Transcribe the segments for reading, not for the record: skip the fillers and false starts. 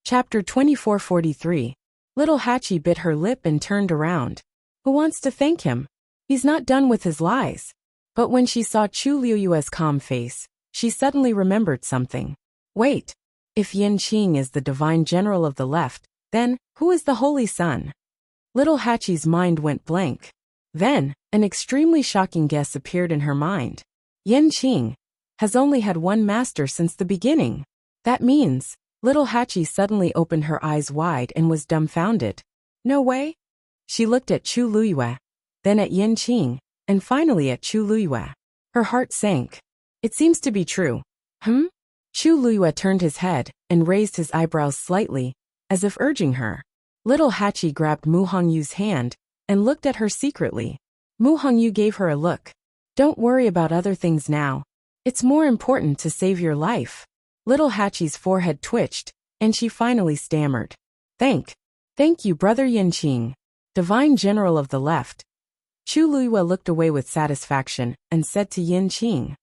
Chapter 2443. Little Hachi bit her lip and turned around. Who wants to thank him? He's not done with his lies. But when she saw Chu Liuyue's calm face, she suddenly remembered something. Wait. If Yin Qing is the divine general of the left, then, who is the Holy Sun? Little Hachi's mind went blank. Then, an extremely shocking guess appeared in her mind. Yin Qing has only had one master since the beginning. That means, Little Hachi suddenly opened her eyes wide and was dumbfounded. No way? She looked at Chu Liyue, then at Yin Qing, and finally at Chu Liyue. Her heart sank. It seems to be true. Chu Liyue turned his head and raised his eyebrows slightly, as if urging her. Little Hachi grabbed Mu Hongyu's hand and looked at her secretly. Mu Hongyu gave her a look. Don't worry about other things now. It's more important to save your life. Little Hachi's forehead twitched, and she finally stammered. Thank you, Brother Yin Qing, Divine General of the Left. Chu Liyue looked away with satisfaction and said to Yin Qing,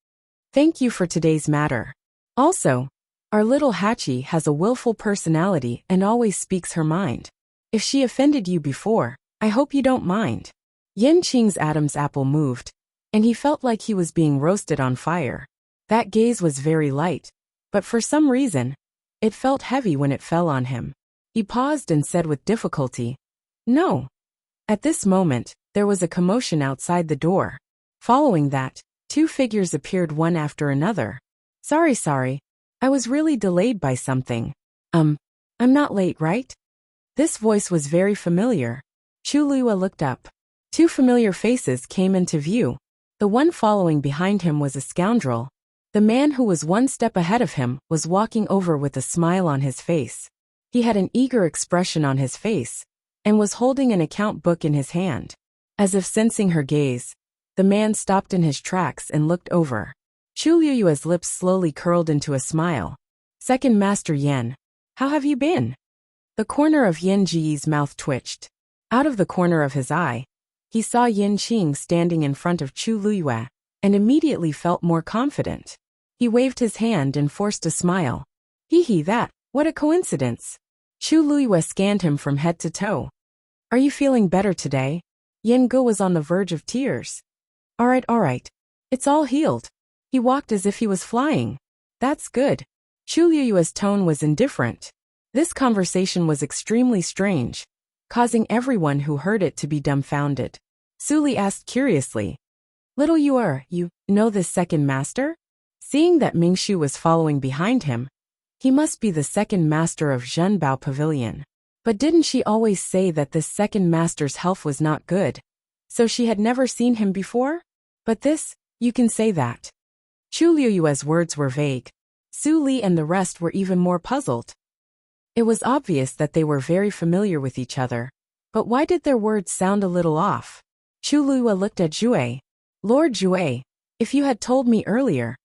thank you for today's matter. Also, our little Hachi has a willful personality and always speaks her mind. If she offended you before, I hope you don't mind. Yin Qing's Adam's apple moved, and he felt like he was being roasted on fire. That gaze was very light, but for some reason, it felt heavy when it fell on him. He paused and said with difficulty, no. At this moment, there was a commotion outside the door. Following that, two figures appeared one after another. Sorry. I was really delayed by something. I'm not late, right? This voice was very familiar. Chu Liyue looked up. Two familiar faces came into view. The one following behind him was a scoundrel. The man who was one step ahead of him was walking over with a smile on his face. He had an eager expression on his face, and was holding an account book in his hand. As if sensing her gaze, the man stopped in his tracks and looked over. Chu Liyue's lips slowly curled into a smile. Second Master Yen, how have you been? The corner of Yin Ji's mouth twitched. Out of the corner of his eye, he saw Yin Qing standing in front of Chu Liyue, and immediately felt more confident. He waved his hand and forced a smile. What a coincidence. Chu Liyue scanned him from head to toe. Are you feeling better today? Yin Ge was on the verge of tears. All right. It's all healed. He walked as if he was flying. That's good. Chu Liyue's tone was indifferent. This conversation was extremely strange, causing everyone who heard it to be dumbfounded. Su Li asked curiously, Little you know this second master? Seeing that Mingshu was following behind him, he must be the second master of Zhenbao Pavilion. But didn't she always say that this second master's health was not good? So she had never seen him before? But this, you can say that. Chu Liyue's words were vague. Su Li and the rest were even more puzzled. It was obvious that they were very familiar with each other, but why did their words sound a little off? Chu Liyue looked at Jue. Lord Jue, if you had told me earlier,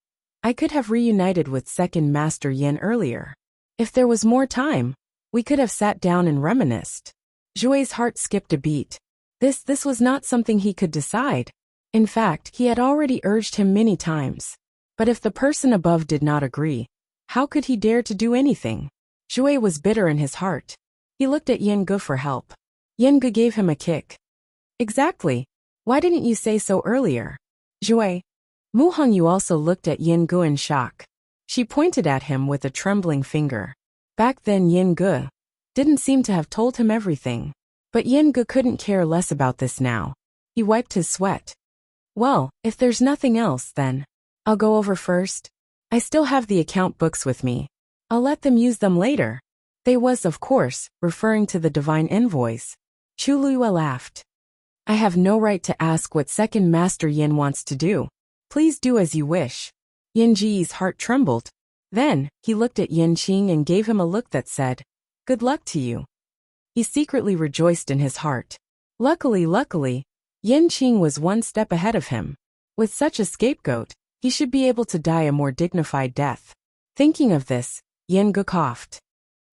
I could have reunited with Second Master Yin earlier. If there was more time, we could have sat down and reminisced. Jue's heart skipped a beat. This was not something he could decide. In fact, he had already urged him many times. But if the person above did not agree, how could he dare to do anything? Jue was bitter in his heart. He looked at Yin Ge for help. Yin Ge gave him a kick. Exactly. Why didn't you say so earlier? Jue. Mu Hongyu also looked at Yin Ge in shock. She pointed at him with a trembling finger. Back then Yin Ge didn't seem to have told him everything. But Yin Ge couldn't care less about this now. He wiped his sweat. Well, if there's nothing else then, I'll go over first. I still have the account books with me. I'll let them use them later. They was, of course, referring to the divine envoys. Chu Liyue laughed. I have no right to ask what Second Master Yin wants to do. Please do as you wish. Yin Ji's heart trembled. Then, he looked at Yin Qing and gave him a look that said, good luck to you. He secretly rejoiced in his heart. Luckily, Yin Qing was one step ahead of him. With such a scapegoat, he should be able to die a more dignified death. Thinking of this, Yin Ge coughed.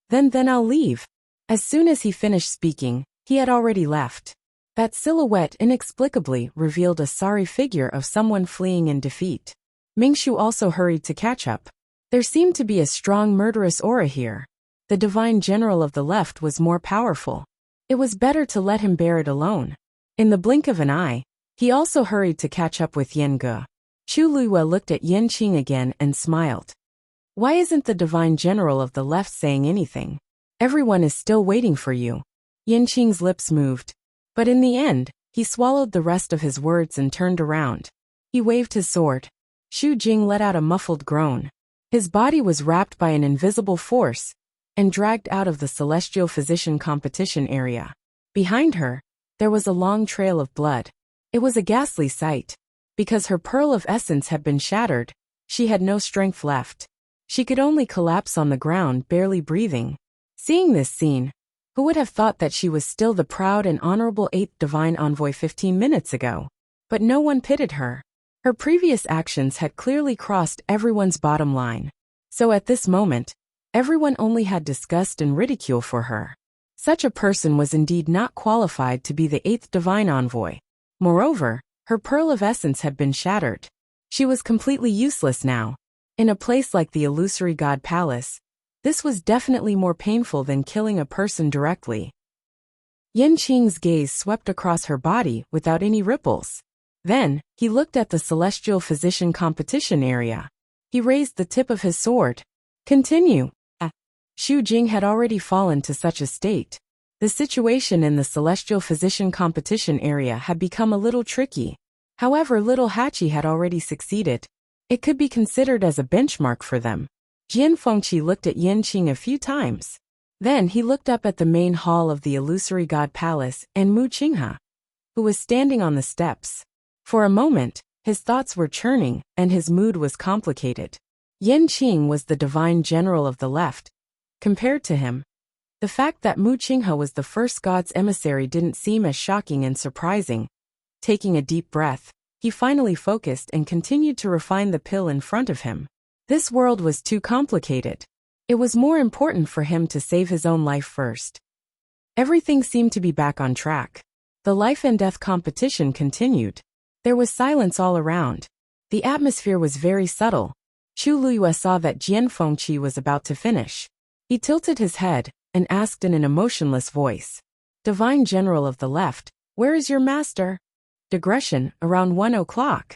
Then I'll leave. As soon as he finished speaking, he had already left. That silhouette inexplicably revealed a sorry figure of someone fleeing in defeat. Mingshu also hurried to catch up. There seemed to be a strong murderous aura here. The divine general of the left was more powerful. It was better to let him bear it alone. In the blink of an eye, he also hurried to catch up with Yen Ge. Chu Luiyue looked at Yen Qing again and smiled. Why isn't the divine general of the left saying anything? Everyone is still waiting for you. Yen Qing's lips moved. But in the end, he swallowed the rest of his words and turned around. He waved his sword. Xu Jing let out a muffled groan. His body was wrapped by an invisible force and dragged out of the celestial physician competition area. Behind her, there was a long trail of blood. It was a ghastly sight. Because her pearl of essence had been shattered, she had no strength left. She could only collapse on the ground, barely breathing. Seeing this scene, who would have thought that she was still the proud and honorable 8th divine envoy 15 minutes ago? But no one pitied her. Her previous actions had clearly crossed everyone's bottom line. So at this moment, everyone only had disgust and ridicule for her. Such a person was indeed not qualified to be the 8th divine envoy. Moreover, her pearl of essence had been shattered. She was completely useless now. In a place like the illusory god palace, this was definitely more painful than killing a person directly. Yen Qing's gaze swept across her body without any ripples. Then, he looked at the celestial physician competition area. He raised the tip of his sword. Continue. Xu Jing had already fallen to such a state. The situation in the celestial physician competition area had become a little tricky. However, little Hachi had already succeeded. It could be considered as a benchmark for them. Jian Fengqi looked at Yen Qing a few times. Then he looked up at the main hall of the illusory god palace and Mu Qinghe, who was standing on the steps. For a moment, his thoughts were churning and his mood was complicated. Yen Qing was the divine general of the left. Compared to him, the fact that Mu Qinghe was the first god's emissary didn't seem as shocking and surprising. Taking a deep breath, he finally focused and continued to refine the pill in front of him. This world was too complicated. It was more important for him to save his own life first. Everything seemed to be back on track. The life and death competition continued. There was silence all around. The atmosphere was very subtle. Chu Luiyue saw that Jian Fengqi was about to finish. He tilted his head and asked in an emotionless voice, Divine General of the Left, where is your master? Digression, around 1 o'clock.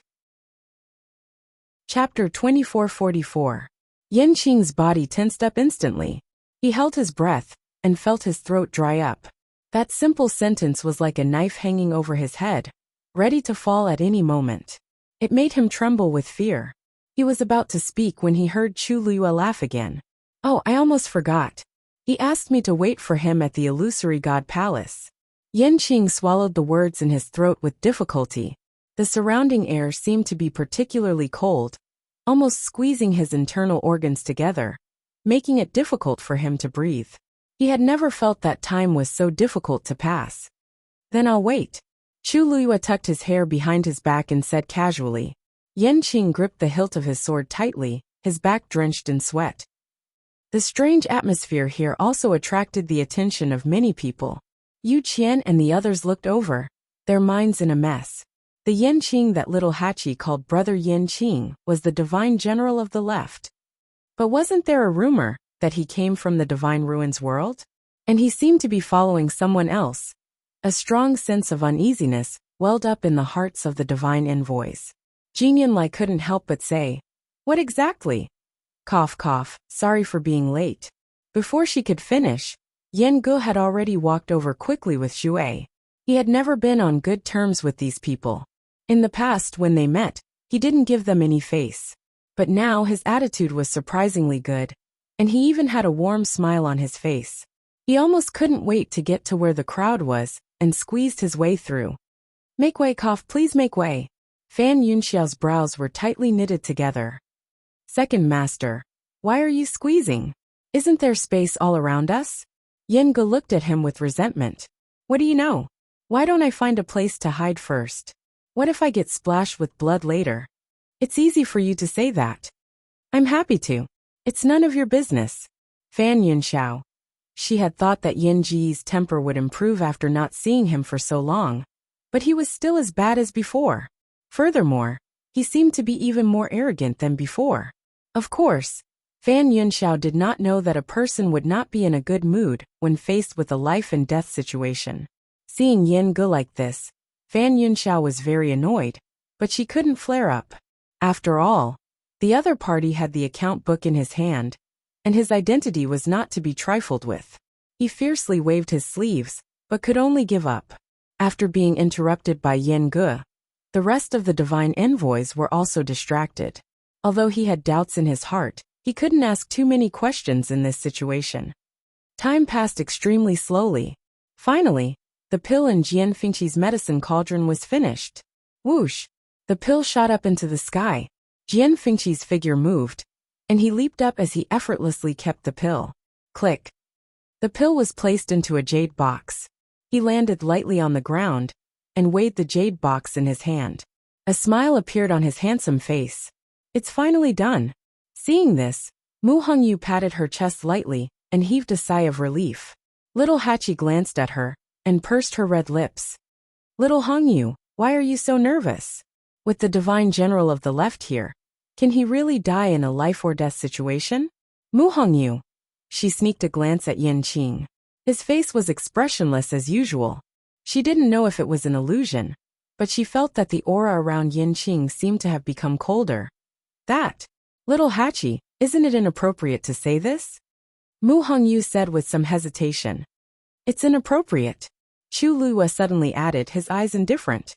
Chapter 2444. Yen Qing's body tensed up instantly. He held his breath and felt his throat dry up. That simple sentence was like a knife hanging over his head, ready to fall at any moment. It made him tremble with fear. He was about to speak when he heard Chu Luiyue laugh again. Oh, I almost forgot. He asked me to wait for him at the illusory god palace. Yen Qing swallowed the words in his throat with difficulty. The surrounding air seemed to be particularly cold, almost squeezing his internal organs together, making it difficult for him to breathe. He had never felt that time was so difficult to pass. Then I'll wait. Chu Luiyue tucked his hair behind his back and said casually. Yen Qing gripped the hilt of his sword tightly, his back drenched in sweat. The strange atmosphere here also attracted the attention of many people. Yu Qian and the others looked over, their minds in a mess. The Yen Qing that little Hachi called Brother Yen Qing was the divine general of the left. But wasn't there a rumor that he came from the divine ruins world? And he seemed to be following someone else. A strong sense of uneasiness welled up in the hearts of the divine envoys. Jing Yanlai couldn't help but say, What exactly? Cough cough, sorry for being late. Before she could finish, Yen Ge had already walked over quickly with Xue. He had never been on good terms with these people. In the past when they met, he didn't give them any face. But now his attitude was surprisingly good, and he even had a warm smile on his face. He almost couldn't wait to get to where the crowd was, and squeezed his way through. Make way, cough, please make way. Fan Yunxiao's brows were tightly knitted together. Second master, why are you squeezing? Isn't there space all around us? Yen Ge looked at him with resentment. What do you know? Why don't I find a place to hide first? What if I get splashed with blood later? It's easy for you to say that. I'm happy to. It's none of your business. Fan Yunxiao. She had thought that Yen Ji's temper would improve after not seeing him for so long, but he was still as bad as before. Furthermore, he seemed to be even more arrogant than before. Of course, Fan Yunxiao did not know that a person would not be in a good mood when faced with a life-and-death situation. Seeing Yin Ge like this, Fan Yunxiao was very annoyed, but she couldn't flare up. After all, the other party had the account book in his hand, and his identity was not to be trifled with. He fiercely waved his sleeves, but could only give up. After being interrupted by Yin Ge, the rest of the divine envoys were also distracted. Although he had doubts in his heart, he couldn't ask too many questions in this situation. Time passed extremely slowly. Finally, the pill in Jian Fengqi's medicine cauldron was finished. Whoosh! The pill shot up into the sky. Jian Fengqi's figure moved, and he leaped up as he effortlessly kept the pill. Click! The pill was placed into a jade box. He landed lightly on the ground and weighed the jade box in his hand. A smile appeared on his handsome face. It's finally done. Seeing this, Mu Hongyu patted her chest lightly and heaved a sigh of relief. Little Hachi glanced at her and pursed her red lips. Little Hongyu, why are you so nervous? With the divine general of the left here, can he really die in a life-or-death situation? Mu Hongyu. She sneaked a glance at Yin Qing. His face was expressionless as usual. She didn't know if it was an illusion, but she felt that the aura around Yin Qing seemed to have become colder. That, Little Hachi, isn't it inappropriate to say this? Mu Hongyu said with some hesitation. It's inappropriate. Chu Luo suddenly added, his eyes indifferent.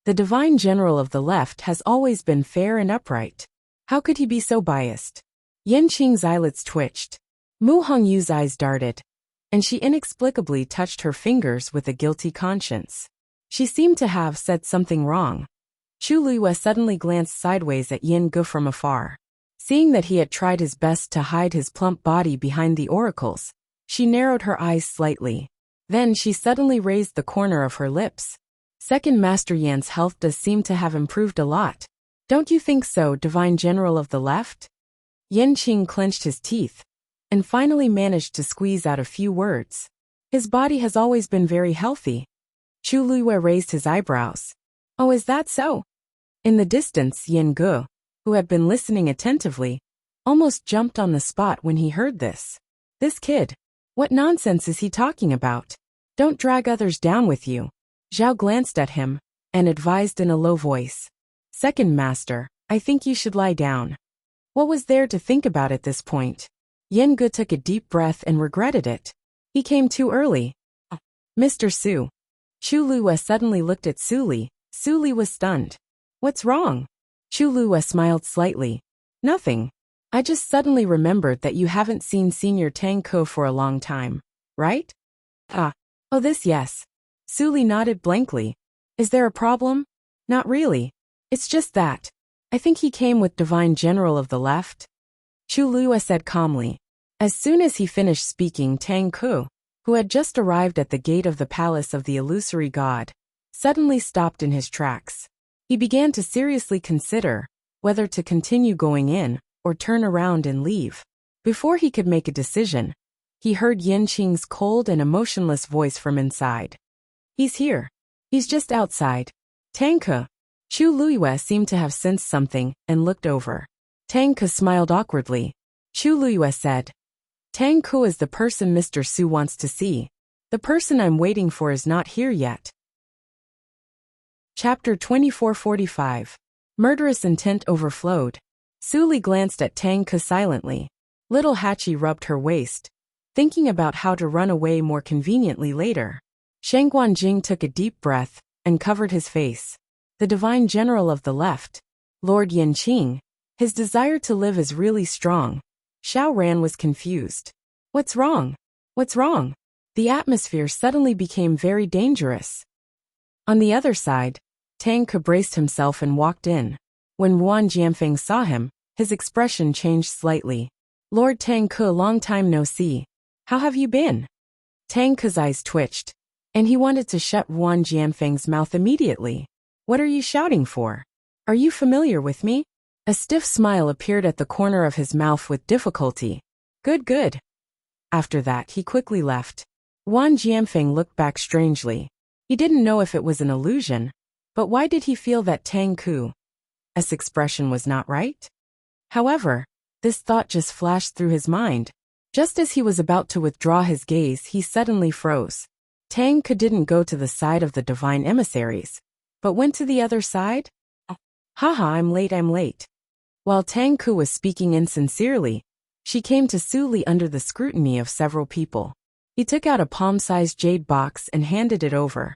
The divine general of the left has always been fair and upright. How could he be so biased? Yin Qing's eyelids twitched. Mu Hongyu's eyes darted, and she inexplicably touched her fingers with a guilty conscience. She seemed to have said something wrong. Chu Luo suddenly glanced sideways at Yin Ge from afar. Seeing that he had tried his best to hide his plump body behind the oracles, she narrowed her eyes slightly. Then she suddenly raised the corner of her lips. Second Master Yan's health does seem to have improved a lot. Don't you think so, Divine General of the left? Yin Qing clenched his teeth and finally managed to squeeze out a few words. His body has always been very healthy. Chu Luo raised his eyebrows. Oh, is that so? In the distance, Yin Ge, who had been listening attentively, almost jumped on the spot when he heard this. This kid, what nonsense is he talking about? Don't drag others down with you. Zhao glanced at him and advised in a low voice. Second Master, I think you should lie down. What was there to think about at this point? Yin Ge took a deep breath and regretted it. He came too early. Mr. Su. Chu Luo suddenly looked at Su Li. Su Li was stunned. What's wrong? Chu Luo smiled slightly. Nothing. I just suddenly remembered that you haven't seen Senior Tang Ko for a long time, right? Oh, this yes. Su Li nodded blankly. Is there a problem? Not really. It's just that. I think he came with Divine General of the left. Chu Luo said calmly. As soon as he finished speaking, Tang Ko, who had just arrived at the gate of the palace of the illusory god, suddenly stopped in his tracks. He began to seriously consider whether to continue going in or turn around and leave. Before he could make a decision, he heard Yin Qing's cold and emotionless voice from inside. He's here. He's just outside. Tang Ke. Chu Luo seemed to have sensed something and looked over. Tang Ke smiled awkwardly. Chu Luo said, Tang Ke is the person Mr. Su wants to see. The person I'm waiting for is not here yet. Chapter 2445. Murderous intent overflowed. Su Li glanced at Tang Ke silently. Little Hachi rubbed her waist, thinking about how to run away more conveniently later. Shang Guanjing took a deep breath and covered his face. The Divine General of the left, Lord Yin Qing, his desire to live is really strong. Xiao Ran was confused. What's wrong? What's wrong? The atmosphere suddenly became very dangerous. On the other side, Tang Ke braced himself and walked in. When Ruan Jianfeng saw him, his expression changed slightly. Lord Tang Ke, long time no see. How have you been? Tang Ke's eyes twitched, and he wanted to shut Ruan Jianfeng's mouth immediately. What are you shouting for? Are you familiar with me? A stiff smile appeared at the corner of his mouth with difficulty. Good, good. After that, he quickly left. Ruan Jianfeng looked back strangely. He didn't know if it was an illusion, but why did he feel that Tang Ke's expression was not right? However, This thought just flashed through his mind. Just as he was about to withdraw his gaze, he suddenly froze. Tang Ke didn't go to the side of the divine emissaries, but went to the other side? Haha, I'm late. While Tang Ke was speaking insincerely, she came to Su Li under the scrutiny of several people. He took out a palm-sized jade box and handed it over.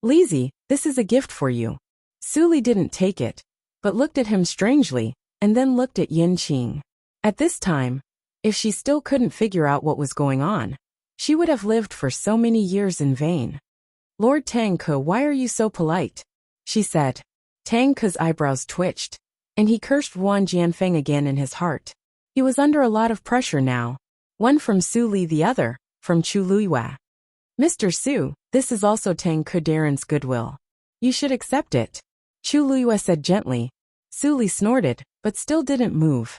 Lizzie, this is a gift for you. Su Li didn't take it, but looked at him strangely, and then looked at Yin Qing. At this time, if she still couldn't figure out what was going on, she would have lived for so many years in vain. Lord Tang Ke, why are you so polite? She said. Tang Ke's eyebrows twitched, and he cursed Wang Jianfeng again in his heart. He was under a lot of pressure now. One from Su Li, the other from Chu Luiyue. Mr. Su, this is also Tang Ke Darren's goodwill. You should accept it. Chu Luiyue said gently. Su Li snorted, but still didn't move.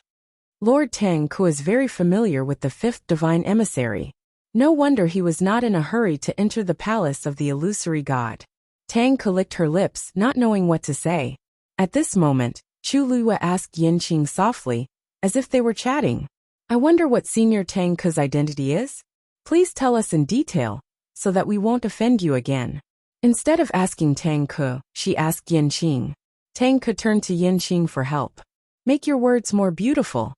Lord Tang Ke is very familiar with the fifth divine emissary. No wonder he was not in a hurry to enter the palace of the illusory god. Tang Ke licked her lips, not knowing what to say. At this moment, Chu Luiyue asked Yin Qing softly, as if they were chatting. I wonder what Senior Tang Ke's identity is? Please tell us in detail, so that we won't offend you again. Instead of asking Tang Ke, she asked Yin Qing. Tang Ke turned to Yin Qing for help. Make your words more beautiful.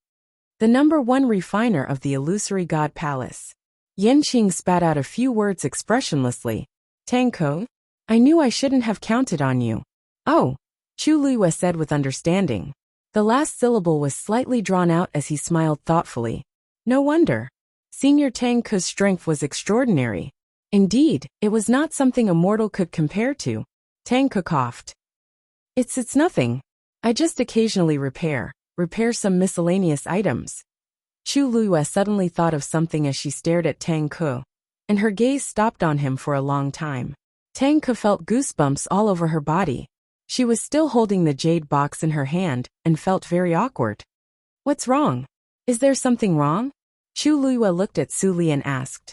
The #1 refiner of the illusory god palace. Yin Qing spat out a few words expressionlessly. Tang Ke? I knew I shouldn't have counted on you. Oh, Chu Luiyue said with understanding. The last syllable was slightly drawn out as he smiled thoughtfully. No wonder. Senior Tang Ke's strength was extraordinary. Indeed, it was not something a mortal could compare to. Tang Ke coughed. It's nothing. I just occasionally repair some miscellaneous items. Chu Luiyue suddenly thought of something as she stared at Tang Ke, and her gaze stopped on him for a long time. Tang Ke felt goosebumps all over her body. She was still holding the jade box in her hand and felt very awkward. What's wrong? Is there something wrong? Chu Luiyue looked at Su Li and asked.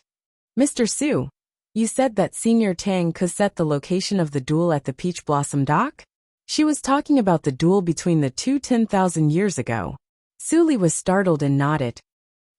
Mr. Su, you said that Senior Tang Ke set the location of the duel at the Peach Blossom Dock? She was talking about the duel between the two 10,000 years ago. Su Li was startled and nodded.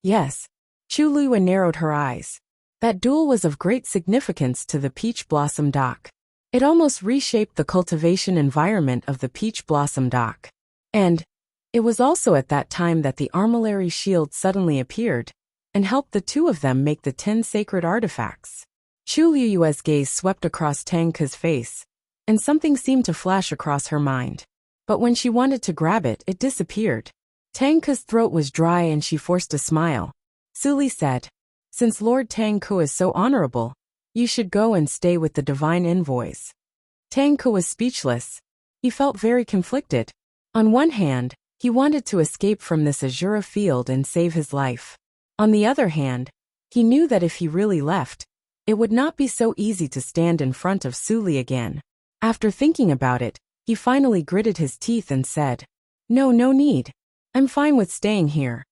Yes. Chu Luiyue narrowed her eyes. That duel was of great significance to the Peach Blossom Dock. It almost reshaped the cultivation environment of the Peach Blossom Dock. And it was also at that time that the Armillary Shield suddenly appeared and helped the two of them make the 10 sacred artifacts. Chu Luiyue's gaze swept across Tang Ke's face, and something seemed to flash across her mind. But when she wanted to grab it, it disappeared. Tang Ke's throat was dry and she forced a smile. Su Li said, since Lord Tang Ke is so honorable, you should go and stay with the divine envoys. Tang Ke was speechless. He felt very conflicted. On one hand, he wanted to escape from this Azura field and save his life. On the other hand, he knew that if he really left, it would not be so easy to stand in front of Su Li again. After thinking about it, he finally gritted his teeth and said, no need. I'm fine with staying here.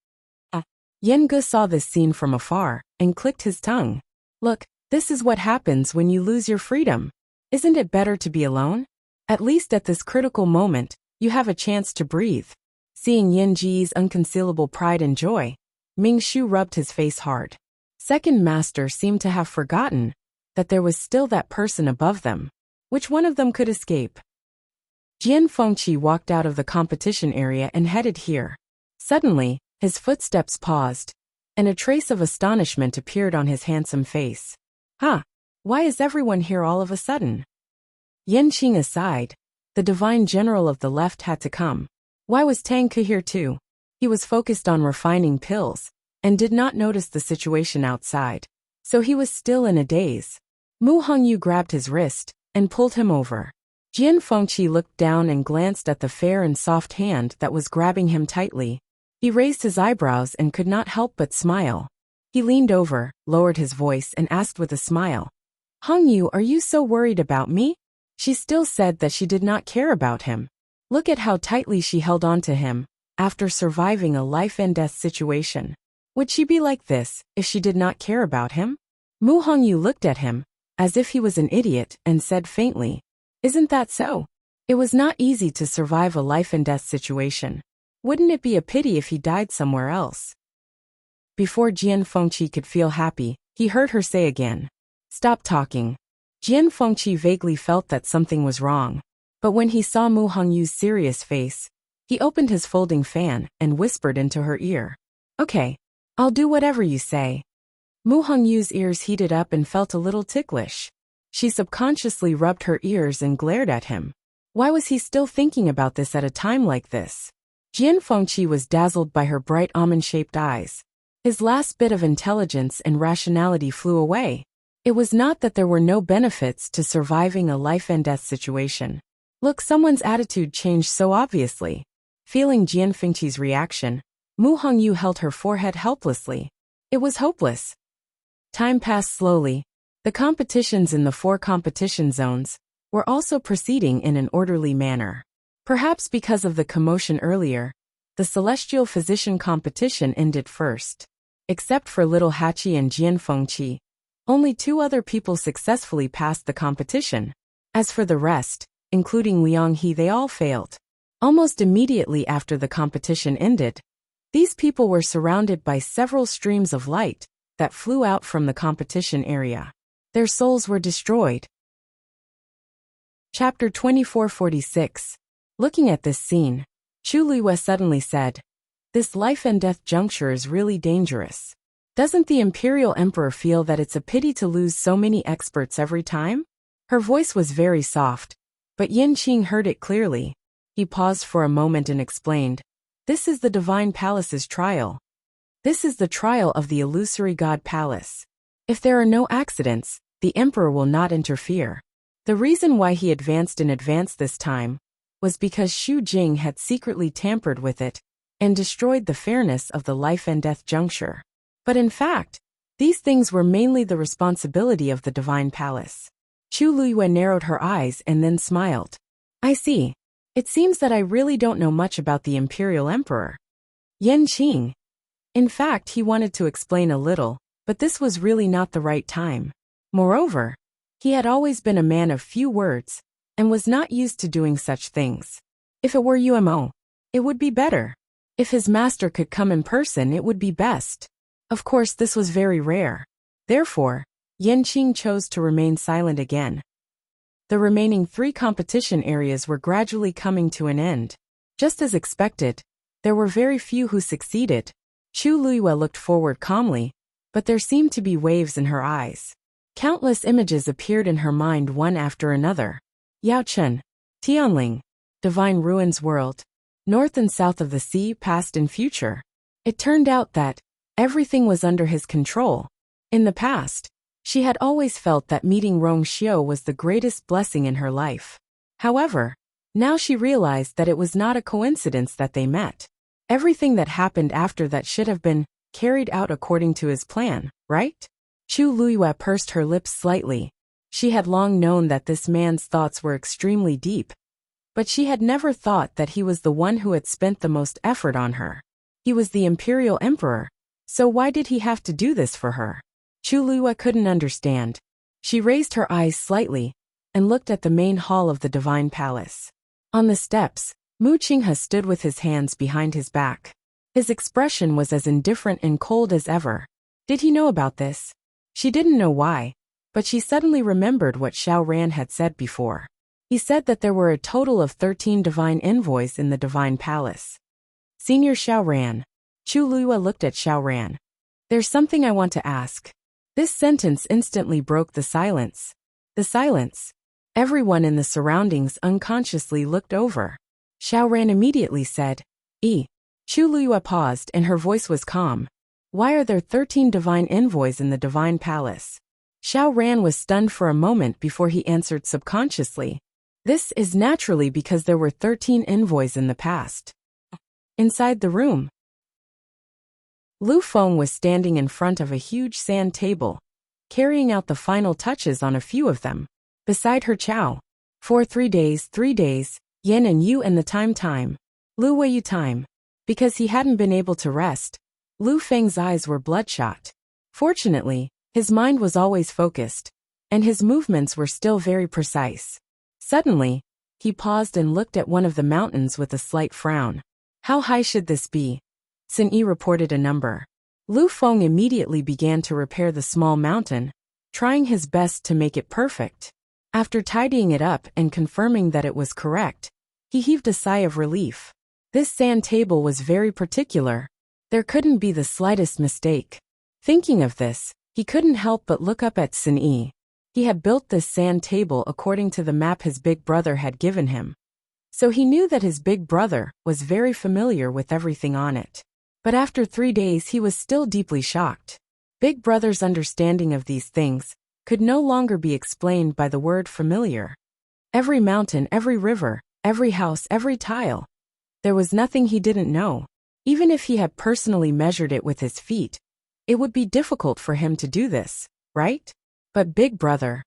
Yen Ge saw this scene from afar and clicked his tongue. Look, this is what happens when you lose your freedom. Isn't it better to be alone? At least at this critical moment, you have a chance to breathe. Seeing Yin Ji's unconcealable pride and joy, Ming Shu rubbed his face hard. Second Master seemed to have forgotten that there was still that person above them. Which one of them could escape? Jian Fengqi walked out of the competition area and headed here. Suddenly, his footsteps paused, and a trace of astonishment appeared on his handsome face. Why is everyone here all of a sudden? Yen Qing aside, the divine general of the left had to come. Why was Tang Ke here too? He was focused on refining pills, and did not notice the situation outside. So he was still in a daze. Mu Hongyu grabbed his wrist, and pulled him over. Jian Fengqi looked down and glanced at the fair and soft hand that was grabbing him tightly. He raised his eyebrows and could not help but smile. He leaned over, lowered his voice and asked with a smile. Hongyu, are you so worried about me? She still said that she did not care about him. Look at how tightly she held on to him, after surviving a life-and-death situation. Would she be like this, if she did not care about him? Mu Hongyu looked at him, as if he was an idiot, and said faintly, isn't that so? It was not easy to survive a life-and-death situation. Wouldn't it be a pity if he died somewhere else? Before Jian Fengqi could feel happy, he heard her say again, "Stop talking." Jian Fengqi vaguely felt that something was wrong. But when he saw Mu Hongyu's serious face, he opened his folding fan and whispered into her ear, "Okay, I'll do whatever you say." Mu Hongyu's ears heated up and felt a little ticklish. She subconsciously rubbed her ears and glared at him. Why was he still thinking about this at a time like this? Jian Fengqi was dazzled by her bright almond-shaped eyes. His last bit of intelligence and rationality flew away. It was not that there were no benefits to surviving a life-and-death situation. Look, someone's attitude changed so obviously. Feeling Jian Fengqi's reaction, Mu Hongyu held her forehead helplessly. It was hopeless. Time passed slowly. The competitions in the 4 competition zones were also proceeding in an orderly manner. Perhaps because of the commotion earlier, the Celestial Physician competition ended first. Except for Little Hachi and Jian Fengqi, only 2 other people successfully passed the competition. As for the rest, including Liang He, they all failed. Almost immediately after the competition ended, these people were surrounded by several streams of light that flew out from the competition area. Their souls were destroyed. Chapter 2446. Looking at this scene, Chu Luiyue suddenly said, "This life and death juncture is really dangerous. Doesn't the Imperial Emperor feel that it's a pity to lose so many experts every time?" Her voice was very soft, but Yin Qing heard it clearly. He paused for a moment and explained, "This is the Divine Palace's trial. This is the trial of the illusory God Palace. If there are no accidents, the Emperor will not interfere." The reason why he advanced in advance this time was because Xu Jing had secretly tampered with it and destroyed the fairness of the life and death juncture. But in fact, these things were mainly the responsibility of the Divine Palace. Chu Luiyue narrowed her eyes and then smiled. "I see. It seems that I really don't know much about the Imperial Emperor." Yen Qing. In fact, he wanted to explain a little, but this was really not the right time. Moreover, he had always been a man of few words and was not used to doing such things. If it were UMO, it would be better. If his master could come in person, it would be best. Of course, this was very rare. Therefore, Yen Qing chose to remain silent again. The remaining 3 competition areas were gradually coming to an end. Just as expected, there were very few who succeeded. Chu Luiyue looked forward calmly, but there seemed to be waves in her eyes. Countless images appeared in her mind one after another. Yaochen, Tianling, Divine Ruins World, north and south of the sea, past and future. It turned out that everything was under his control. In the past, she had always felt that meeting Rong Xiu was the greatest blessing in her life. However, now she realized that it was not a coincidence that they met. Everything that happened after that should have been carried out according to his plan, right? Chu Luiyue pursed her lips slightly. She had long known that this man's thoughts were extremely deep, but she had never thought that he was the one who had spent the most effort on her. He was the Imperial Emperor, so why did he have to do this for her? Chu Luiyue couldn't understand. She raised her eyes slightly and looked at the main hall of the Divine Palace. On the steps, Mu Qinghe stood with his hands behind his back. His expression was as indifferent and cold as ever. Did he know about this? She didn't know why, but she suddenly remembered what Xiao Ran had said before. He said that there were a total of 13 divine envoys in the Divine Palace. Senior Xiao Ran. Chu Luiyue looked at Xiao Ran. "There's something I want to ask." This sentence instantly broke the silence. The silence. Everyone in the surroundings unconsciously looked over. Xiao Ran immediately said, "E." Chu Luiyue paused and her voice was calm. "Why are there 13 divine envoys in the Divine Palace?" Xiao Ran was stunned for a moment before he answered subconsciously. "This is naturally because there were 13 envoys in the past." Inside the room, Lu Feng was standing in front of a huge sand table, carrying out the final touches on a few of them. Beside her Chao. For 3 days, Yen and Yu and the time. Lu Weiyu time. Because he hadn't been able to rest, Lu Feng's eyes were bloodshot. Fortunately, his mind was always focused, and his movements were still very precise. Suddenly, he paused and looked at one of the mountains with a slight frown. How high should this be? Sun Yi reported a number. Lu Feng immediately began to repair the small mountain, trying his best to make it perfect. After tidying it up and confirming that it was correct, he heaved a sigh of relief. This sand table was very particular. There couldn't be the slightest mistake. Thinking of this, he couldn't help but look up at Sun Yi. He had built this sand table according to the map his big brother had given him. So he knew that his big brother was very familiar with everything on it. But after 3 days he was still deeply shocked. Big brother's understanding of these things could no longer be explained by the word familiar. Every mountain, every river, every house, every tile. There was nothing he didn't know. Even if he had personally measured it with his feet, it would be difficult for him to do this, right? But big brother.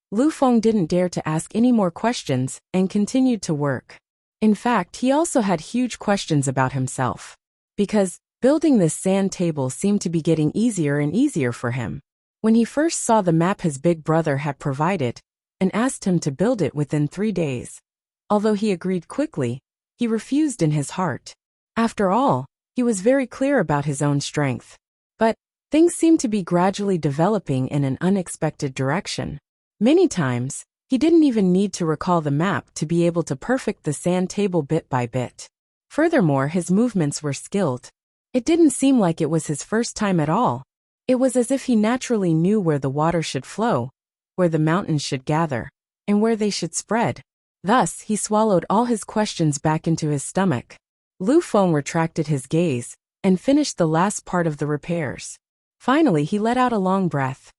Lu Feng didn't dare to ask any more questions and continued to work. In fact, he also had huge questions about himself. Because building this sand table seemed to be getting easier and easier for him. When he first saw the map his big brother had provided and asked him to build it within 3 days. Although he agreed quickly, he refused in his heart. After all, he was very clear about his own strength. But things seemed to be gradually developing in an unexpected direction. Many times, he didn't even need to recall the map to be able to perfect the sand table bit by bit. Furthermore, his movements were skilled. It didn't seem like it was his first time at all. It was as if he naturally knew where the water should flow, where the mountains should gather, and where they should spread. Thus, he swallowed all his questions back into his stomach. Lu Feng retracted his gaze and finished the last part of the repairs. Finally, he let out a long breath.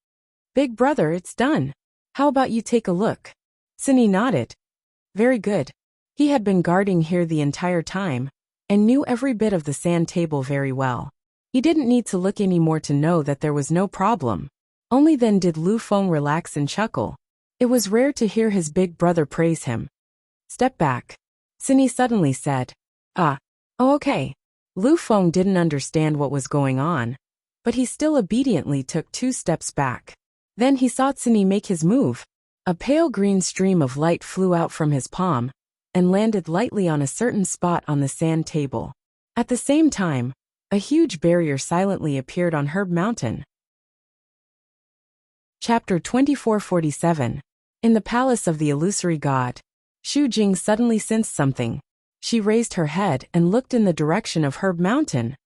Big brother, it's done. How about you take a look? Sun Yi nodded. Very good. He had been guarding here the entire time and knew every bit of the sand table very well. He didn't need to look any more to know that there was no problem. Only then did Lu Feng relax and chuckle. It was rare to hear his big brother praise him. Step back. Sun Yi suddenly said. Oh okay. Lu Feng didn't understand what was going on, but he still obediently took 2 steps back. Then he saw Sun Yi make his move. A pale green stream of light flew out from his palm and landed lightly on a certain spot on the sand table. At the same time, a huge barrier silently appeared on Herb Mountain. Chapter 2447. In the palace of the illusory god, Xu Jing suddenly sensed something. She raised her head and looked in the direction of Herb Mountain.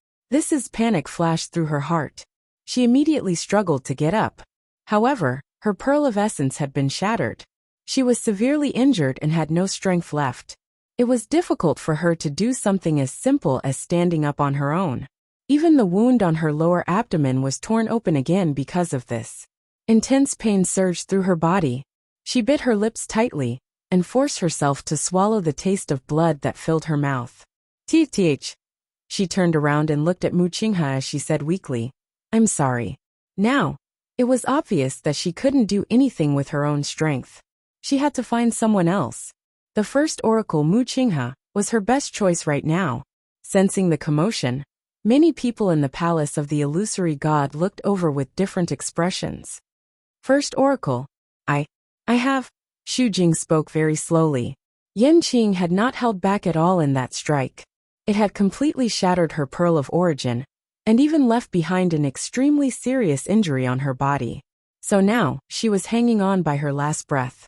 Panic flashed through her heart. She immediately struggled to get up. However, her pearl of essence had been shattered. She was severely injured and had no strength left. It was difficult for her to do something as simple as standing up on her own. Even the wound on her lower abdomen was torn open again because of this. Intense pain surged through her body. She bit her lips tightly and forced herself to swallow the taste of blood that filled her mouth. Th. She turned around and looked at Mu Qinghe as she said weakly, I'm sorry. Now, it was obvious that she couldn't do anything with her own strength. She had to find someone else. The first oracle, Mu Qinghe, was her best choice right now. Sensing the commotion, many people in the palace of the illusory god looked over with different expressions. First oracle. I have. Xu Jing spoke very slowly. Yan Qing had not held back at all in that strike. It had completely shattered her pearl of origin, and even left behind an extremely serious injury on her body. So now, she was hanging on by her last breath.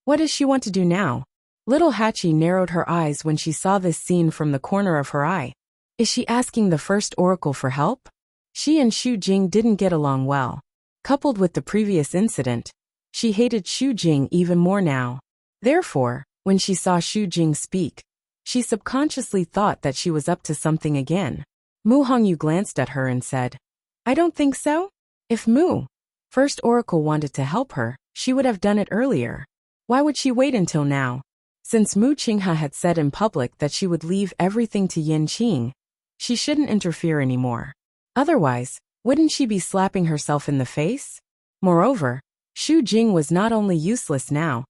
What does she want to do now? Little Hachi narrowed her eyes when she saw this scene from the corner of her eye. Is she asking the first oracle for help? She and Xu Jing didn't get along well. Coupled with the previous incident, she hated Xu Jing even more now. Therefore, when she saw Xu Jing speak, she subconsciously thought that she was up to something again. Mu Hongyu glanced at her and said, I don't think so. If Mu, first oracle, wanted to help her, she would have done it earlier. Why would she wait until now? Since Mu Qinghe had said in public that she would leave everything to Yan Qing, she shouldn't interfere anymore. Otherwise, wouldn't she be slapping herself in the face? Moreover, Xu Jing was not only useless now,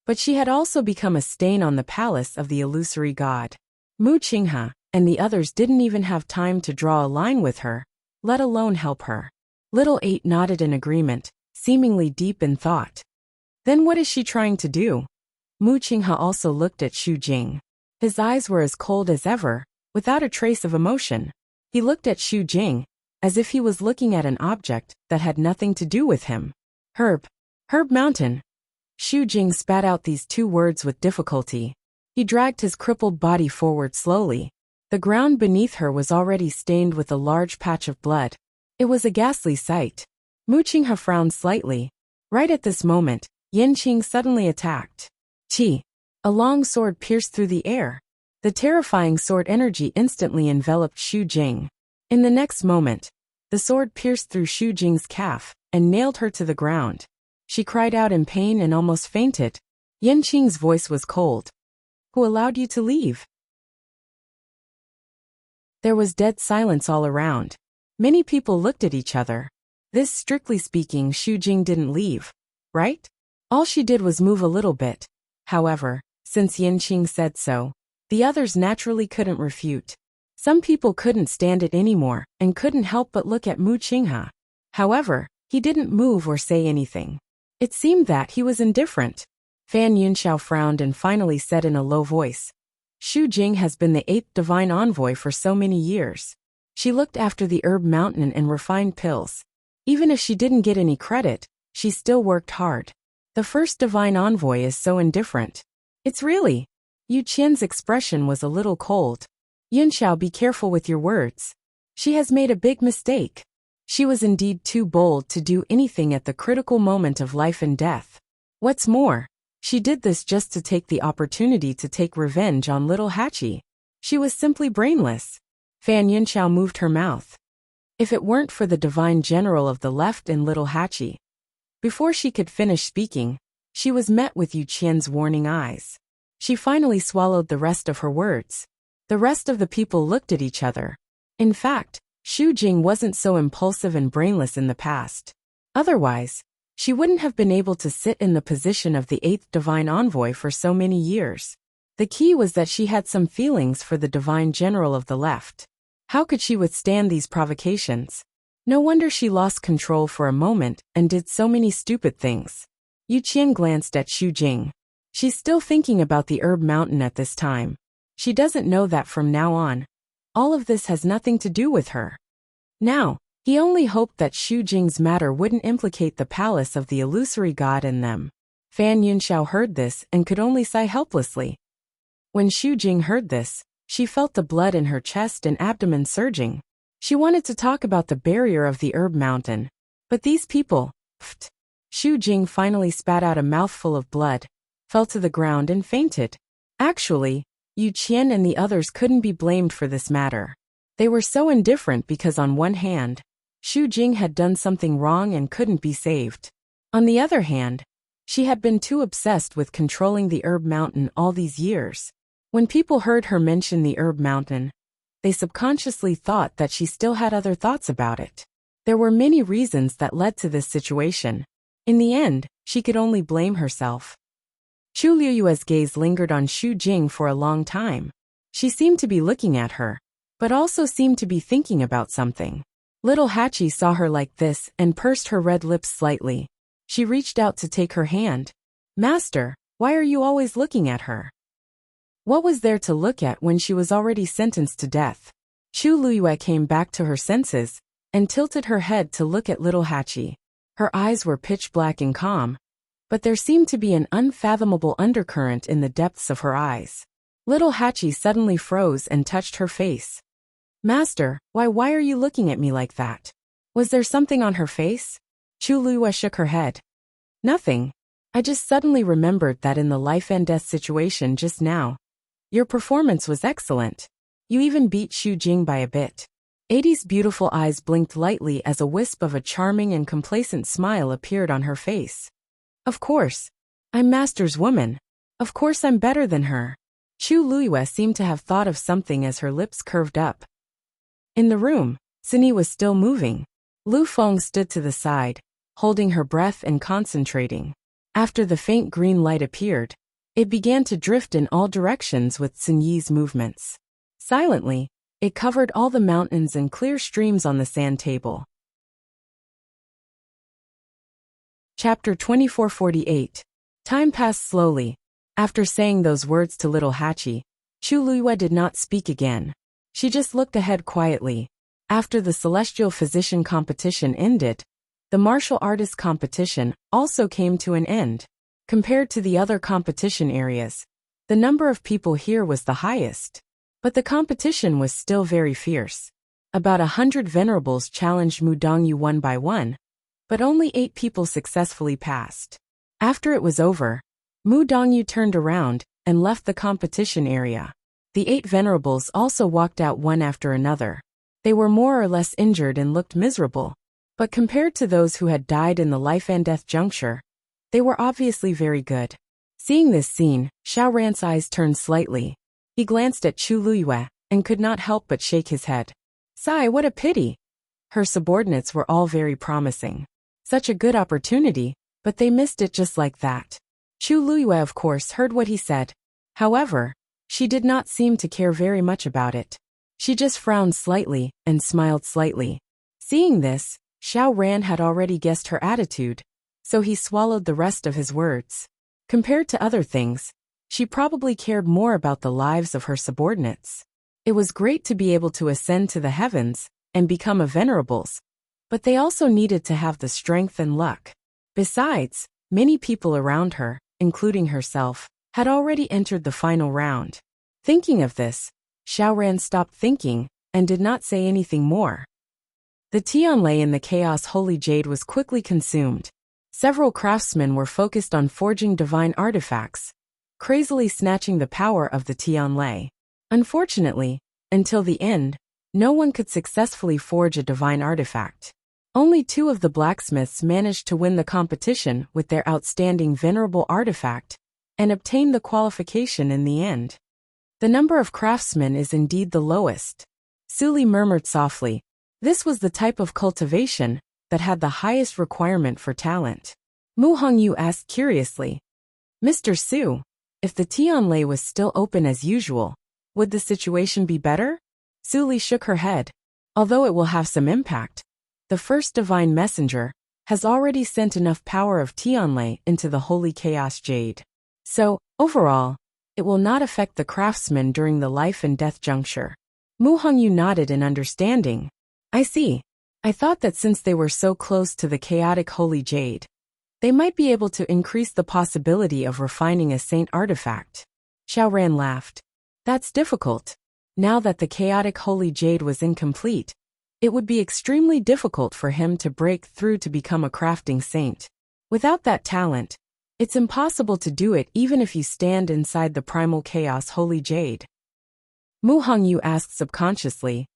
but she had also become a stain on the palace of the illusory god. Mu Qinghe and the others didn't even have time to draw a line with her, let alone help her. Little Eight nodded in agreement, seemingly deep in thought. Then what is she trying to do? Mu Qinghe also looked at Xu Jing. His eyes were as cold as ever, without a trace of emotion. He looked at Xu Jing, as if he was looking at an object that had nothing to do with him. Herb Mountain. Xu Jing spat out these two words with difficulty. He dragged his crippled body forward slowly. The ground beneath her was already stained with a large patch of blood. It was a ghastly sight. Mu Qinghe frowned slightly. Right at this moment, Yan Qing suddenly attacked. Qi. A long sword pierced through the air. The terrifying sword energy instantly enveloped Xu Jing. In the next moment, the sword pierced through Xu Jing's calf and nailed her to the ground. She cried out in pain and almost fainted. Yan Qing's voice was cold. Who allowed you to leave? There was dead silence all around. Many people looked at each other. This, strictly speaking, Xu Jing didn't leave, right? All she did was move a little bit. However, since Yan Qing said so, the others naturally couldn't refute. Some people couldn't stand it anymore and couldn't help but look at Mu Qinghe. However, he didn't move or say anything. It seemed that he was indifferent. Fan Yunxiao frowned and finally said in a low voice, Xu Jing has been the 8th divine envoy for so many years. She looked after the herb mountain and refined pills. Even if she didn't get any credit, she still worked hard. The first divine envoy is so indifferent. It's really. Yu Qian's expression was a little cold. Yunxiao, be careful with your words. She has made a big mistake. She was indeed too bold to do anything at the critical moment of life and death. What's more, she did this just to take the opportunity to take revenge on little Hachi. She was simply brainless. Fan Yunxiao moved her mouth. If it weren't for the divine general of the left and little Hachi. Before she could finish speaking, she was met with Yu Qian's warning eyes. She finally swallowed the rest of her words. The rest of the people looked at each other. In fact, Xu Jing wasn't so impulsive and brainless in the past. Otherwise, she wouldn't have been able to sit in the position of the 8th divine envoy for so many years. The key was that she had some feelings for the divine general of the left. How could she withstand these provocations? No wonder she lost control for a moment and did so many stupid things. Yu Qian glanced at Xu Jing. She's still thinking about the herb mountain at this time. She doesn't know that from now on, all of this has nothing to do with her. Now, he only hoped that Xu Jing's matter wouldn't implicate the palace of the illusory god in them. Fan Yunxiao heard this and could only sigh helplessly. When Xu Jing heard this, she felt the blood in her chest and abdomen surging. She wanted to talk about the barrier of the herb mountain. But these people, pfft. Xu Jing finally spat out a mouthful of blood, fell to the ground and fainted. Actually, Yu Qian and the others couldn't be blamed for this matter. They were so indifferent because on one hand, Xu Jing had done something wrong and couldn't be saved. On the other hand, she had been too obsessed with controlling the herb mountain all these years. When people heard her mention the herb mountain, they subconsciously thought that she still had other thoughts about it. There were many reasons that led to this situation. In the end, she could only blame herself. Chu Liuyue's gaze lingered on Xu Jing for a long time. She seemed to be looking at her, but also seemed to be thinking about something. Little Hachi saw her like this and pursed her red lips slightly. She reached out to take her hand. Master, why are you always looking at her? What was there to look at when she was already sentenced to death? Chu Liyue came back to her senses and tilted her head to look at little Hachi. Her eyes were pitch black and calm, but there seemed to be an unfathomable undercurrent in the depths of her eyes. Little Hachi suddenly froze and touched her face. Master, why are you looking at me like that? Was there something on her face? Chu Liyue shook her head. Nothing. I just suddenly remembered that in the life and death situation just now, your performance was excellent. You even beat Xu Jing by a bit. Adi's beautiful eyes blinked lightly as a wisp of a charming and complacent smile appeared on her face. Of course. I'm Master's woman. Of course I'm better than her. Chu Liyue seemed to have thought of something as her lips curved up. In the room, Sini was still moving. Lu Feng stood to the side, holding her breath and concentrating. After the faint green light appeared, it began to drift in all directions with Sinyi's movements. Silently, it covered all the mountains and clear streams on the sand table. Chapter 2448. Time passed slowly. After saying those words to little Hachi, Chu Liyue did not speak again. She just looked ahead quietly. After the celestial physician competition ended, the martial artist competition also came to an end. Compared to the other competition areas, the number of people here was the highest. But the competition was still very fierce. About 100 venerables challenged Mu Dongyu one by one, but only 8 people successfully passed. After it was over, Mu Dongyu turned around and left the competition area. The 8 venerables also walked out one after another. They were more or less injured and looked miserable, but compared to those who had died in the life and death juncture, they were obviously very good. Seeing this scene, Xiao Ran's eyes turned slightly. He glanced at Chu Luyue and could not help but shake his head. Sigh, what a pity. Her subordinates were all very promising. Such a good opportunity, but they missed it just like that. Chu Luyue of course heard what he said. However, she did not seem to care very much about it. She just frowned slightly and smiled slightly. Seeing this, Xiao Ran had already guessed her attitude, so he swallowed the rest of his words. Compared to other things, she probably cared more about the lives of her subordinates. It was great to be able to ascend to the heavens and become a venerables, but they also needed to have the strength and luck. Besides, many people around her, including herself, had already entered the final round. Thinking of this, Xiao Ran stopped thinking and did not say anything more. The Tianlei in the Chaos Holy Jade was quickly consumed. Several craftsmen were focused on forging divine artifacts, crazily snatching the power of the Tianlei. Unfortunately, until the end, no one could successfully forge a divine artifact. Only 2 of the blacksmiths managed to win the competition with their outstanding venerable artifact and obtain the qualification in the end. The number of craftsmen is indeed the lowest. Suli murmured softly. This was the type of cultivation that had the highest requirement for talent. Mu Hongyu asked curiously, Mr. Su, if the Tianlei was still open as usual, would the situation be better? Suli shook her head. Although it will have some impact, the first divine messenger has already sent enough power of Tianlei into the Holy Chaos Jade. So, overall, it will not affect the craftsmen during the life and death juncture. Mu Hongyu nodded in understanding. I see. I thought that since they were so close to the chaotic Holy Jade, they might be able to increase the possibility of refining a saint artifact. Xiao Ran laughed. That's difficult. Now that the chaotic Holy Jade was incomplete, it would be extremely difficult for him to break through to become a crafting saint. Without that talent, it's impossible to do it even if you stand inside the primal chaos Holy Jade. Mu Hongyu asked subconsciously,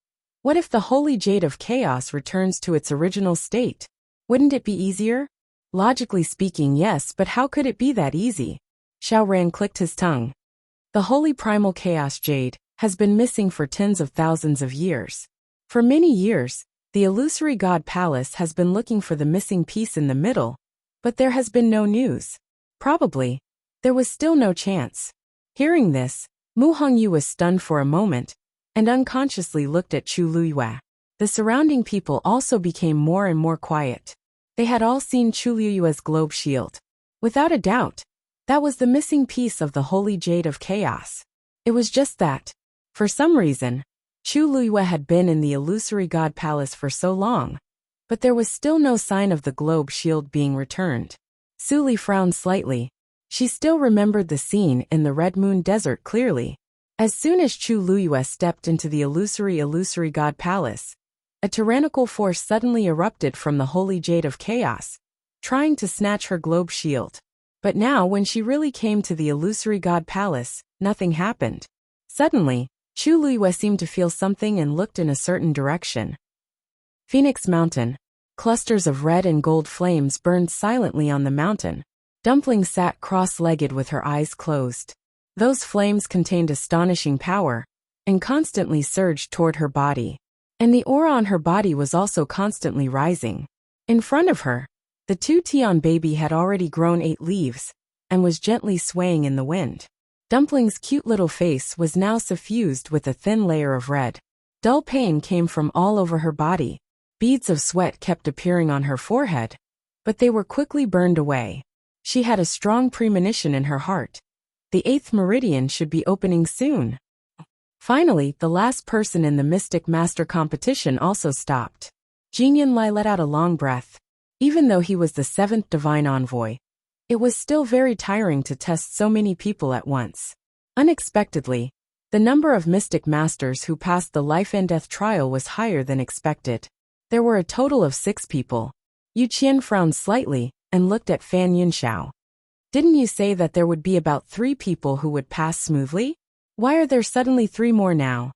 what if the Holy Jade of Chaos returns to its original state? Wouldn't it be easier? Logically speaking, yes, but how could it be that easy? Xiao Ran clicked his tongue. The Holy Primal Chaos Jade has been missing for tens of thousands of years. For many years, the illusory god palace has been looking for the missing piece in the middle, but there has been no news. Probably, there was still no chance. Hearing this, Mu Hongyu was stunned for a moment, and unconsciously looked at Chu Luyue. The surrounding people also became more and more quiet. They had all seen Chu Luyue's globe shield. Without a doubt, that was the missing piece of the Holy Jade of Chaos. It was just that. For some reason, Chu Luyue had been in the illusory god palace for so long, but there was still no sign of the globe shield being returned. Suli frowned slightly. She still remembered the scene in the Red Moon Desert clearly. As soon as Chu Luyue stepped into the illusory god palace, a tyrannical force suddenly erupted from the Holy Jade of Chaos, trying to snatch her globe shield. But now when she really came to the illusory god palace, nothing happened. Suddenly, Chu Luyue seemed to feel something and looked in a certain direction. Phoenix Mountain. Clusters of red and gold flames burned silently on the mountain. Dumpling sat cross-legged with her eyes closed. Those flames contained astonishing power, and constantly surged toward her body. And the aura on her body was also constantly rising. In front of her, the 2 Tian baby had already grown 8 leaves, and was gently swaying in the wind. Dumpling's cute little face was now suffused with a thin layer of red. Dull pain came from all over her body. Beads of sweat kept appearing on her forehead, but they were quickly burned away. She had a strong premonition in her heart. The 8th meridian should be opening soon. Finally, the last person in the Mystic Master competition also stopped. Jin Yunlai let out a long breath. Even though he was the 7th divine envoy, it was still very tiring to test so many people at once. Unexpectedly, the number of Mystic Masters who passed the life and death trial was higher than expected. There were a total of 6 people. Yu Qian frowned slightly and looked at Fan Yunxiao. Didn't you say that there would be about 3 people who would pass smoothly? Why are there suddenly 3 more now?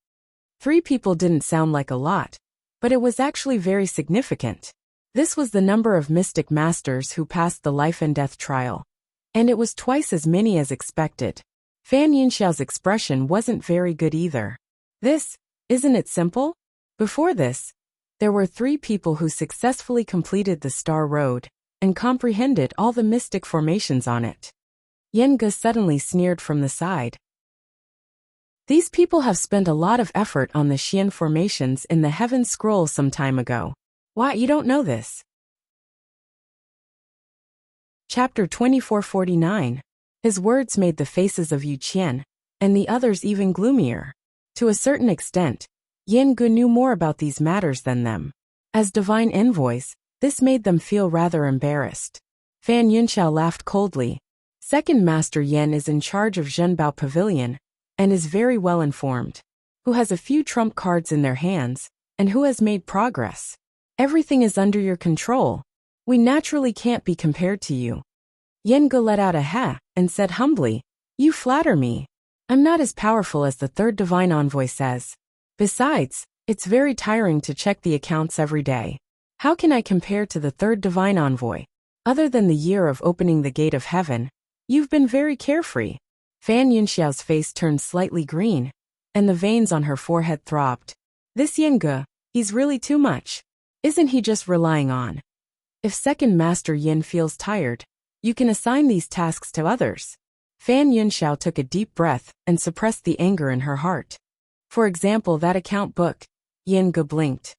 3 people didn't sound like a lot, but it was actually very significant. This was the number of Mystic Masters who passed the life and death trial, and it was twice as many as expected. Fan Yunxiao's expression wasn't very good either. Isn't it simple? Before this, there were 3 people who successfully completed the Star Road and comprehended all the mystic formations on it. Yen Ge suddenly sneered from the side. These people have spent a lot of effort on the Xian formations in the Heaven Scroll some time ago. Why, you don't know this? Chapter 2449. His words made the faces of Yu Qian and the others even gloomier. To a certain extent, Yen Ge knew more about these matters than them. As divine envoys, this made them feel rather embarrassed. Fan Yunxiao laughed coldly. Second Master Yen is in charge of Zhenbao Pavilion and is very well informed. Who has a few trump cards in their hands and who has made progress. Everything is under your control. We naturally can't be compared to you. Yen Ge let out a "ha" and said humbly, "You flatter me. I'm not as powerful as the 3rd divine envoy says. Besides, it's very tiring to check the accounts every day. How can I compare to the 3rd divine envoy? Other than the year of opening the gate of heaven, you've been very carefree." Fan Yunxiao's face turned slightly green, and the veins on her forehead throbbed. This Yen Ge, he's really too much. Isn't he just relying on? If Second Master Yin feels tired, you can assign these tasks to others. Fan Yunxiao took a deep breath and suppressed the anger in her heart. For example, that account book. Yen Ge blinked.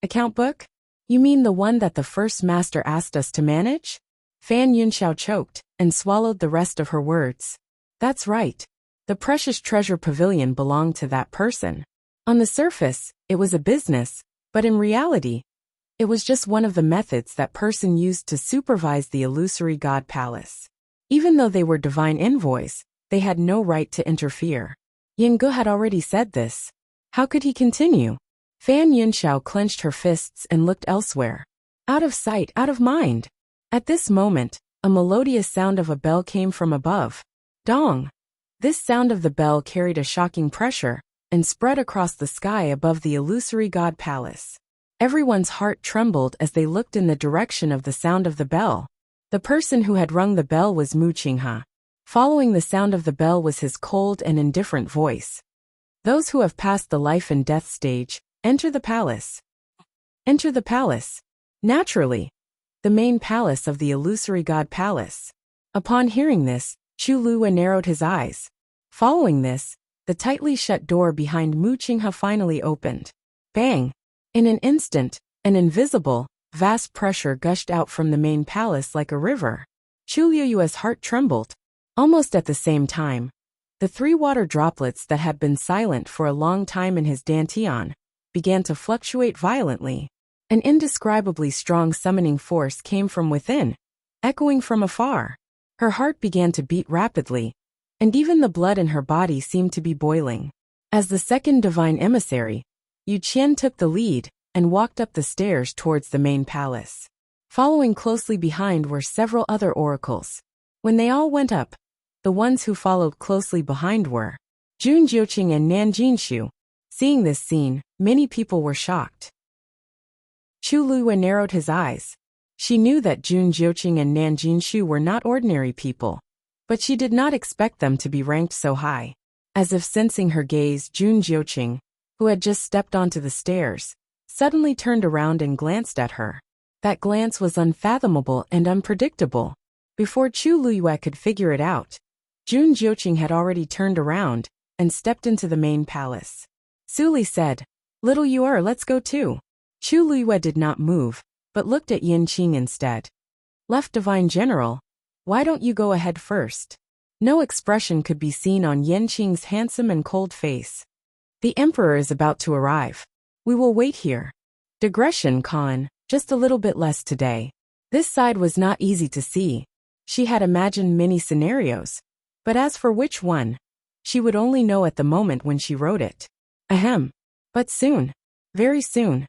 Account book? You mean the one that the first master asked us to manage? Fan Yunxiao choked and swallowed the rest of her words. That's right. The precious treasure pavilion belonged to that person. On the surface, it was a business, but in reality, it was just one of the methods that person used to supervise the illusory god palace. Even though they were divine envoys, they had no right to interfere. Yen Ge had already said this. How could he continue? Fan Yunxiao clenched her fists and looked elsewhere. Out of sight, out of mind. At this moment, a melodious sound of a bell came from above. Dong! This sound of the bell carried a shocking pressure and spread across the sky above the illusory god palace. Everyone's heart trembled as they looked in the direction of the sound of the bell. The person who had rung the bell was Mu Qinghe. Following the sound of the bell was his cold and indifferent voice. Those who have passed the life and death stage, enter the palace. Enter the palace. Naturally. The main palace of the illusory god palace. Upon hearing this, Chu Lua narrowed his eyes. Following this, the tightly shut door behind Mu Qinghe finally opened. Bang! In an instant, an invisible, vast pressure gushed out from the main palace like a river. Chu Luoyue's heart trembled. Almost at the same time, the 3 water droplets that had been silent for a long time in his dantian began to fluctuate violently. An indescribably strong summoning force came from within, echoing from afar. Her heart began to beat rapidly, and even the blood in her body seemed to be boiling. As the second divine emissary, Yu Qian took the lead and walked up the stairs towards the main palace. Following closely behind were several other oracles. When they all went up, the ones who followed closely behind were Jun Jiuqing and Nan Jinshu. Seeing this scene, many people were shocked. Chu Lua narrowed his eyes. She knew that Jun Jiuqing and Nan Jinshu were not ordinary people, but she did not expect them to be ranked so high. As if sensing her gaze, Jun Jiuqing, who had just stepped onto the stairs, suddenly turned around and glanced at her. That glance was unfathomable and unpredictable. Before Chu Luyue could figure it out, Jun Jiuqing had already turned around and stepped into the main palace. Su Li said, "Little Yuer, let's go too." Chu Luyue did not move, but looked at Yin Qing instead. "Left Divine General, why don't you go ahead first?" No expression could be seen on Yanqing's handsome and cold face. The emperor is about to arrive. We will wait here. Digression, Khan, just a little bit less today. This side was not easy to see. She had imagined many scenarios, but as for which one, she would only know at the moment when she wrote it. Ahem. But soon. Very soon.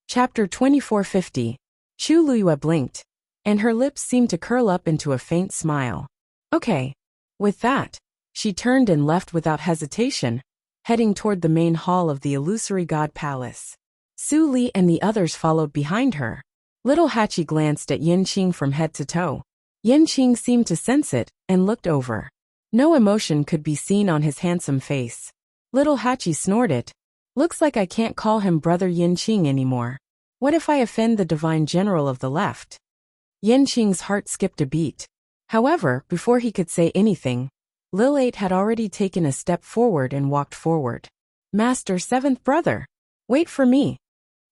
Chapter 2450. Chu Luyue blinked, and her lips seemed to curl up into a faint smile. Okay. With that, she turned and left without hesitation, heading toward the main hall of the illusory god palace. Su Li and the others followed behind her. Little Hachi glanced at Yanqing from head to toe. Yanqing seemed to sense it, and looked over. No emotion could be seen on his handsome face. Little Hachi snorted. Looks like I can't call him Brother Yanqing anymore. What if I offend the divine general of the left? Yanqing's heart skipped a beat. However, before he could say anything, Lil 8 had already taken a step forward and walked forward. Master, seventh brother. Wait for me.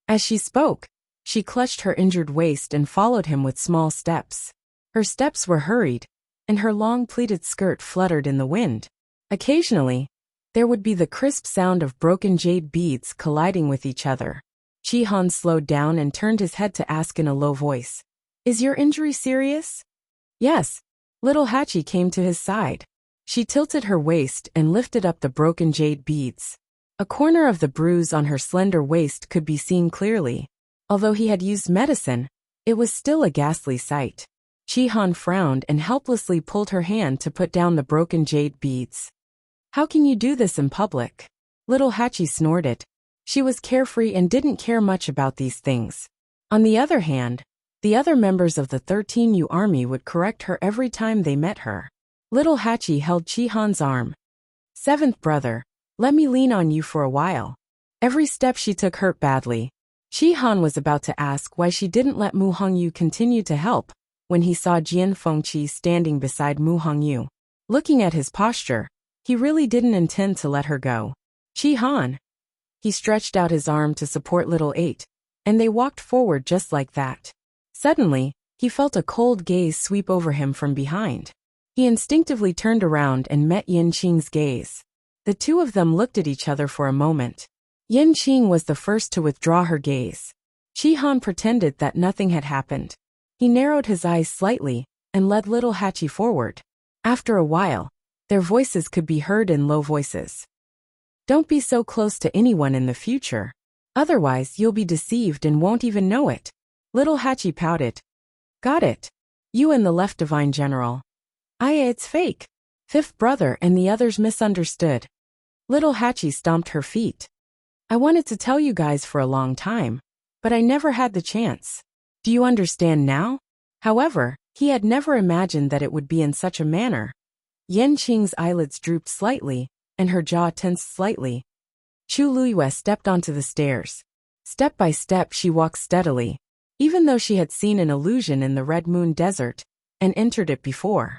As she spoke, she clutched her injured waist and followed him with small steps. Her steps were hurried, and her long pleated skirt fluttered in the wind. Occasionally, there would be the crisp sound of broken jade beads colliding with each other. Chi-Han slowed down and turned his head to ask in a low voice, "Is your injury serious?" "Yes." Little Hachi came to his side. She tilted her waist and lifted up the broken jade beads. A corner of the bruise on her slender waist could be seen clearly. Although he had used medicine, it was still a ghastly sight. Chi-Han frowned and helplessly pulled her hand to put down the broken jade beads. "How can you do this in public?" Little Hachi snorted. She was carefree and didn't care much about these things. On the other hand, the other members of the 13U army would correct her every time they met her. Little Hachi held Chi-Han's arm. "Seventh brother, let me lean on you for a while." Every step she took hurt badly. Chi-Han was about to ask why she didn't let Mu Hongyu continue to help, when he saw Jian Fengqi standing beside Mu Hongyu. Looking at his posture, he really didn't intend to let her go. "Chi-Han." He stretched out his arm to support Little 8, and they walked forward just like that. Suddenly, he felt a cold gaze sweep over him from behind. He instinctively turned around and met Yanqing's gaze. The two of them looked at each other for a moment. Yanqing was the first to withdraw her gaze. Chi-Han pretended that nothing had happened. He narrowed his eyes slightly and led Little Hachi forward. After a while, their voices could be heard in low voices. "Don't be so close to anyone in the future. Otherwise, you'll be deceived and won't even know it." Little Hachi pouted. "Got it. You and the left divine general." It's fake." Fifth brother and the others misunderstood. Little Hachi stomped her feet. "I wanted to tell you guys for a long time, but I never had the chance. Do you understand now?" However, he had never imagined that it would be in such a manner. Yanqing's eyelids drooped slightly, and her jaw tensed slightly. Chu Luyue stepped onto the stairs. Step by step she walked steadily, even though she had seen an illusion in the Red Moon Desert, and entered it before.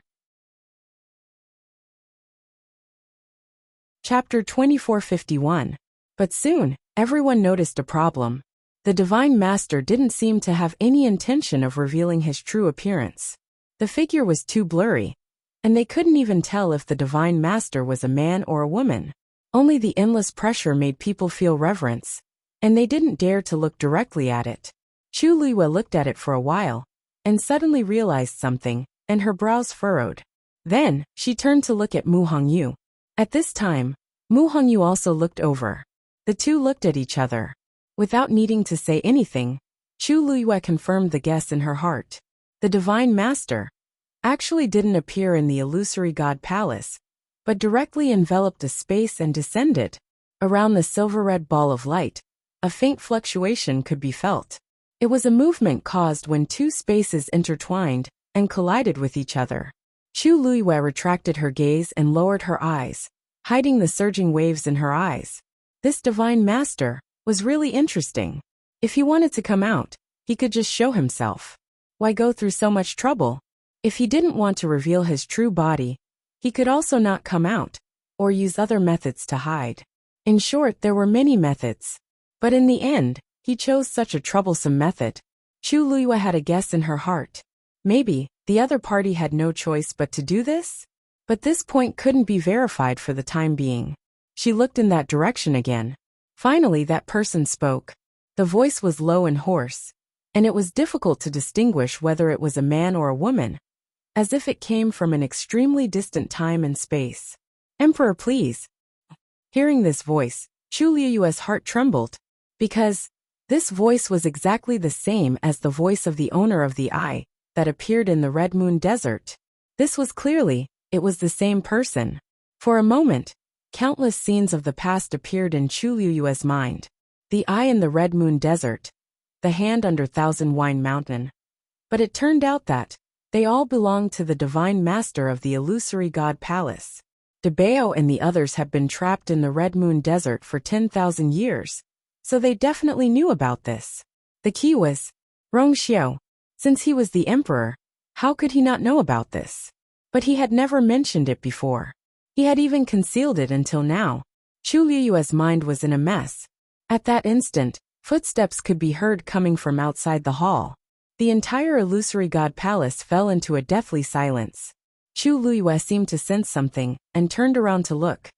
Chapter 2451. But soon, everyone noticed a problem. The Divine Master didn't seem to have any intention of revealing his true appearance. The figure was too blurry, and they couldn't even tell if the Divine Master was a man or a woman. Only the endless pressure made people feel reverence, and they didn't dare to look directly at it. Chu Liyue looked at it for a while, and suddenly realized something, and her brows furrowed. Then, she turned to look at Mu Hongyu. At this time, Mu Hongyu also looked over. The two looked at each other. Without needing to say anything, Chu Liyue confirmed the guess in her heart. The Divine Master actually didn't appear in the illusory god palace, but directly enveloped a space and descended. Around the silver-red ball of light, a faint fluctuation could be felt. It was a movement caused when two spaces intertwined and collided with each other. Chu Liyue retracted her gaze and lowered her eyes, hiding the surging waves in her eyes. This Divine Master was really interesting. If he wanted to come out, he could just show himself. Why go through so much trouble? If he didn't want to reveal his true body, he could also not come out, or use other methods to hide. In short, there were many methods. But in the end, he chose such a troublesome method. Chu Liyue had a guess in her heart. Maybe, The other party had no choice but to do this? But this point couldn't be verified for the time being. She looked in that direction again. Finally, that person spoke. The voice was low and hoarse, and it was difficult to distinguish whether it was a man or a woman, as if it came from an extremely distant time and space. Emperor, please. Hearing this voice, Chu Liuyue's heart trembled, because this voice was exactly the same as the voice of the owner of the eye that appeared in the Red Moon Desert. This was clearly, it was the same person. For a moment, countless scenes of the past appeared in Chu Liuyue's mind. The eye in the Red Moon Desert, the hand under Thousand Wine Mountain. But it turned out that they all belonged to the divine master of the illusory god palace. Debao and the others have been trapped in the Red Moon Desert for 10,000 years, so they definitely knew about this. The key was Rongxiao. Since he was the emperor, how could he not know about this? But he had never mentioned it before. He had even concealed it until now. Chu Liuyue's mind was in a mess. At that instant, footsteps could be heard coming from outside the hall. The entire illusory god palace fell into a deathly silence. Chu Liyue seemed to sense something and turned around to look.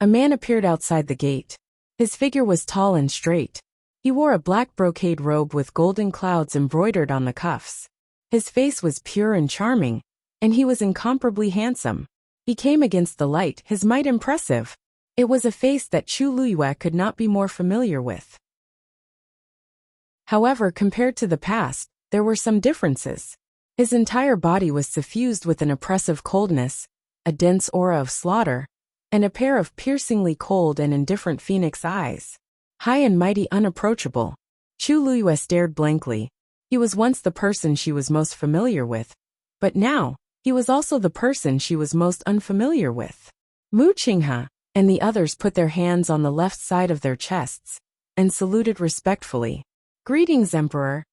A man appeared outside the gate. His figure was tall and straight. He wore a black brocade robe with golden clouds embroidered on the cuffs. His face was pure and charming, and he was incomparably handsome. He came against the light, his might impressive. It was a face that Chu Liyue could not be more familiar with. However, compared to the past, there were some differences. His entire body was suffused with an oppressive coldness, a dense aura of slaughter, and a pair of piercingly cold and indifferent phoenix eyes. High and mighty, unapproachable. Chu Liyue stared blankly. He was once the person she was most familiar with, but now, he was also the person she was most unfamiliar with. Mu Qinghe and the others put their hands on the left side of their chests and saluted respectfully. Greetings, Emperor.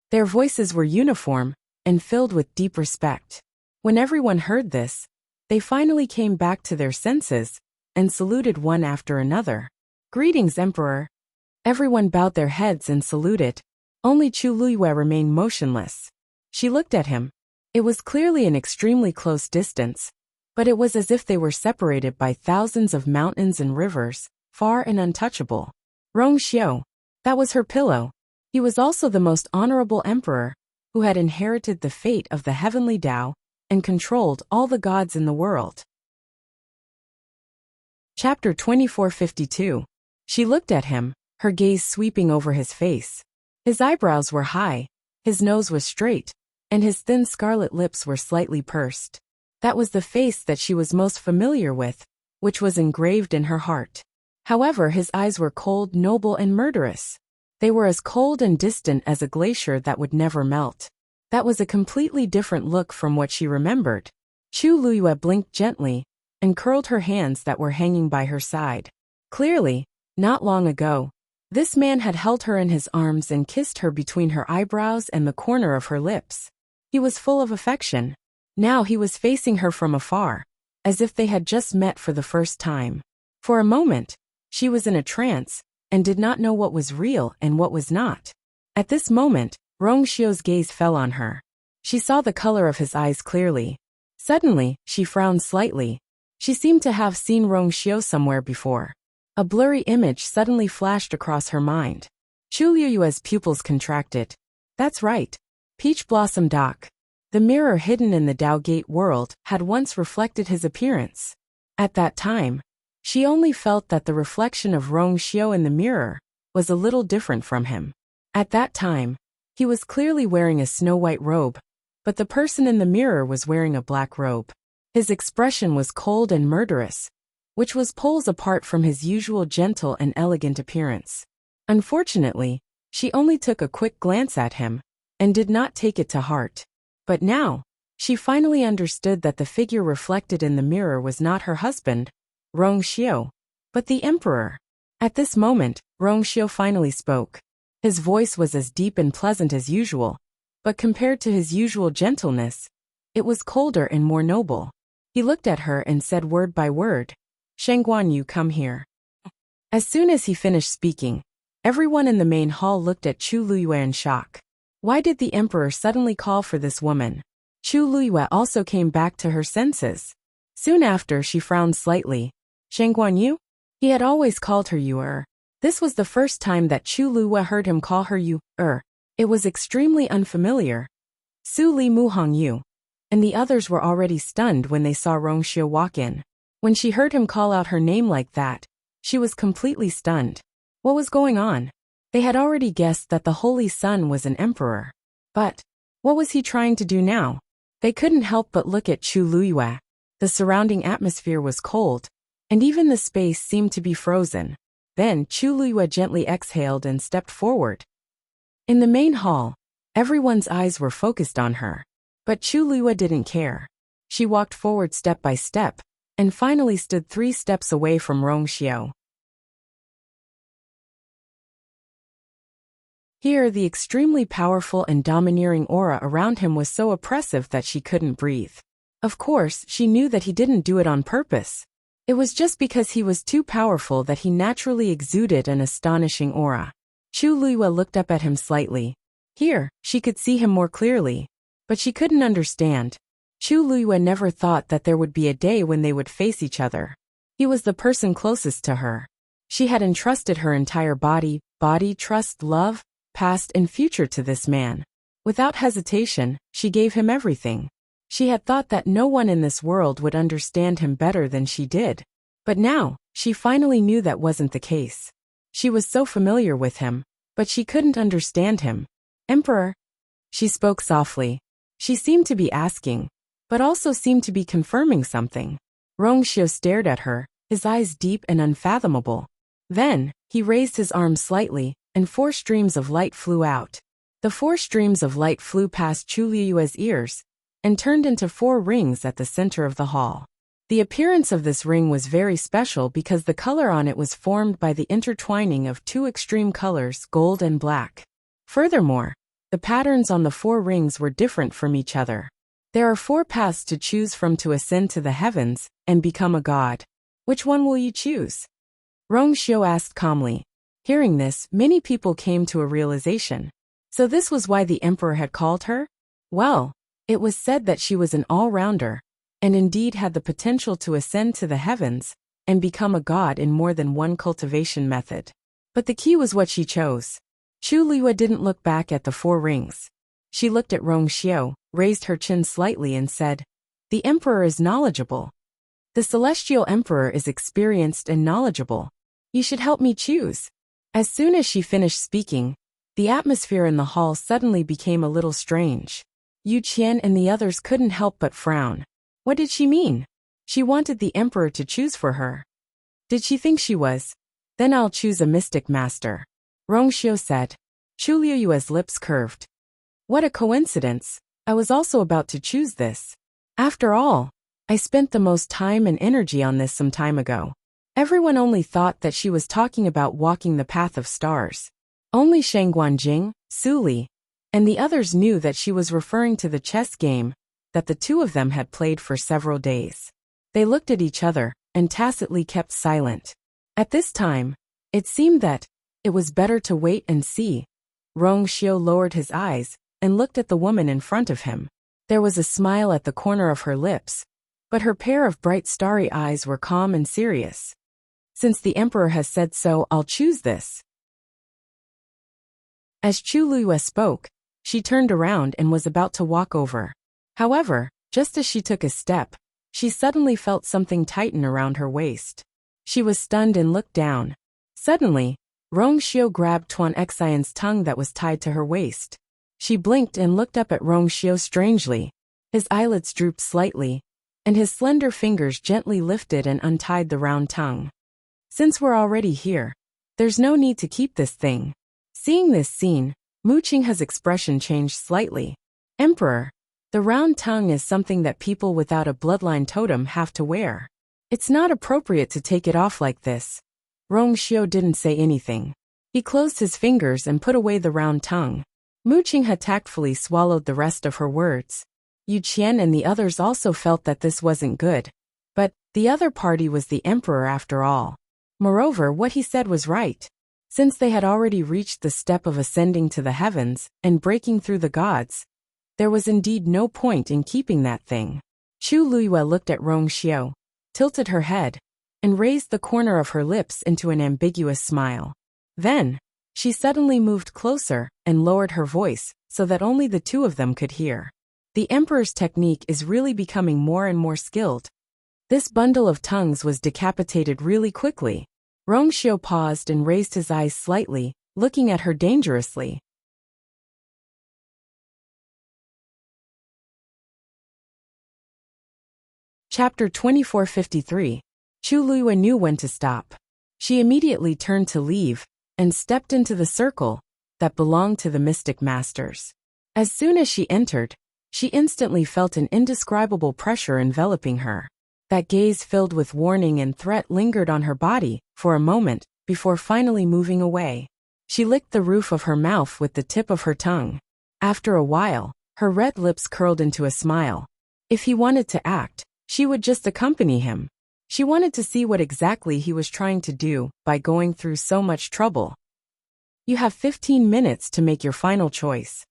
Their voices were uniform and filled with deep respect. When everyone heard this, they finally came back to their senses and saluted one after another. Greetings, Emperor. Everyone bowed their heads and saluted. Only Chu Liyue remained motionless. She looked at him. It was clearly an extremely close distance, but it was as if they were separated by thousands of mountains and rivers, far and untouchable. Rongxiao. That was her pillow. He was also the most honorable emperor, who had inherited the fate of the heavenly Tao and controlled all the gods in the world. Chapter 2452. She looked at him, her gaze sweeping over his face. His eyebrows were high, his nose was straight, and his thin scarlet lips were slightly pursed. That was the face that she was most familiar with, which was engraved in her heart. However, his eyes were cold, noble, and murderous. They were as cold and distant as a glacier that would never melt. That was a completely different look from what she remembered. Chu Liyue blinked gently and curled her hands that were hanging by her side. Clearly, not long ago, this man had held her in his arms and kissed her between her eyebrows and the corner of her lips. He was full of affection. Now he was facing her from afar, as if they had just met for the first time. For a moment, she was in a trance and did not know what was real and what was not. At this moment, Rongxiao's gaze fell on her. She saw the color of his eyes clearly. Suddenly, she frowned slightly. She seemed to have seen Rongxiao somewhere before. A blurry image suddenly flashed across her mind. Chu Liyue's pupils contracted. That's right. Peach Blossom Dock. The mirror hidden in the Dao Gate world had once reflected his appearance. At that time, she only felt that the reflection of Rongxiao in the mirror was a little different from him. At that time, he was clearly wearing a snow-white robe, but the person in the mirror was wearing a black robe. His expression was cold and murderous, which was poles apart from his usual gentle and elegant appearance. Unfortunately, she only took a quick glance at him and did not take it to heart. But now, she finally understood that the figure reflected in the mirror was not her husband, Rongxiao, but the emperor. At this moment, Rongxiao finally spoke. His voice was as deep and pleasant as usual, but compared to his usual gentleness, it was colder and more noble. He looked at her and said word by word, "Shengguan, you come here." As soon as he finished speaking, everyone in the main hall looked at Chu Liyue in shock. Why did the emperor suddenly call for this woman? Chu Luiyue also came back to her senses. Soon after, she frowned slightly. Shangguan Yu? He had always called her Yu. This was the first time that Chu Luiyue heard him call her Yu. It was extremely unfamiliar. Su Li Muhong Yu. And the others were already stunned when they saw Rongxiu walk in. When she heard him call out her name like that, she was completely stunned. What was going on? They had already guessed that the Holy Sun was an emperor. But what was he trying to do now? They couldn't help but look at Chu Luiyue. The surrounding atmosphere was cold, and even the space seemed to be frozen. Then Chu Luiyue gently exhaled and stepped forward. In the main hall, everyone's eyes were focused on her. But Chu Luiyue didn't care. She walked forward step by step, and finally stood 3 steps away from Rongxiu. Here, the extremely powerful and domineering aura around him was so oppressive that she couldn't breathe. Of course, she knew that he didn't do it on purpose. It was just because he was too powerful that he naturally exuded an astonishing aura. Chu Luiyue looked up at him slightly. Here, she could see him more clearly. But she couldn't understand. Chu Luiyue never thought that there would be a day when they would face each other. He was the person closest to her. She had entrusted her entire body, trust, love, past and future to this man. Without hesitation, she gave him everything. She had thought that no one in this world would understand him better than she did. But now, she finally knew that wasn't the case. She was so familiar with him, but she couldn't understand him. Emperor? She spoke softly. She seemed to be asking, but also seemed to be confirming something. Rongxiu stared at her, his eyes deep and unfathomable. Then, he raised his arm slightly, and 4 streams of light flew out. The 4 streams of light flew past Chu Luiyue's ears, and turned into 4 rings at the center of the hall. The appearance of this ring was very special because the color on it was formed by the intertwining of 2 extreme colors, gold and black. Furthermore, the patterns on the 4 rings were different from each other. There are 4 paths to choose from to ascend to the heavens and become a god. Which one will you choose? Rongxiu asked calmly. Hearing this, many people came to a realization. So this was why the emperor had called her? Well, it was said that she was an all-rounder, and indeed had the potential to ascend to the heavens and become a god in more than one cultivation method. But the key was what she chose. Chu Luiyue didn't look back at the 4 rings. She looked at Rongxiu, raised her chin slightly and said, "The emperor is knowledgeable. The celestial emperor is experienced and knowledgeable. You should help me choose." As soon as she finished speaking, the atmosphere in the hall suddenly became a little strange. Yu Qian and the others couldn't help but frown. What did she mean? She wanted the emperor to choose for her. Did she think she was? Then I'll choose a mystic master. Rongxiu said. Chu Luiyue's lips curved. What a coincidence. I was also about to choose this. After all, I spent the most time and energy on this some time ago. Everyone only thought that she was talking about walking the path of stars. Only Shangguan Jing, Su Li, and the others knew that she was referring to the chess game that the 2 of them had played for several days. They looked at each other and tacitly kept silent. At this time, it seemed that it was better to wait and see. Rongxiu lowered his eyes and looked at the woman in front of him. There was a smile at the corner of her lips, but her pair of bright starry eyes were calm and serious. Since the emperor has said so, I'll choose this. As Chu Luiyue spoke, she turned around and was about to walk over. However, just as she took a step, she suddenly felt something tighten around her waist. She was stunned and looked down. Suddenly, Rongxiu grabbed Tuan Xian's tongue that was tied to her waist. She blinked and looked up at Rongxiu strangely. His eyelids drooped slightly, and his slender fingers gently lifted and untied the round tongue. Since we're already here, there's no need to keep this thing. Seeing this scene, Mu Qinghe's expression changed slightly. Emperor, the round tongue is something that people without a bloodline totem have to wear. It's not appropriate to take it off like this. Rongxiu didn't say anything. He closed his fingers and put away the round tongue. Mu Qinghe tactfully swallowed the rest of her words. Yu Qian and the others also felt that this wasn't good. But the other party was the emperor after all. Moreover, what he said was right. Since they had already reached the step of ascending to the heavens and breaking through the gods, There was indeed no point in keeping that thing. Chu Luiyue looked at Rong Xiao, tilted her head, and raised the corner of her lips into an ambiguous smile. Then, she suddenly moved closer and lowered her voice so that only the two of them could hear. The Emperor's technique is really becoming more and more skilled. This bundle of tongues was decapitated really quickly. Rong Xiao paused and raised his eyes slightly, looking at her dangerously. Chapter 2453. Chu Luiyue knew when to stop. She immediately turned to leave and stepped into the circle that belonged to the mystic masters. As soon as she entered, she instantly felt an indescribable pressure enveloping her. That gaze filled with warning and threat lingered on her body for a moment before finally moving away. She licked the roof of her mouth with the tip of her tongue. After a while, her red lips curled into a smile. If he wanted to act, she would just accompany him. She wanted to see what exactly he was trying to do by going through so much trouble. You have 15 minutes to make your final choice.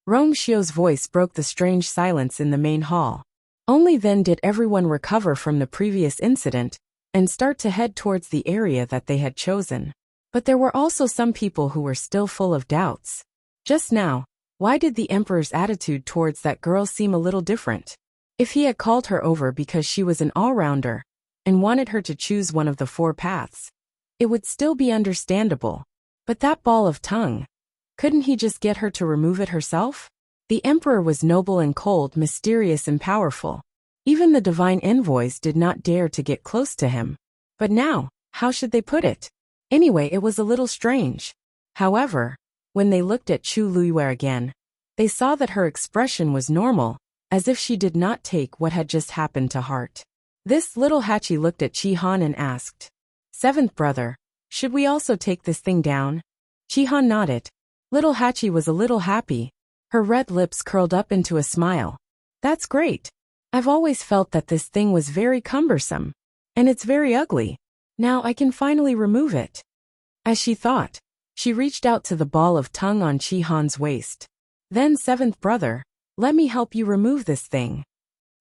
Rong Xiao's voice broke the strange silence in the main hall. Only then did everyone recover from the previous incident and start to head towards the area that they had chosen. But there were also some people who were still full of doubts. Just now, why did the Emperor's attitude towards that girl seem a little different? If he had called her over because she was an all-rounder and wanted her to choose one of the 4 paths, it would still be understandable. But that ball of tongue, couldn't he just get her to remove it herself? The Emperor was noble and cold, mysterious and powerful. Even the divine envoys did not dare to get close to him. But now, how should they put it? Anyway, it was a little strange. However, when they looked at Chu Luiyue again, they saw that her expression was normal, as if she did not take what had just happened to heart. This little Hachi looked at Chi Han and asked, "Seventh brother, should we also take this thing down?" Chi Han nodded. Little Hachi was a little happy. Her red lips curled up into a smile. "That's great. I've always felt that this thing was very cumbersome. And it's very ugly. Now I can finally remove it." As she thought, she reached out to the ball of tongue on Chi Han's waist. "Then, seventh brother, let me help you remove this thing."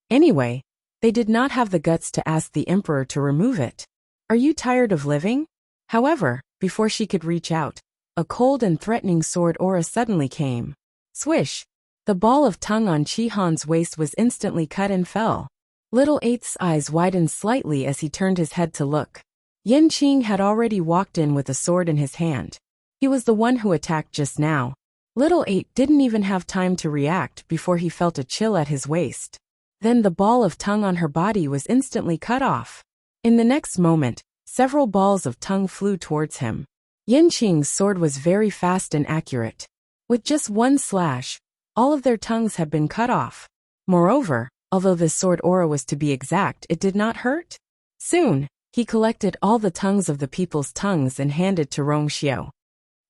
Anyway, they did not have the guts to ask the Emperor to remove it. "Are you tired of living?" However, before she could reach out, a cold and threatening sword aura suddenly came. Swish! The ball of tongue on Chi Han's waist was instantly cut and fell. Little Eighth's eyes widened slightly as he turned his head to look. Yin Qing had already walked in with a sword in his hand. He was the one who attacked just now. Little Eight didn't even have time to react before he felt a chill at his waist. Then the ball of tongue on her body was instantly cut off. In the next moment, several balls of tongue flew towards him. Yin Qing's sword was very fast and accurate. With just one slash, all of their tongues had been cut off. Moreover, although the sword aura was to be exact, it did not hurt. Soon, he collected all the tongues of the people's tongues and handed to Rong Xiao.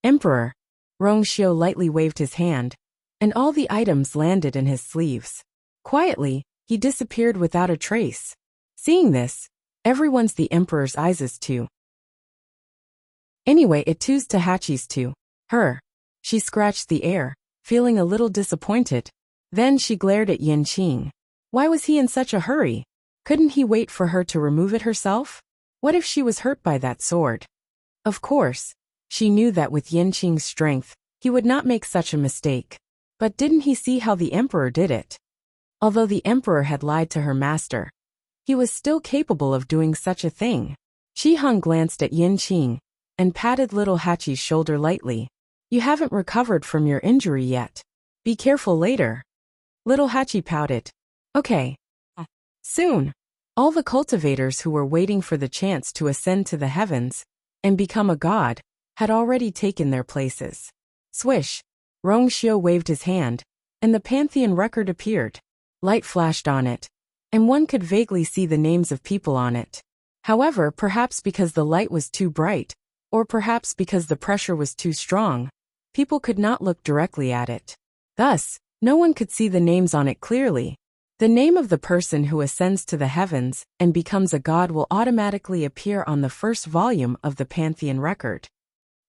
"Emperor." Rong Xiao lightly waved his hand, and all the items landed in his sleeves. Quietly, he disappeared without a trace. Seeing this, everyone's the Emperor's eyes too. Anyway, it two's to Hachi's too. Her. She scratched the air, feeling a little disappointed. Then she glared at Yin Qing. Why was he in such a hurry? Couldn't he wait for her to remove it herself? What if she was hurt by that sword? Of course, she knew that with Yin Qing's strength, he would not make such a mistake. But didn't he see how the Emperor did it? Although the Emperor had lied to her master, he was still capable of doing such a thing. Chi Han glanced at Yin Qing and patted little Hachi's shoulder lightly. "You haven't recovered from your injury yet. Be careful later." Little Hachi pouted. "Okay. Soon." All the cultivators who were waiting for the chance to ascend to the heavens and become a god had already taken their places. Swish! Rong Xiao waved his hand, and the Pantheon record appeared. Light flashed on it, and one could vaguely see the names of people on it. However, perhaps because the light was too bright, or perhaps because the pressure was too strong, people could not look directly at it. Thus, no one could see the names on it clearly. The name of the person who ascends to the heavens and becomes a god will automatically appear on the first volume of the Pantheon record.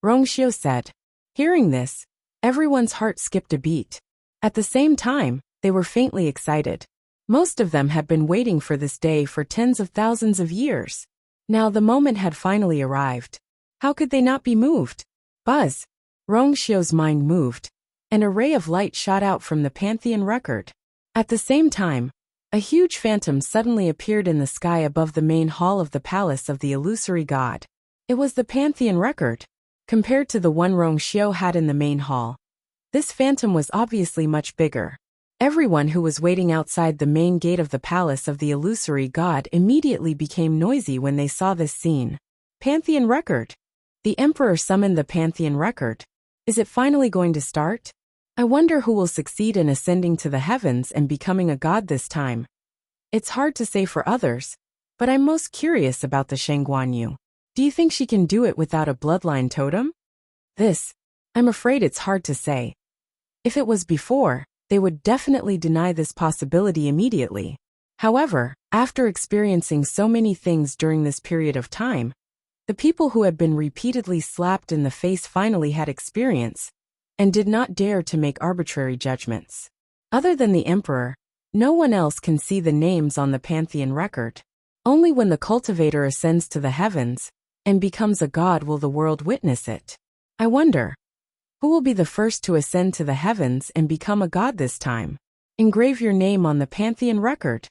Rong Xiao said. Hearing this, everyone's heart skipped a beat. At the same time, They were faintly excited. Most of them had been waiting for this day for tens of thousands of years. Now the moment had finally arrived. How could they not be moved? Buzz! Rongxiu's mind moved. An array of light shot out from the Pantheon record. At the same time, a huge phantom suddenly appeared in the sky above the main hall of the palace of the illusory god. It was the Pantheon record. Compared to the one Rongxiu had in the main hall, this phantom was obviously much bigger. Everyone who was waiting outside the main gate of the palace of the illusory god immediately became noisy when they saw this scene. Pantheon record. The emperor summoned the Pantheon record. Is it finally going to start? I wonder who will succeed in ascending to the heavens and becoming a god this time. It's hard to say for others, but I'm most curious about the Shangguanyu. Do you think she can do it without a bloodline totem? I'm afraid it's hard to say. If it was before, they would definitely deny this possibility immediately. However, after experiencing so many things during this period of time, the people who had been repeatedly slapped in the face finally had experience, and did not dare to make arbitrary judgments. Other than the emperor, no one else can see the names on the Pantheon record. Only when the cultivator ascends to the heavens and becomes a god will the world witness it. I wonder, who will be the first to ascend to the heavens and become a god this time? Engrave your name on the Pantheon record.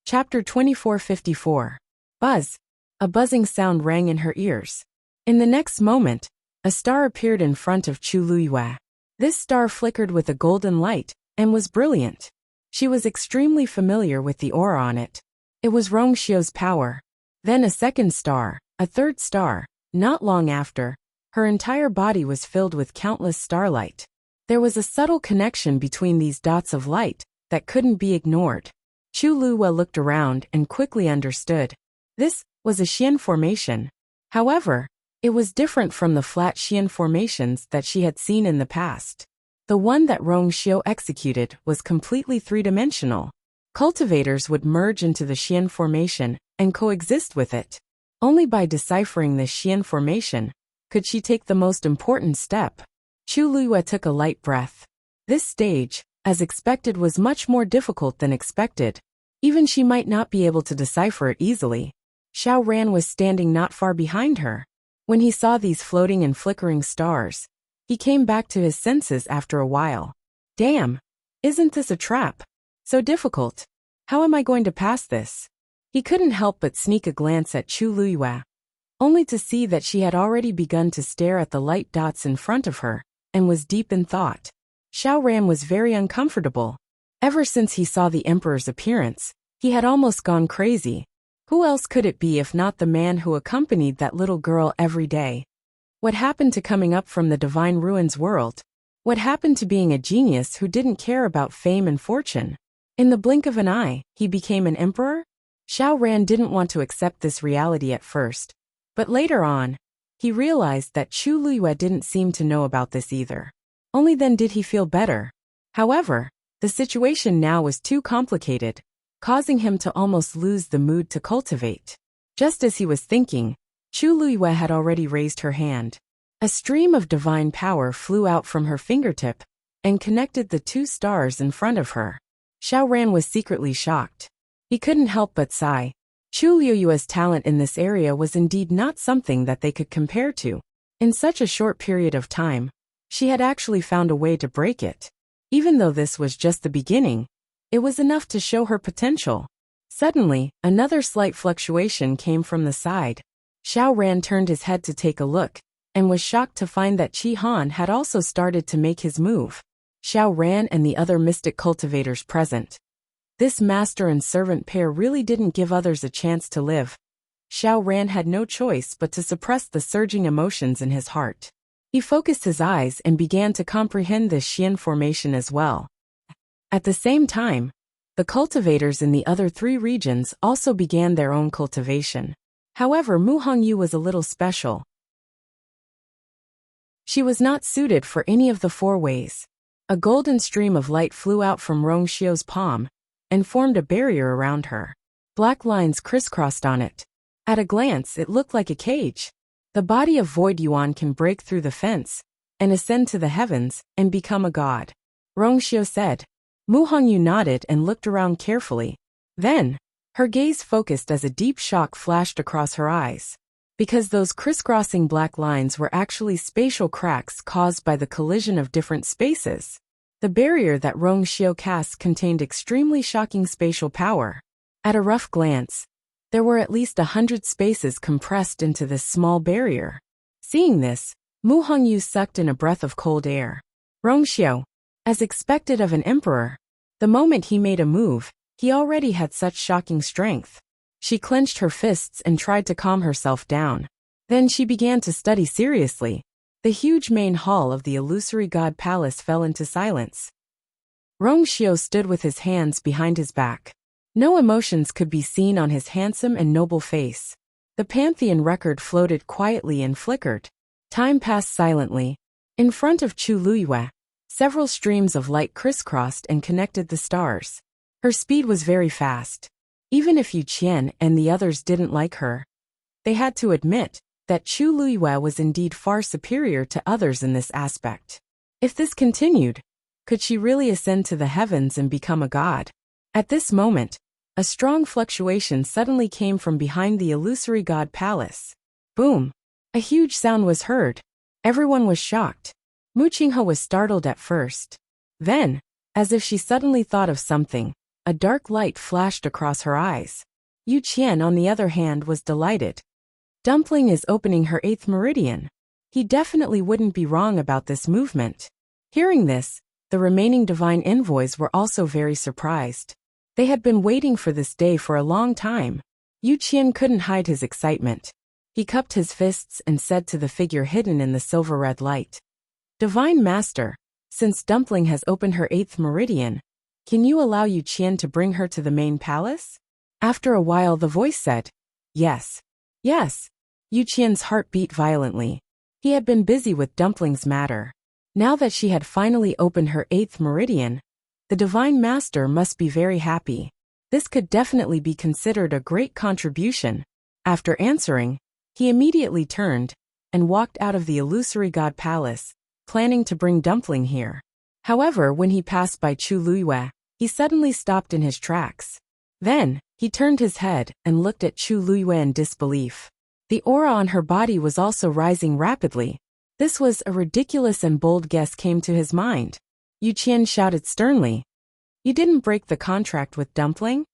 Chapter 2454. Buzz. A buzzing sound rang in her ears. In the next moment, a star appeared in front of Chu Luyue. This star flickered with a golden light and was brilliant. She was extremely familiar with the aura on it. It was Rongxiu's power. Then a second star, a third star. Not long after, her entire body was filled with countless starlight. There was a subtle connection between these dots of light that couldn't be ignored. Chu Luyue looked around and quickly understood. This was a Xian formation. However, it was different from the flat Xian formations that she had seen in the past. The one that Rongxiu executed was completely three-dimensional. Cultivators would merge into the Xian formation and coexist with it. Only by deciphering this Xian formation could she take the most important step. Chu Luyue took a light breath. This stage, as expected, was much more difficult than expected. Even she might not be able to decipher it easily. Xiao Ran was standing not far behind her. When he saw these floating and flickering stars, he came back to his senses after a while. Damn! Isn't this a trap? So difficult. How am I going to pass this? He couldn't help but sneak a glance at Chu Luyue, only to see that she had already begun to stare at the light dots in front of her, and was deep in thought. Xiao Ran was very uncomfortable. Ever since he saw the emperor's appearance, he had almost gone crazy. Who else could it be if not the man who accompanied that little girl every day? What happened to coming up from the divine ruins world? What happened to being a genius who didn't care about fame and fortune? In the blink of an eye, he became an emperor? Xiao Ran didn't want to accept this reality at first, but later on, he realized that Chu Luyue didn't seem to know about this either. Only then did he feel better. However, the situation now was too complicated, causing him to almost lose the mood to cultivate. Just as he was thinking, Chu Luyue had already raised her hand. A stream of divine power flew out from her fingertip and connected the two stars in front of her. Xiao Ran was secretly shocked. He couldn't help but sigh. Chu Luyue's talent in this area was indeed not something that they could compare to. In such a short period of time, she had actually found a way to break it. Even though this was just the beginning, it was enough to show her potential. Suddenly, another slight fluctuation came from the side. Xiao Ran turned his head to take a look, and was shocked to find that Qi Han had also started to make his move. Xiao Ran and the other mystic cultivators present. This master and servant pair really didn't give others a chance to live. Xiao Ran had no choice but to suppress the surging emotions in his heart. He focused his eyes and began to comprehend this Xian formation as well. At the same time, the cultivators in the other three regions also began their own cultivation. However, Mu Hongyu was a little special. She was not suited for any of the four ways. A golden stream of light flew out from Rongxiu's palm and formed a barrier around her. Black lines crisscrossed on it. At a glance, it looked like a cage. The body of Void Yuan can break through the fence and ascend to the heavens and become a god, Rongxiu said. Mu Hongyu nodded and looked around carefully. Then, her gaze focused as a deep shock flashed across her eyes. Because those crisscrossing black lines were actually spatial cracks caused by the collision of different spaces. The barrier that Rongxiu cast contained extremely shocking spatial power. At a rough glance, there were at least 100 spaces compressed into this small barrier. Seeing this, Mu Hongyu sucked in a breath of cold air. Rongxiu, as expected of an emperor, the moment he made a move, he already had such shocking strength. She clenched her fists and tried to calm herself down. Then she began to study seriously. The huge main hall of the illusory god palace fell into silence. Rongxiu stood with his hands behind his back. No emotions could be seen on his handsome and noble face. The Pantheon record floated quietly and flickered. Time passed silently. In front of Chu Luyue, several streams of light crisscrossed and connected the stars. Her speed was very fast. Even if Yu Qian and the others didn't like her, they had to admit that Chu Luyue was indeed far superior to others in this aspect. If this continued, could she really ascend to the heavens and become a god? At this moment, a strong fluctuation suddenly came from behind the illusory god palace. Boom! A huge sound was heard. Everyone was shocked. Mu Qinghe was startled at first. Then, as if she suddenly thought of something, a dark light flashed across her eyes. Yu Qian, on the other hand, was delighted. Dumpling is opening her 8th meridian. He definitely wouldn't be wrong about this movement. Hearing this, the remaining divine envoys were also very surprised. They had been waiting for this day for a long time. Yu Qian couldn't hide his excitement. He cupped his fists and said to the figure hidden in the silver-red light, "Divine Master, since Dumpling has opened her 8th meridian, can you allow Yu Qian to bring her to the main palace?" After a while the voice said, "Yes. Yes." Yu Qian's heart beat violently. He had been busy with Dumpling's matter. Now that she had finally opened her 8th meridian, the Divine Master must be very happy. This could definitely be considered a great contribution. After answering, he immediately turned and walked out of the illusory god palace, planning to bring Dumpling here. However, when he passed by Chu Luyue, he suddenly stopped in his tracks. Then, he turned his head and looked at Chu Luyue in disbelief. The aura on her body was also rising rapidly. This was a ridiculous and bold guess came to his mind. Yu Qian shouted sternly, "You didn't break the contract with Dumpling?"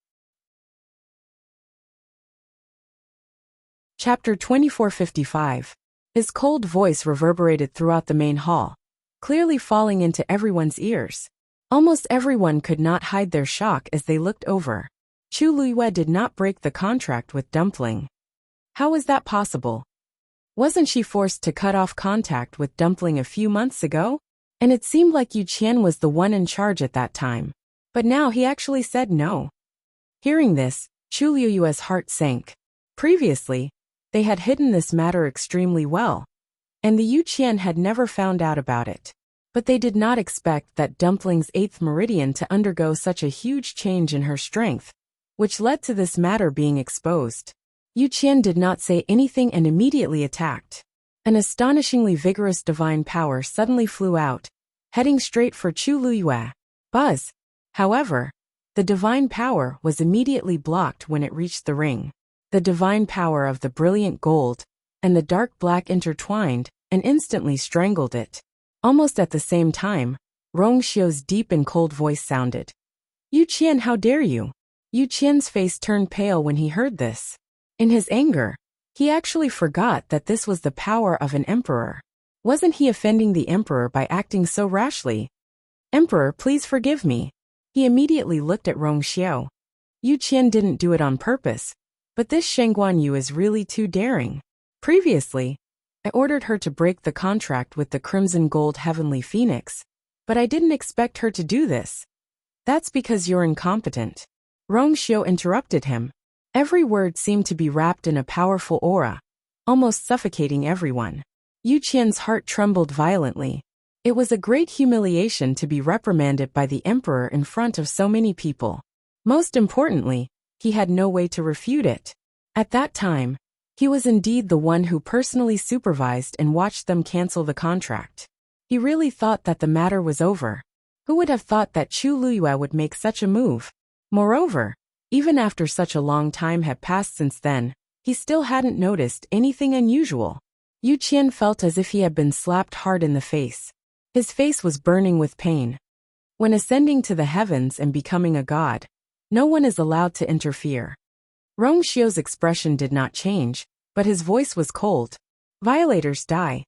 Chapter 2455. His cold voice reverberated throughout the main hall, clearly falling into everyone's ears. Almost everyone could not hide their shock as they looked over. Chu Luyue did not break the contract with Dumpling. How was that possible? Wasn't she forced to cut off contact with Dumpling a few months ago? And it seemed like Yu Qian was the one in charge at that time. But now he actually said no. Hearing this, Chu Luyue's heart sank. Previously, they had hidden this matter extremely well, and the Yu Qian had never found out about it. But they did not expect that Dumpling's 8th meridian to undergo such a huge change in her strength, which led to this matter being exposed. Yu Qian did not say anything and immediately attacked. An astonishingly vigorous divine power suddenly flew out, heading straight for Chu Luyue. Buzz! However, the divine power was immediately blocked when it reached the ring. The divine power of the brilliant gold and the dark black intertwined and instantly strangled it. Almost at the same time, Rongxiu's deep and cold voice sounded. "Yu Qian, how dare you?" Yu Qian's face turned pale when he heard this. In his anger, he actually forgot that this was the power of an emperor. Wasn't he offending the emperor by acting so rashly? "Emperor, please forgive me." He immediately looked at Rongxiu. Yu Qian didn't do it on purpose, but this Shengguan Yu is really too daring. Previously, I ordered her to break the contract with the Crimson Gold Heavenly Phoenix, but I didn't expect her to do this. "That's because you're incompetent." Rongxiu interrupted him. Every word seemed to be wrapped in a powerful aura, almost suffocating everyone. Yu Qian's heart trembled violently. It was a great humiliation to be reprimanded by the emperor in front of so many people. Most importantly, he had no way to refute it. At that time, He was indeed the one who personally supervised and watched them cancel the contract. He really thought that the matter was over. Who would have thought that Chu Luyue would make such a move? Moreover, even after such a long time had passed since then, he still hadn't noticed anything unusual. Yu Qian felt as if he had been slapped hard in the face. His face was burning with pain. When ascending to the heavens and becoming a god, no one is allowed to interfere. Rong Xiu's expression did not change, but his voice was cold. Violators die.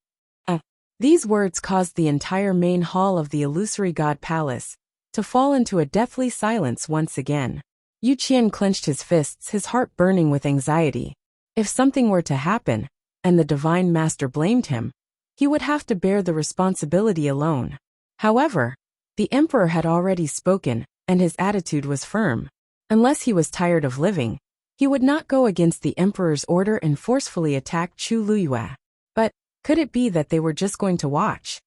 These words caused the entire main hall of the illusory god palace to fall into a deathly silence once again. Yu Qian clenched his fists, his heart burning with anxiety. If something were to happen, and the divine master blamed him, he would have to bear the responsibility alone. However, the emperor had already spoken, and his attitude was firm. Unless he was tired of living, he would not go against the emperor's order and forcefully attack Chu Luyue. But could it be that they were just going to watch?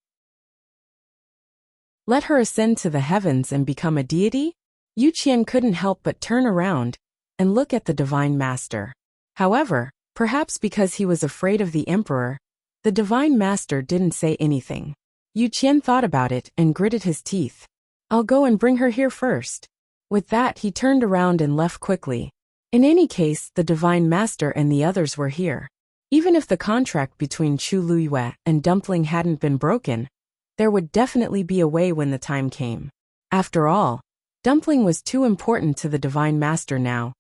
Let her ascend to the heavens and become a deity? Yu Qian couldn't help but turn around and look at the divine master. However, perhaps because he was afraid of the emperor, the divine master didn't say anything. Yu Qian thought about it and gritted his teeth. I'll go and bring her here first. With that, he turned around and left quickly. In any case, the divine master and the others were here. Even if the contract between Chu Luyue and Dumpling hadn't been broken, there would definitely be a way when the time came. After all, Dumpling was too important to the divine master now.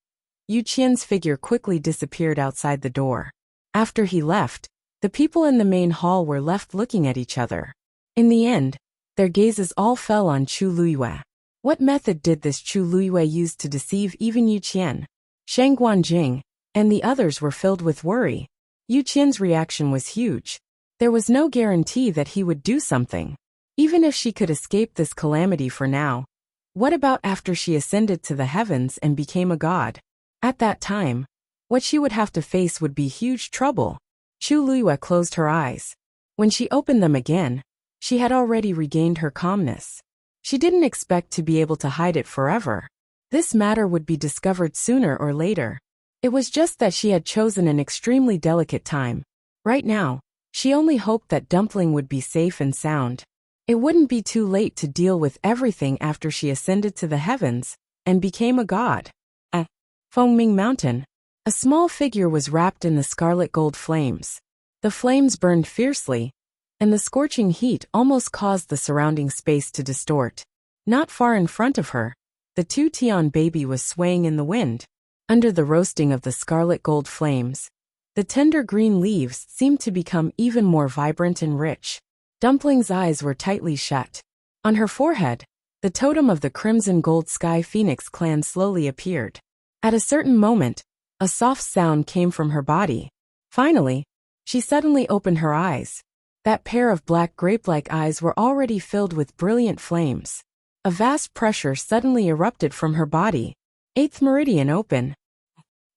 Yu Qian's figure quickly disappeared outside the door. After he left, the people in the main hall were left looking at each other. In the end, their gazes all fell on Chu Luyue. What method did this Chu Luyue use to deceive even Yu Qian? Shang Guanjing and the others were filled with worry. Yu Qian's reaction was huge. There was no guarantee that he would do something. Even if she could escape this calamity for now, what about after she ascended to the heavens and became a god? At that time, what she would have to face would be huge trouble. Chu Luyue closed her eyes. When she opened them again, she had already regained her calmness. She didn't expect to be able to hide it forever. This matter would be discovered sooner or later. It was just that she had chosen an extremely delicate time. Right now, she only hoped that Dumpling would be safe and sound. It wouldn't be too late to deal with everything after she ascended to the heavens and became a god. At Fengming Mountain, a small figure was wrapped in the scarlet gold flames. The flames burned fiercely, and the scorching heat almost caused the surrounding space to distort. Not far in front of her, the two-tian baby was swaying in the wind. Under the roasting of the scarlet gold flames, the tender green leaves seemed to become even more vibrant and rich. Dumpling's eyes were tightly shut. On her forehead, the totem of the crimson gold sky phoenix clan slowly appeared. At a certain moment, a soft sound came from her body. Finally, she suddenly opened her eyes. That pair of black grape-like eyes were already filled with brilliant flames. A vast pressure suddenly erupted from her body. 8th meridian open.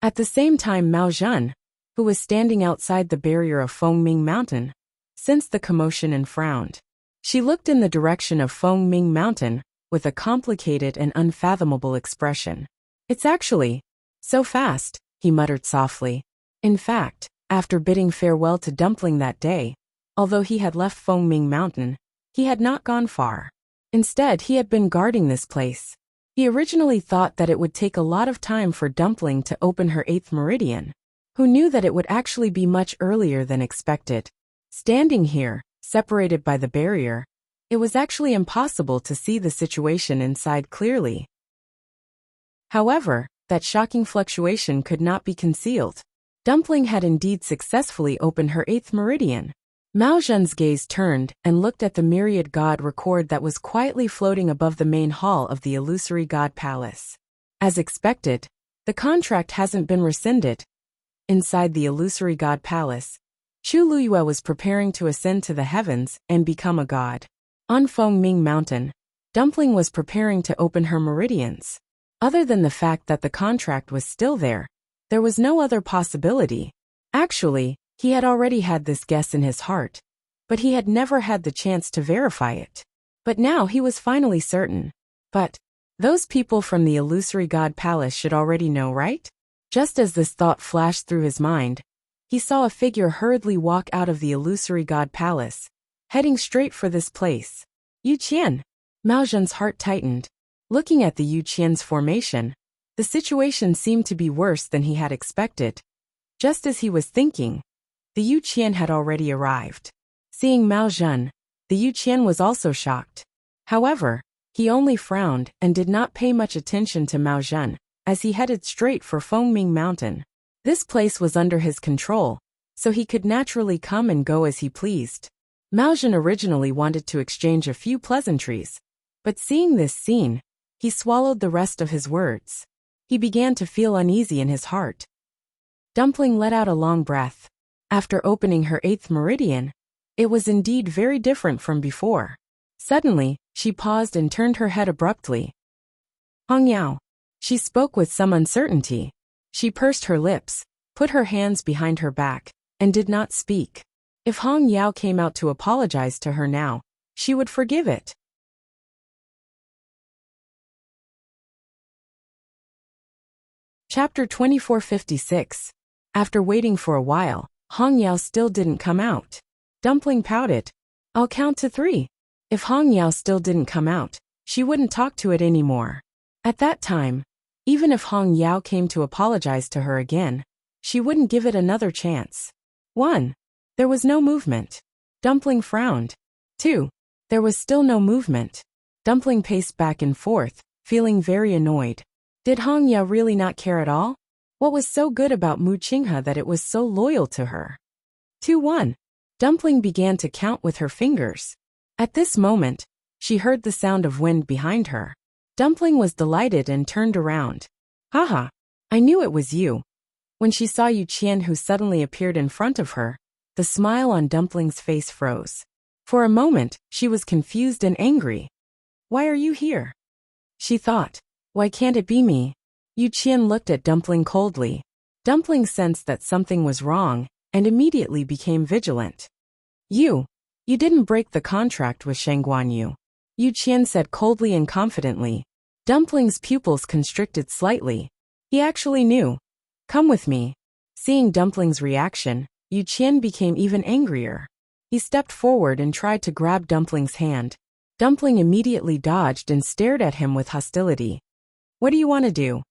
At the same time, Mao Zhen, who was standing outside the barrier of Fengming Mountain, sensed the commotion and frowned. She looked in the direction of Fengming Mountain with a complicated and unfathomable expression. It's actually so fast, he muttered softly. In fact, after bidding farewell to Dumpling that day, although he had left Fengming Mountain, he had not gone far. Instead, he had been guarding this place. He originally thought that it would take a lot of time for Dumpling to open her 8th meridian. Who knew that it would actually be much earlier than expected? Standing here, separated by the barrier, it was actually impossible to see the situation inside clearly. However, that shocking fluctuation could not be concealed. Dumpling had indeed successfully opened her 8th meridian. Mao Zhen's gaze turned and looked at the myriad god record that was quietly floating above the main hall of the illusory god palace. As expected, the contract hasn't been rescinded. Inside the illusory god palace, Chu Luyue was preparing to ascend to the heavens and become a god. On Fengming Mountain, Dumpling was preparing to open her meridians. Other than the fact that the contract was still there was no other possibility. Actually, he had already had this guess in his heart, but he had never had the chance to verify it. But now he was finally certain. But those people from the illusory god palace should already know, right? Just as this thought flashed through his mind, he saw a figure hurriedly walk out of the illusory god palace, heading straight for this place. Yu Qian. Mao Zhen's heart tightened. Looking at the Yu Qian's formation, the situation seemed to be worse than he had expected. Just as he was thinking, the Yu Qian had already arrived. Seeing Mao Zhen, the Yu Qian was also shocked. However, he only frowned and did not pay much attention to Mao Zhen, as he headed straight for Fengming Mountain. This place was under his control, so he could naturally come and go as he pleased. Mao Zhen originally wanted to exchange a few pleasantries, but seeing this scene, he swallowed the rest of his words. He began to feel uneasy in his heart. Dumpling let out a long breath. After opening her 8th meridian, it was indeed very different from before. Suddenly, she paused and turned her head abruptly. Hong Yao. She spoke with some uncertainty. She pursed her lips, put her hands behind her back, and did not speak. If Hong Yao came out to apologize to her now, she would forgive it. Chapter 2456. After waiting for a while, Hong Yao still didn't come out. Dumpling pouted. I'll count to 3. If Hong Yao still didn't come out, she wouldn't talk to it anymore. At that time, even if Hong Yao came to apologize to her again, she wouldn't give it another chance. 1. There was no movement. Dumpling frowned. 2. There was still no movement. Dumpling paced back and forth, feeling very annoyed. Did Hong Yao really not care at all? What was so good about Mu Qinghe that it was so loyal to her? 2-1. Dumpling began to count with her fingers. At this moment, she heard the sound of wind behind her. Dumpling was delighted and turned around. Haha, I knew it was you. When she saw Yu Qian who suddenly appeared in front of her, the smile on Dumpling's face froze. For a moment, she was confused and angry. Why are you here? She thought. Why can't it be me? Yu Qian looked at Dumpling coldly. Dumpling sensed that something was wrong, and immediately became vigilant. You didn't break the contract with Shang Guanyu. Yu Qian said coldly and confidently. Dumpling's pupils constricted slightly. He actually knew. Come with me. Seeing Dumpling's reaction, Yu Qian became even angrier. He stepped forward and tried to grab Dumpling's hand. Dumpling immediately dodged and stared at him with hostility. What do you want to do?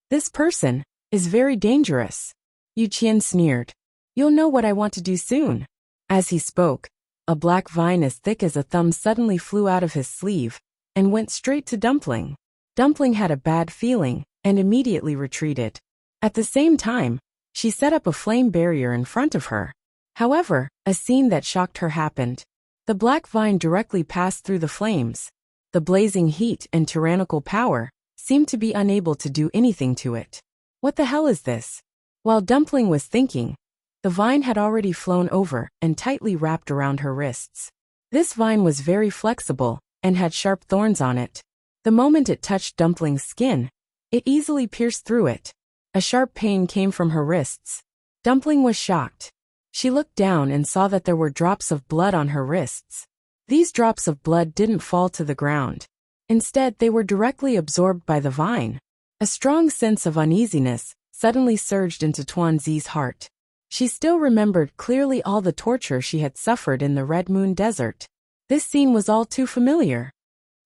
This person is very dangerous. Yu Qian sneered. You'll know what I want to do soon. As he spoke, a black vine as thick as a thumb suddenly flew out of his sleeve and went straight to Dumpling. Dumpling had a bad feeling and immediately retreated. At the same time, she set up a flame barrier in front of her. However, a scene that shocked her happened. The black vine directly passed through the flames. The blazing heat and tyrannical power seemed to be unable to do anything to it. What the hell is this? While Dumpling was thinking, the vine had already flown over and tightly wrapped around her wrists. This vine was very flexible and had sharp thorns on it. The moment it touched Dumpling's skin, it easily pierced through it. A sharp pain came from her wrists. Dumpling was shocked. She looked down and saw that there were drops of blood on her wrists. These drops of blood didn't fall to the ground. Instead, they were directly absorbed by the vine. A strong sense of uneasiness suddenly surged into Tuanzi's heart. She still remembered clearly all the torture she had suffered in the Red Moon Desert. This scene was all too familiar.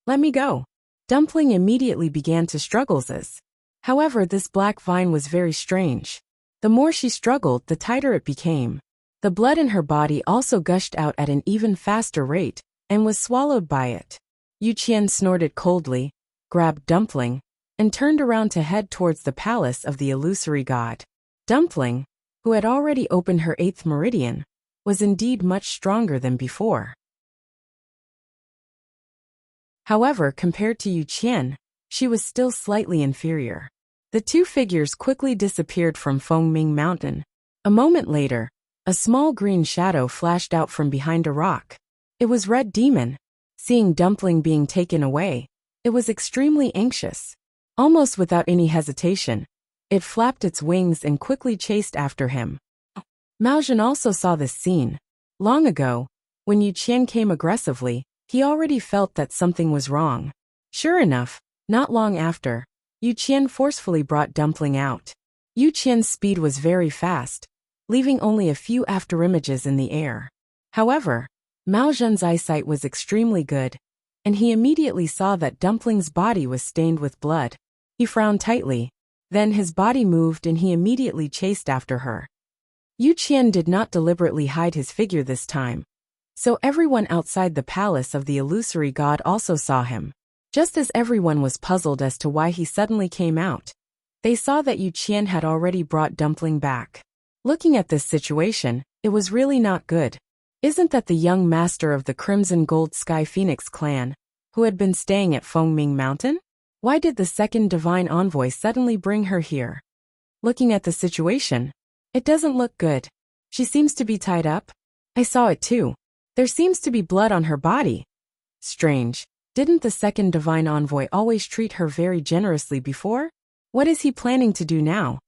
Let me go. Dumpling immediately began to struggle. However, this black vine was very strange. The more she struggled, the tighter it became. The blood in her body also gushed out at an even faster rate and was swallowed by it. Yu Qian snorted coldly, grabbed Dumpling, and turned around to head towards the palace of the illusory god. Dumpling, who had already opened her 8th meridian, was indeed much stronger than before. However, compared to Yu Qian, she was still slightly inferior. The two figures quickly disappeared from Fengming Mountain. A moment later, a small green shadow flashed out from behind a rock. It was Red Demon. Seeing Dumpling being taken away, it was extremely anxious. Almost without any hesitation, it flapped its wings and quickly chased after him. Mao Zhen also saw this scene. Long ago, when Yu Qian came aggressively, he already felt that something was wrong. Sure enough, not long after, Yu Qian forcefully brought Dumpling out. Yu Qian's speed was very fast, leaving only a few afterimages in the air. However, Mao Zhen's eyesight was extremely good, and he immediately saw that Dumpling's body was stained with blood. He frowned tightly. Then his body moved and he immediately chased after her. Yu Qian did not deliberately hide his figure this time, so everyone outside the palace of the illusory god also saw him. Just as everyone was puzzled as to why he suddenly came out, they saw that Yu Qian had already brought Dumpling back. Looking at this situation, it was really not good. Isn't that the young master of the Crimson Gold Sky Phoenix clan, who had been staying at Fengming Mountain? Why did the second divine envoy suddenly bring her here? Looking at the situation, it doesn't look good. She seems to be tied up. I saw it too. There seems to be blood on her body. Strange. Didn't the second divine envoy always treat her very generously before? What is he planning to do now?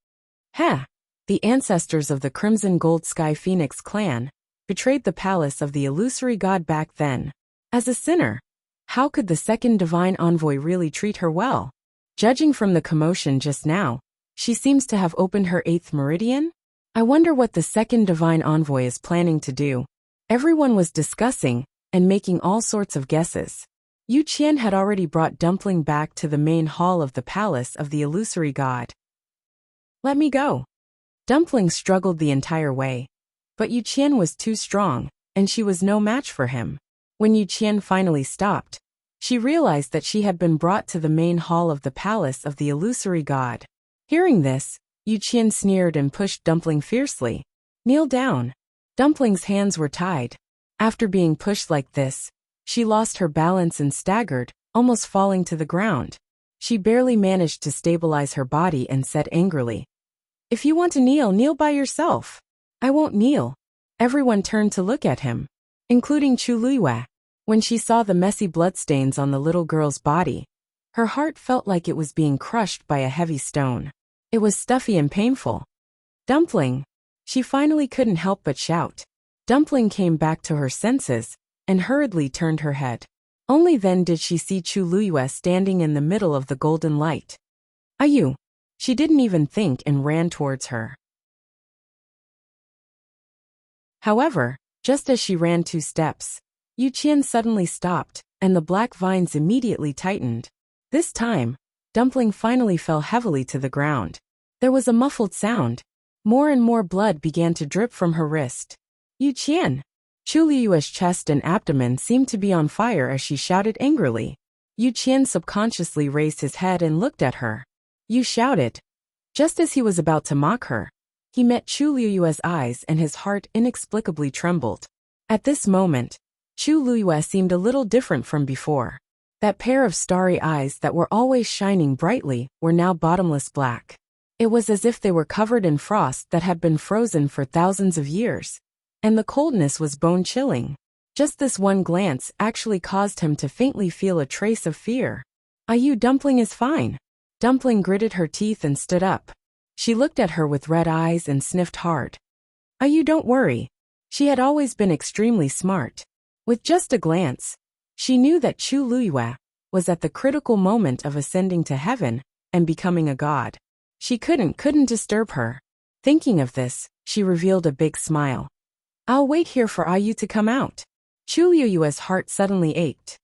The ancestors of the Crimson Gold Sky Phoenix clan betrayed the palace of the illusory god back then. As a sinner, how could the second divine envoy really treat her well? Judging from the commotion just now, she seems to have opened her 8th meridian? I wonder what the second divine envoy is planning to do. Everyone was discussing and making all sorts of guesses. Yu Qian had already brought Dumpling back to the main hall of the palace of the illusory god. Let me go. Dumpling struggled the entire way, but Yu Qian was too strong, and she was no match for him. When Yu Qian finally stopped, she realized that she had been brought to the main hall of the palace of the illusory god. Hearing this, Yu Qian sneered and pushed Dumpling fiercely. Kneel down. Dumpling's hands were tied. After being pushed like this, she lost her balance and staggered, almost falling to the ground. She barely managed to stabilize her body and said angrily, "If you want to kneel, kneel by yourself." "I won't kneel." Everyone turned to look at him, including Chu Luiyue. When she saw the messy bloodstains on the little girl's body, her heart felt like it was being crushed by a heavy stone. It was stuffy and painful. "Dumpling!" She finally couldn't help but shout. Dumpling came back to her senses and hurriedly turned her head. Only then did she see Chu Luiyue standing in the middle of the golden light. "Ayu!" She didn't even think and ran towards her. However, just as she ran 2 steps, Yu Qian suddenly stopped, and the black vines immediately tightened. This time, Dumpling finally fell heavily to the ground. There was a muffled sound. More and more blood began to drip from her wrist. "Yu Qian!" Chu Luiyue's chest and abdomen seemed to be on fire as she shouted angrily. Yu Qian subconsciously raised his head and looked at her. "You shouted." Just as he was about to mock her, he met Chu Luiyue's eyes and his heart inexplicably trembled. At this moment, Chu Luiyue seemed a little different from before. That pair of starry eyes that were always shining brightly were now bottomless black. It was as if they were covered in frost that had been frozen for thousands of years, and the coldness was bone-chilling. Just this one glance actually caused him to faintly feel a trace of fear. "Ayu, Dumpling is fine." Dumpling gritted her teeth and stood up. She looked at her with red eyes and sniffed hard. "Ayu, don't worry." She had always been extremely smart. With just a glance, she knew that Chu Luiyue was at the critical moment of ascending to heaven and becoming a god. She couldn't disturb her. Thinking of this, she revealed a big smile. "I'll wait here for Ayu to come out." Chu Luiyue's heart suddenly ached.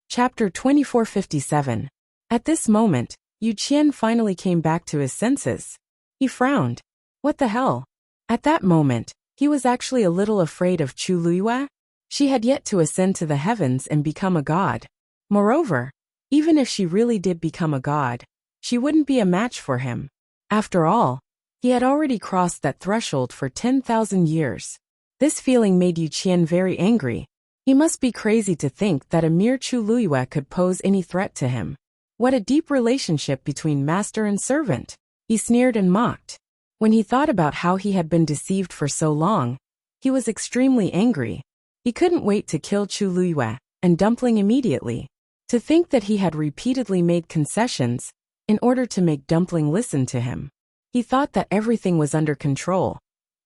Chapter 2457. At this moment, Yu Qian finally came back to his senses. He frowned. What the hell? At that moment, he was actually a little afraid of Chu Luiyue. She had yet to ascend to the heavens and become a god. Moreover, even if she really did become a god, she wouldn't be a match for him. After all, he had already crossed that threshold for 10,000 years. This feeling made Yu Qian very angry. He must be crazy to think that a mere Chu Luiyue could pose any threat to him. What a deep relationship between master and servant. He sneered and mocked. When he thought about how he had been deceived for so long, he was extremely angry. He couldn't wait to kill Chu Luiyue and Dumpling immediately. To think that he had repeatedly made concessions in order to make Dumpling listen to him. He thought that everything was under control.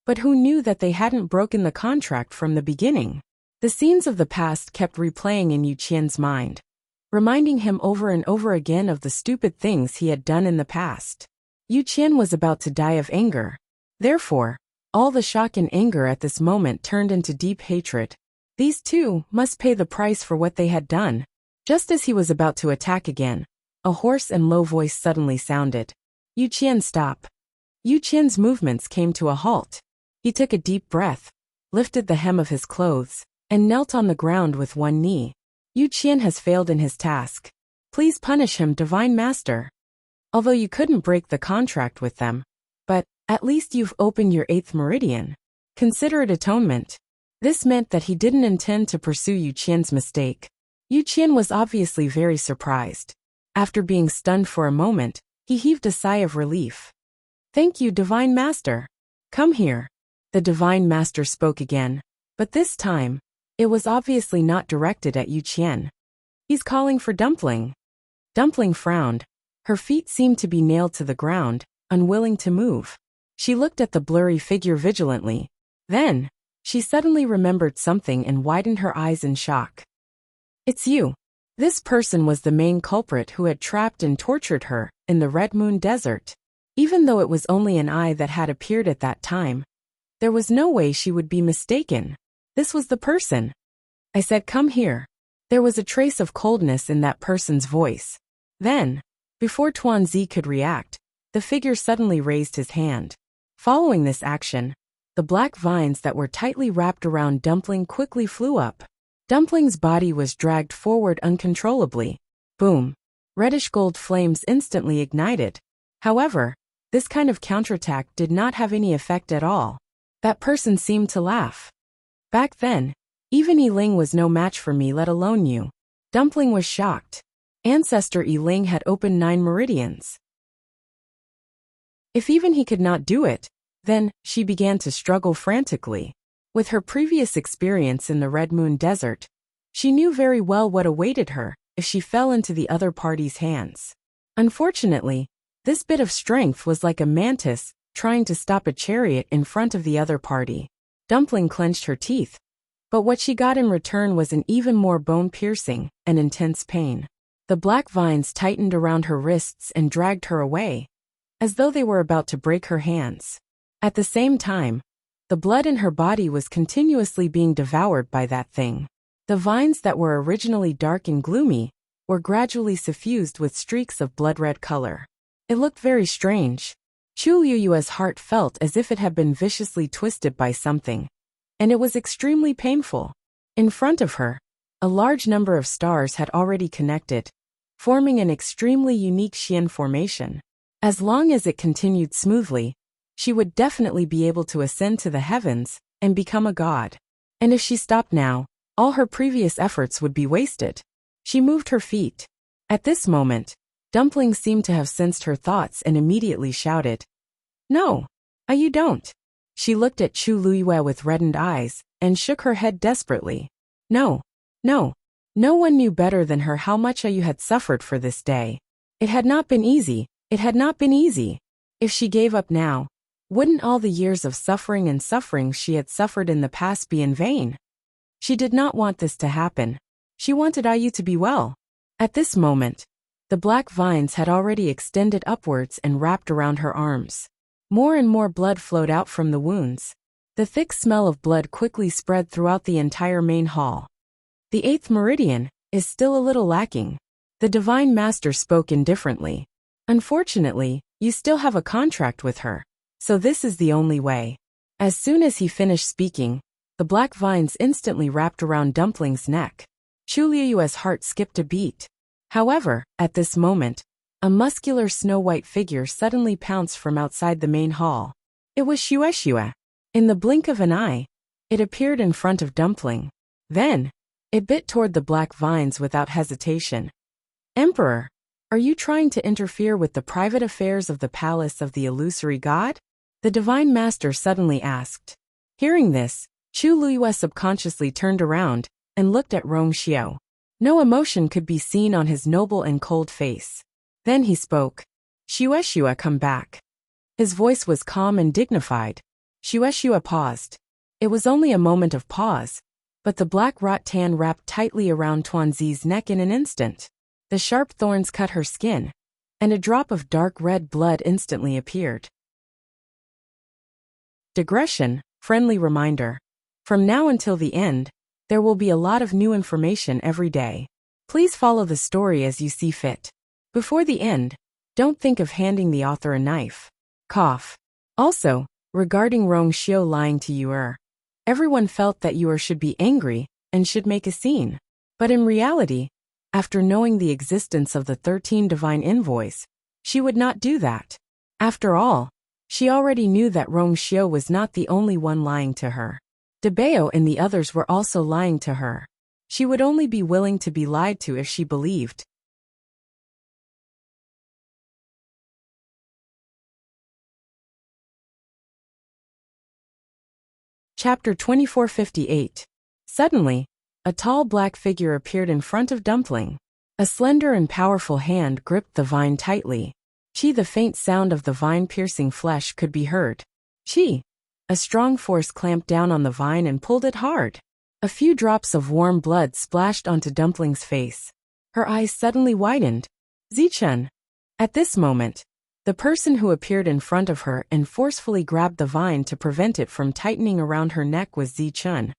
But who knew that they hadn't broken the contract from the beginning? The scenes of the past kept replaying in Yu Qian's mind. reminding him over and over again of the stupid things he had done in the past. Yu Qian was about to die of anger. Therefore, all the shock and anger at this moment turned into deep hatred. These two must pay the price for what they had done. Just as he was about to attack again, a hoarse and low voice suddenly sounded. Yu Qian, stop. Yu Qian's movements came to a halt. He took a deep breath, lifted the hem of his clothes, and knelt on the ground with one knee. Yu Qian has failed in his task. Please punish him, Divine Master. Although you couldn't break the contract with them, but at least you've opened your 8th meridian. Consider it atonement. This meant that he didn't intend to pursue Yu Qian's mistake. Yu Qian was obviously very surprised. After being stunned for a moment, he heaved a sigh of relief. Thank you, Divine Master. Come here. The Divine Master spoke again, but this time, it was obviously not directed at Yu Qian. He's calling for Dumpling. Dumpling frowned. Her feet seemed to be nailed to the ground, unwilling to move. She looked at the blurry figure vigilantly. Then, she suddenly remembered something and widened her eyes in shock. It's you. This person was the main culprit who had trapped and tortured her in the Red Moon Desert. Even though it was only an eye that had appeared at that time, there was no way she would be mistaken. This was the person. I said, come here. There was a trace of coldness in that person's voice. Then, before Tuanzi could react, the figure suddenly raised his hand. Following this action, the black vines that were tightly wrapped around Dumpling quickly flew up. Dumpling's body was dragged forward uncontrollably. Boom! Reddish gold flames instantly ignited. However, this kind of counterattack did not have any effect at all. That person seemed to laugh. Back then, even Yiling was no match for me, let alone you. Dumpling was shocked. Ancestor Yiling had opened 9 meridians. If even he could not do it, then she began to struggle frantically. With her previous experience in the Red Moon Desert, she knew very well what awaited her if she fell into the other party's hands. Unfortunately, this bit of strength was like a mantis trying to stop a chariot in front of the other party. Dumpling clenched her teeth, but what she got in return was an even more bone-piercing and intense pain. The black vines tightened around her wrists and dragged her away, as though they were about to break her hands. At the same time, the blood in her body was continuously being devoured by that thing. The vines that were originally dark and gloomy were gradually suffused with streaks of blood-red color. It looked very strange. Chu Liyue's heart felt as if it had been viciously twisted by something, and it was extremely painful. In front of her, a large number of stars had already connected, forming an extremely unique Xian formation. As long as it continued smoothly, she would definitely be able to ascend to the heavens and become a god. And if she stopped now, all her previous efforts would be wasted. She moved her feet. At this moment, Dumpling seemed to have sensed her thoughts and immediately shouted, No, you don't. She looked at Chu Liyue with reddened eyes and shook her head desperately. No. No one knew better than her how much you had suffered for this day. It had not been easy. It had not been easy. If she gave up now, wouldn't all the years of suffering and suffering she had suffered in the past be in vain? She did not want this to happen. She wanted Ayu to be well. At this moment, the black vines had already extended upwards and wrapped around her arms. More and more blood flowed out from the wounds. The thick smell of blood quickly spread throughout the entire main hall. The 8th meridian is still a little lacking. The Divine Master spoke indifferently. Unfortunately, you still have a contract with her, so this is the only way. As soon as he finished speaking, the black vines instantly wrapped around Dumpling's neck. Chu Liyue's heart skipped a beat. However, at this moment, a muscular snow-white figure suddenly pounced from outside the main hall. It was Xue. In the blink of an eye, it appeared in front of Dumpling. Then, it bit toward the black vines without hesitation. Emperor, are you trying to interfere with the private affairs of the palace of the illusory god? The Divine Master suddenly asked. Hearing this, Chu Liyue subconsciously turned around and looked at Rong Xiao. No emotion could be seen on his noble and cold face. Then he spoke. Xue, come back. His voice was calm and dignified. Xue paused. It was only a moment of pause, but the black rattan wrapped tightly around Tuanzi's neck in an instant. The sharp thorns cut her skin, and a drop of dark red blood instantly appeared. Digression, friendly reminder. From now until the end, there will be a lot of new information every day. Please follow the story as you see fit. Before the end, don't think of handing the author a knife. Cough. Also, regarding Rong Xiu lying to Yu'er, everyone felt that Yu'er should be angry and should make a scene. But in reality, after knowing the existence of the 13 divine envoys, she would not do that. After all, she already knew that Rong Xiu was not the only one lying to her. Dabeo and the others were also lying to her. She would only be willing to be lied to if she believed. Chapter 2458. Suddenly, a tall black figure appeared in front of Dumpling. A slender and powerful hand gripped the vine tightly. The faint sound of the vine-piercing flesh could be heard. A strong force clamped down on the vine and pulled it hard. A few drops of warm blood splashed onto Dumpling's face. Her eyes suddenly widened. Zichun. At this moment, the person who appeared in front of her and forcefully grabbed the vine to prevent it from tightening around her neck was Zichun,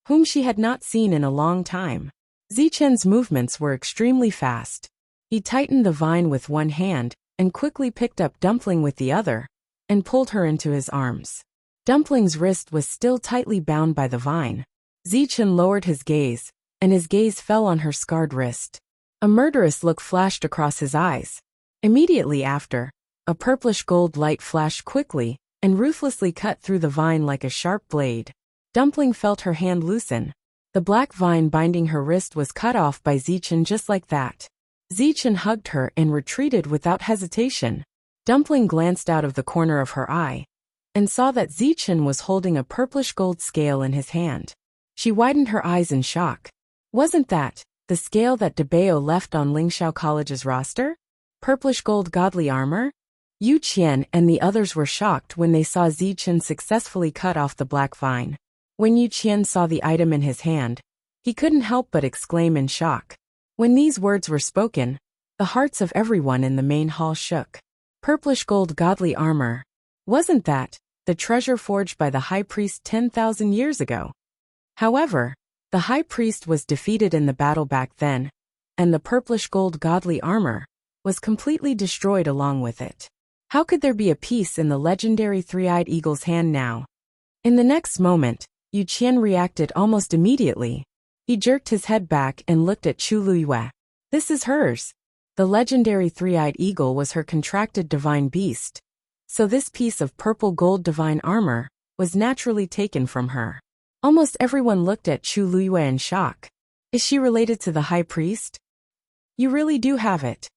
whom she had not seen in a long time. Zichun's movements were extremely fast. He tightened the vine with one hand and quickly picked up Dumpling with the other and pulled her into his arms. Dumpling's wrist was still tightly bound by the vine. Zichun lowered his gaze, and his gaze fell on her scarred wrist. A murderous look flashed across his eyes. Immediately after, a purplish gold light flashed quickly and ruthlessly cut through the vine like a sharp blade. Dumpling felt her hand loosen. The black vine binding her wrist was cut off by Zichun just like that. Zichun hugged her and retreated without hesitation. Dumpling glanced out of the corner of her eye and saw that Zichun was holding a purplish gold scale in his hand. She widened her eyes in shock. Wasn't that the scale that Dabeo left on Lingxiao College's roster? Purplish gold godly armor? Yu Qian and the others were shocked when they saw Zichun successfully cut off the black vine. When Yu Qian saw the item in his hand, he couldn't help but exclaim in shock. When these words were spoken, the hearts of everyone in the main hall shook. Purplish gold godly armor. Wasn't that the treasure forged by the high priest 10,000 years ago? However, the high priest was defeated in the battle back then, and the purplish gold godly armor was completely destroyed along with it. How could there be a piece in the legendary three-eyed eagle's hand now? In the next moment, Yu Qian reacted almost immediately. He jerked his head back and looked at Chu Luyue. This is hers. The legendary three-eyed eagle was her contracted divine beast, so this piece of purple gold divine armor was naturally taken from her. Almost everyone looked at Chu Luyue in shock. Is she related to the high priest? You really do have it.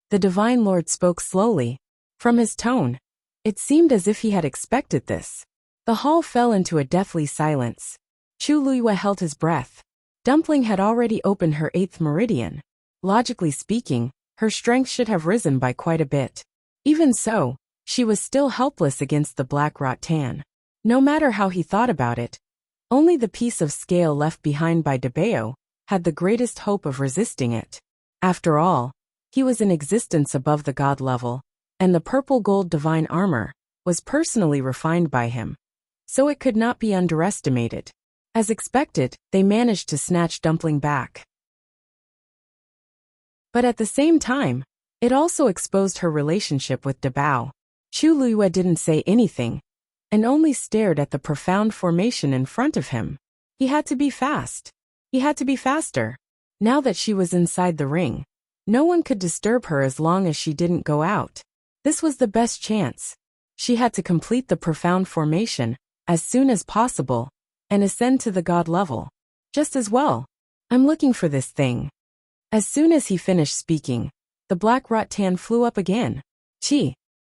The divine lord spoke slowly. From his tone, it seemed as if he had expected this. The hall fell into a deathly silence. Chu Luyue held his breath. Dumpling had already opened her 8th meridian. Logically speaking, her strength should have risen by quite a bit. Even so, she was still helpless against the black rattan. No matter how he thought about it, only the piece of scale left behind by Dabeo had the greatest hope of resisting it. After all, he was in existence above the god level, and the purple gold divine armor was personally refined by him, so it could not be underestimated. As expected, they managed to snatch Dumpling back. But at the same time, it also exposed her relationship with Dabao. Chu Luyue didn't say anything, and only stared at the profound formation in front of him. He had to be fast. He had to be faster. Now that she was inside the ring, no one could disturb her as long as she didn't go out. This was the best chance. She had to complete the profound formation as soon as possible and ascend to the god level. Just as well. I'm looking for this thing. As soon as he finished speaking, the black rattan flew up again.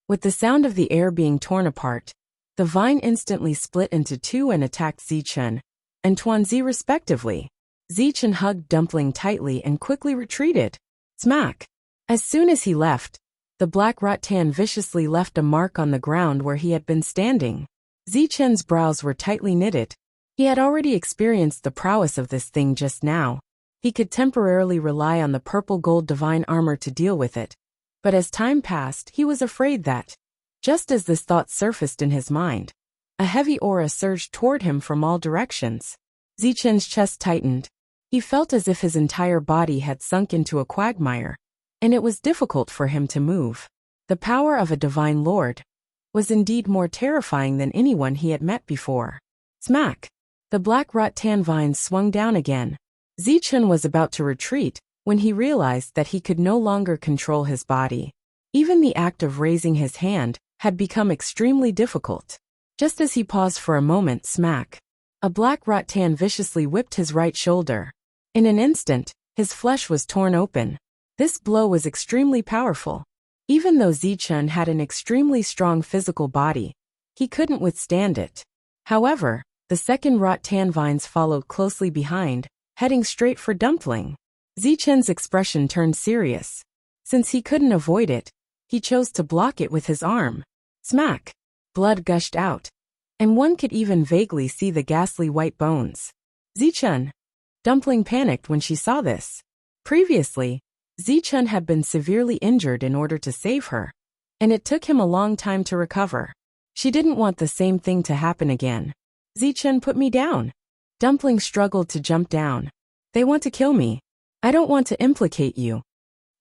With the sound of the air being torn apart, the vine instantly split into two and attacked Zichun and Tuanzi respectively. Zichun hugged Dumpling tightly and quickly retreated. Smack! As soon as he left, the black rattan viciously left a mark on the ground where he had been standing. Zichun's brows were tightly knitted. He had already experienced the prowess of this thing just now. He could temporarily rely on the purple gold divine armor to deal with it. But as time passed, he was afraid that, just as this thought surfaced in his mind, a heavy aura surged toward him from all directions. Zichen's chest tightened. He felt as if his entire body had sunk into a quagmire, and it was difficult for him to move. The power of a divine lord was indeed more terrifying than anyone he had met before. Smack! The black rattan vines swung down again. Zichen was about to retreat when he realized that he could no longer control his body. Even the act of raising his hand had become extremely difficult. Just as he paused for a moment, smack! A black rattan viciously whipped his right shoulder. In an instant, his flesh was torn open. This blow was extremely powerful. Even though Zichen had an extremely strong physical body, he couldn't withstand it. However, the second rattan vines followed closely behind, heading straight for Dumpling. Zichen's expression turned serious. Since he couldn't avoid it, he chose to block it with his arm. Smack! Blood gushed out, and one could even vaguely see the ghastly white bones. Zichen! Dumpling panicked when she saw this. Previously, Zichen had been severely injured in order to save her, and it took him a long time to recover. She didn't want the same thing to happen again. Zichen, put me down. Dumpling struggled to jump down. They want to kill me. I don't want to implicate you.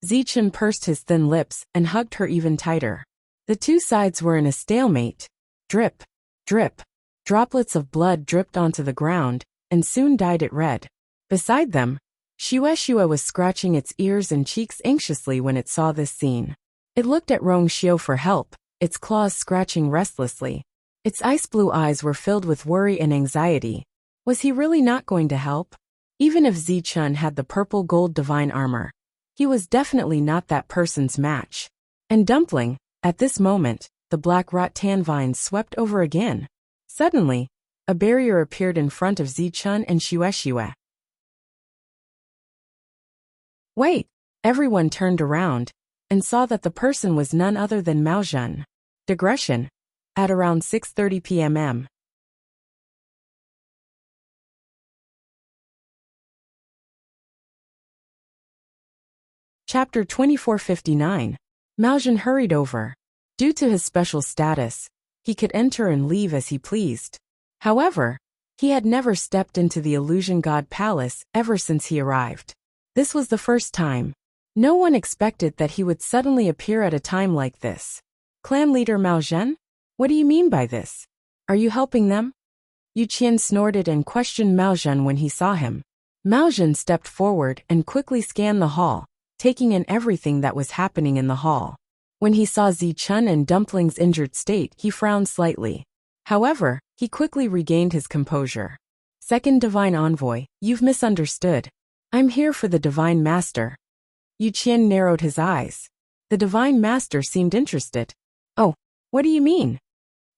Zichen pursed his thin lips and hugged her even tighter. The two sides were in a stalemate. Drip, drip. Droplets of blood dripped onto the ground and soon dyed it red. Beside them, Shue was scratching its ears and cheeks anxiously when it saw this scene. It looked at Rongxiu for help, its claws scratching restlessly. Its ice blue eyes were filled with worry and anxiety. Was he really not going to help? Even if Zichen had the purple gold divine armor, he was definitely not that person's match. And Dumpling, at this moment, the black rattan vines swept over again. Suddenly, a barrier appeared in front of Zichen and Shue. Wait! Everyone turned around and saw that the person was none other than Mao Zhen. Digression. At around 6:30 p.m. Chapter 2459. Mao Zhen hurried over. Due to his special status, he could enter and leave as he pleased. However, he had never stepped into the Illusion God Palace ever since he arrived. This was the first time. No one expected that he would suddenly appear at a time like this. Clan leader Mao Zhen? What do you mean by this? Are you helping them? Yu Qian snorted and questioned Mao Zhen when he saw him. Mao Zhen stepped forward and quickly scanned the hall, taking in everything that was happening in the hall. When he saw Zichen and Dumpling's injured state, he frowned slightly. However, he quickly regained his composure. Second Divine Envoy, you've misunderstood. I'm here for the Divine Master. Yu Qian narrowed his eyes. The Divine Master seemed interested. Oh, what do you mean?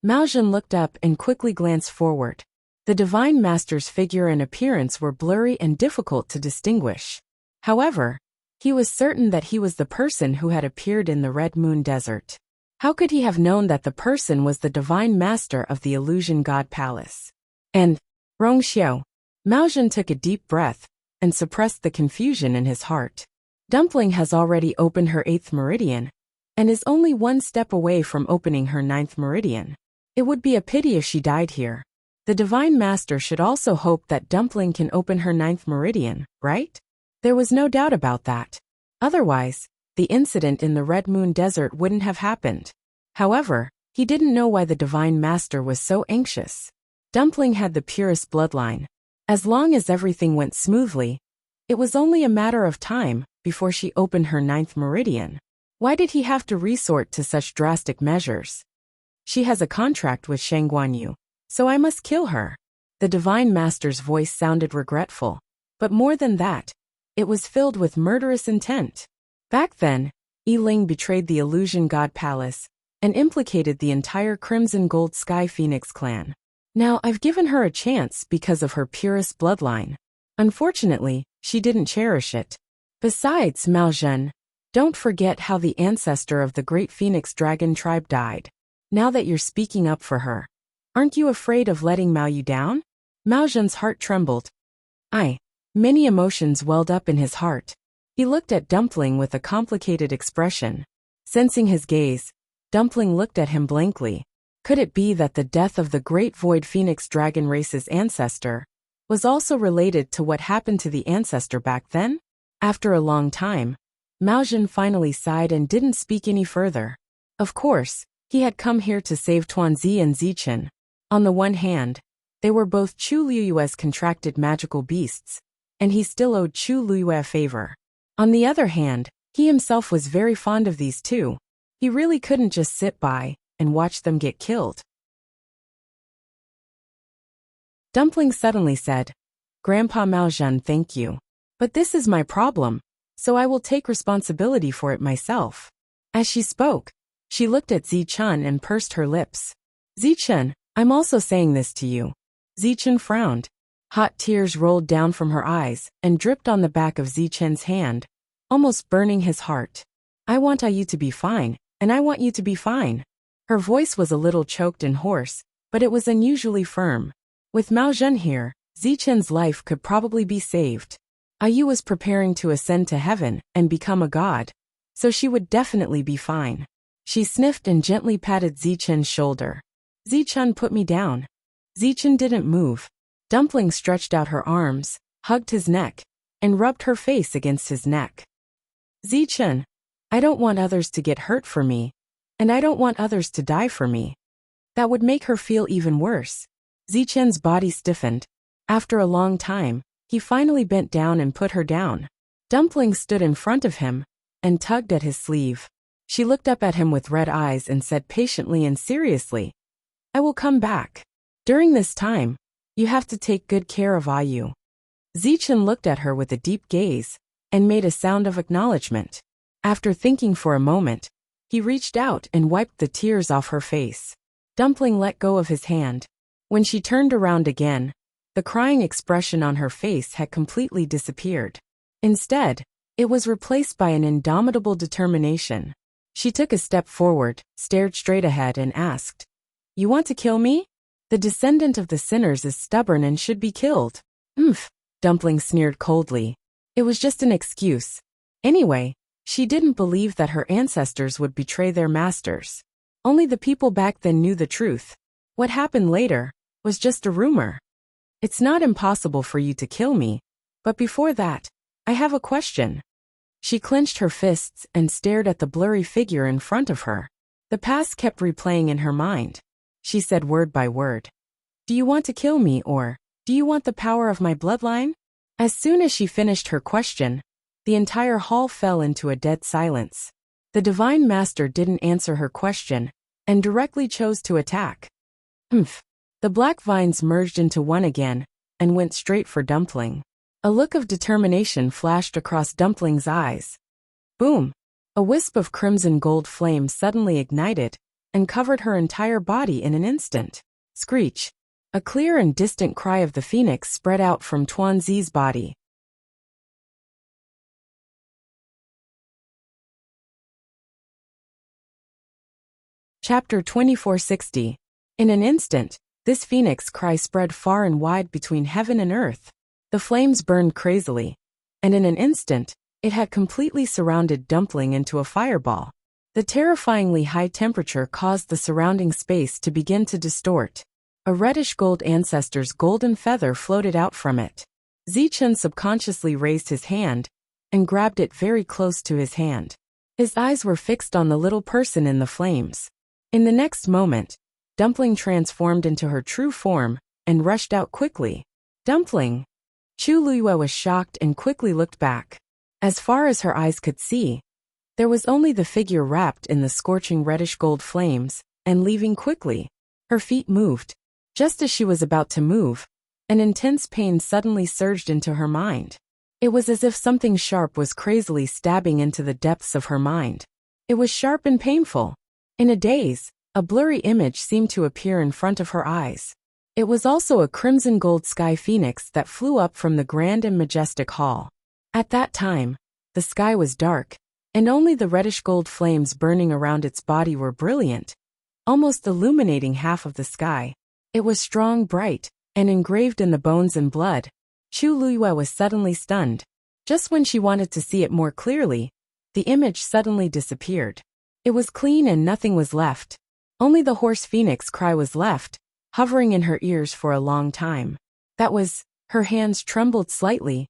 Mao Zhen looked up and quickly glanced forward. The Divine Master's figure and appearance were blurry and difficult to distinguish. However, he was certain that he was the person who had appeared in the Red Moon Desert. How could he have known that the person was the Divine Master of the Illusion God Palace? And, Rongxiu. Mao Zhen took a deep breath and suppressed the confusion in his heart. Dumpling has already opened her 8th meridian, and is only one step away from opening her 9th meridian. It would be a pity if she died here. The Divine Master should also hope that Dumpling can open her 9th meridian, right? There was no doubt about that. Otherwise, the incident in the Red Moon Desert wouldn't have happened. However, he didn't know why the Divine Master was so anxious. Dumpling had the purest bloodline. As long as everything went smoothly, it was only a matter of time before she opened her 9th meridian. Why did he have to resort to such drastic measures? She has a contract with Shang Guanyu, so I must kill her. The Divine Master's voice sounded regretful. But more than that, it was filled with murderous intent. Back then, Yi Ling betrayed the Illusion God Palace and implicated the entire Crimson Gold Sky Phoenix clan. Now I've given her a chance because of her purest bloodline. Unfortunately, she didn't cherish it. Besides, Mao Zhen, don't forget how the ancestor of the great Phoenix Dragon tribe died. Now that you're speaking up for her, aren't you afraid of letting Mao Yu down? Mao Zhen's heart trembled. Many emotions welled up in his heart. He looked at Dumpling with a complicated expression. Sensing his gaze, Dumpling looked at him blankly. Could it be that the death of the great Void Phoenix dragon race's ancestor was also related to what happened to the ancestor back then? After a long time, Maozhen finally sighed and didn't speak any further. Of course, he had come here to save Tuanzi and Zichen. On the one hand, they were both Chu Liyue's contracted magical beasts, and he still owed Chu Liyue a favor. On the other hand, he himself was very fond of these two. He really couldn't just sit by and watch them get killed. Dumpling suddenly said, "Grandpa Maozhen, thank you. But this is my problem, so I will take responsibility for it myself." As she spoke, she looked at Zichen and pursed her lips. "Zichen, I'm also saying this to you." Zichen frowned. Hot tears rolled down from her eyes and dripped on the back of Zichen's hand, almost burning his heart. "I want you to be fine, and I want you to be fine." Her voice was a little choked and hoarse, but it was unusually firm. With Maozhen here, Zichen's life could probably be saved. Ayu was preparing to ascend to heaven and become a god, so she would definitely be fine. She sniffed and gently patted Zichen's shoulder. "Zichen, put me down." Zichen didn't move. Dumpling stretched out her arms, hugged his neck, and rubbed her face against his neck. "Zichen, I don't want others to get hurt for me, and I don't want others to die for me. That would make her feel even worse." Zichen's body stiffened. After a long time, he finally bent down and put her down. Dumpling stood in front of him and tugged at his sleeve. She looked up at him with red eyes and said patiently and seriously, "I will come back. During this time, you have to take good care of Ayu." Zichen looked at her with a deep gaze and made a sound of acknowledgement. After thinking for a moment, he reached out and wiped the tears off her face. Dumpling let go of his hand. When she turned around again, the crying expression on her face had completely disappeared. Instead, it was replaced by an indomitable determination. She took a step forward, stared straight ahead and asked, "You want to kill me? The descendant of the sinners is stubborn and should be killed." "Umph," Dumpling sneered coldly. It was just an excuse. Anyway, she didn't believe that her ancestors would betray their masters. Only the people back then knew the truth. What happened later was just a rumor. "It's not impossible for you to kill me, but before that, I have a question." She clenched her fists and stared at the blurry figure in front of her. The past kept replaying in her mind. She said word by word, "Do you want to kill me, or do you want the power of my bloodline?" As soon as she finished her question, the entire hall fell into a dead silence. The Divine Master didn't answer her question and directly chose to attack. "Humph." The black vines merged into one again and went straight for Dumpling. A look of determination flashed across Dumpling's eyes. Boom! A wisp of crimson gold flame suddenly ignited and covered her entire body in an instant. Screech! A clear and distant cry of the phoenix spread out from Tuanzi's body. Chapter 2460. In an instant, this phoenix cry spread far and wide between heaven and earth. The flames burned crazily, and in an instant, it had completely surrounded Dumpling into a fireball. The terrifyingly high temperature caused the surrounding space to begin to distort. A reddish-gold ancestor's golden feather floated out from it. Zichen subconsciously raised his hand and grabbed it very close to his hand. His eyes were fixed on the little person in the flames. In the next moment, Dumpling transformed into her true form and rushed out quickly. "Dumpling!" Chu Liyue was shocked and quickly looked back. As far as her eyes could see, there was only the figure wrapped in the scorching reddish-gold flames and leaving quickly. Her feet moved. Just as she was about to move, an intense pain suddenly surged into her mind. It was as if something sharp was crazily stabbing into the depths of her mind. It was sharp and painful. In a daze, a blurry image seemed to appear in front of her eyes. It was also a crimson gold sky phoenix that flew up from the grand and majestic hall. At that time, the sky was dark, and only the reddish gold flames burning around its body were brilliant, almost illuminating half of the sky. It was strong, bright, and engraved in the bones and blood. Chu Luyue was suddenly stunned. Just when she wanted to see it more clearly, the image suddenly disappeared. It was clean and nothing was left. Only the hoarse phoenix cry was left, hovering in her ears for a long time. That was, her hands trembled slightly,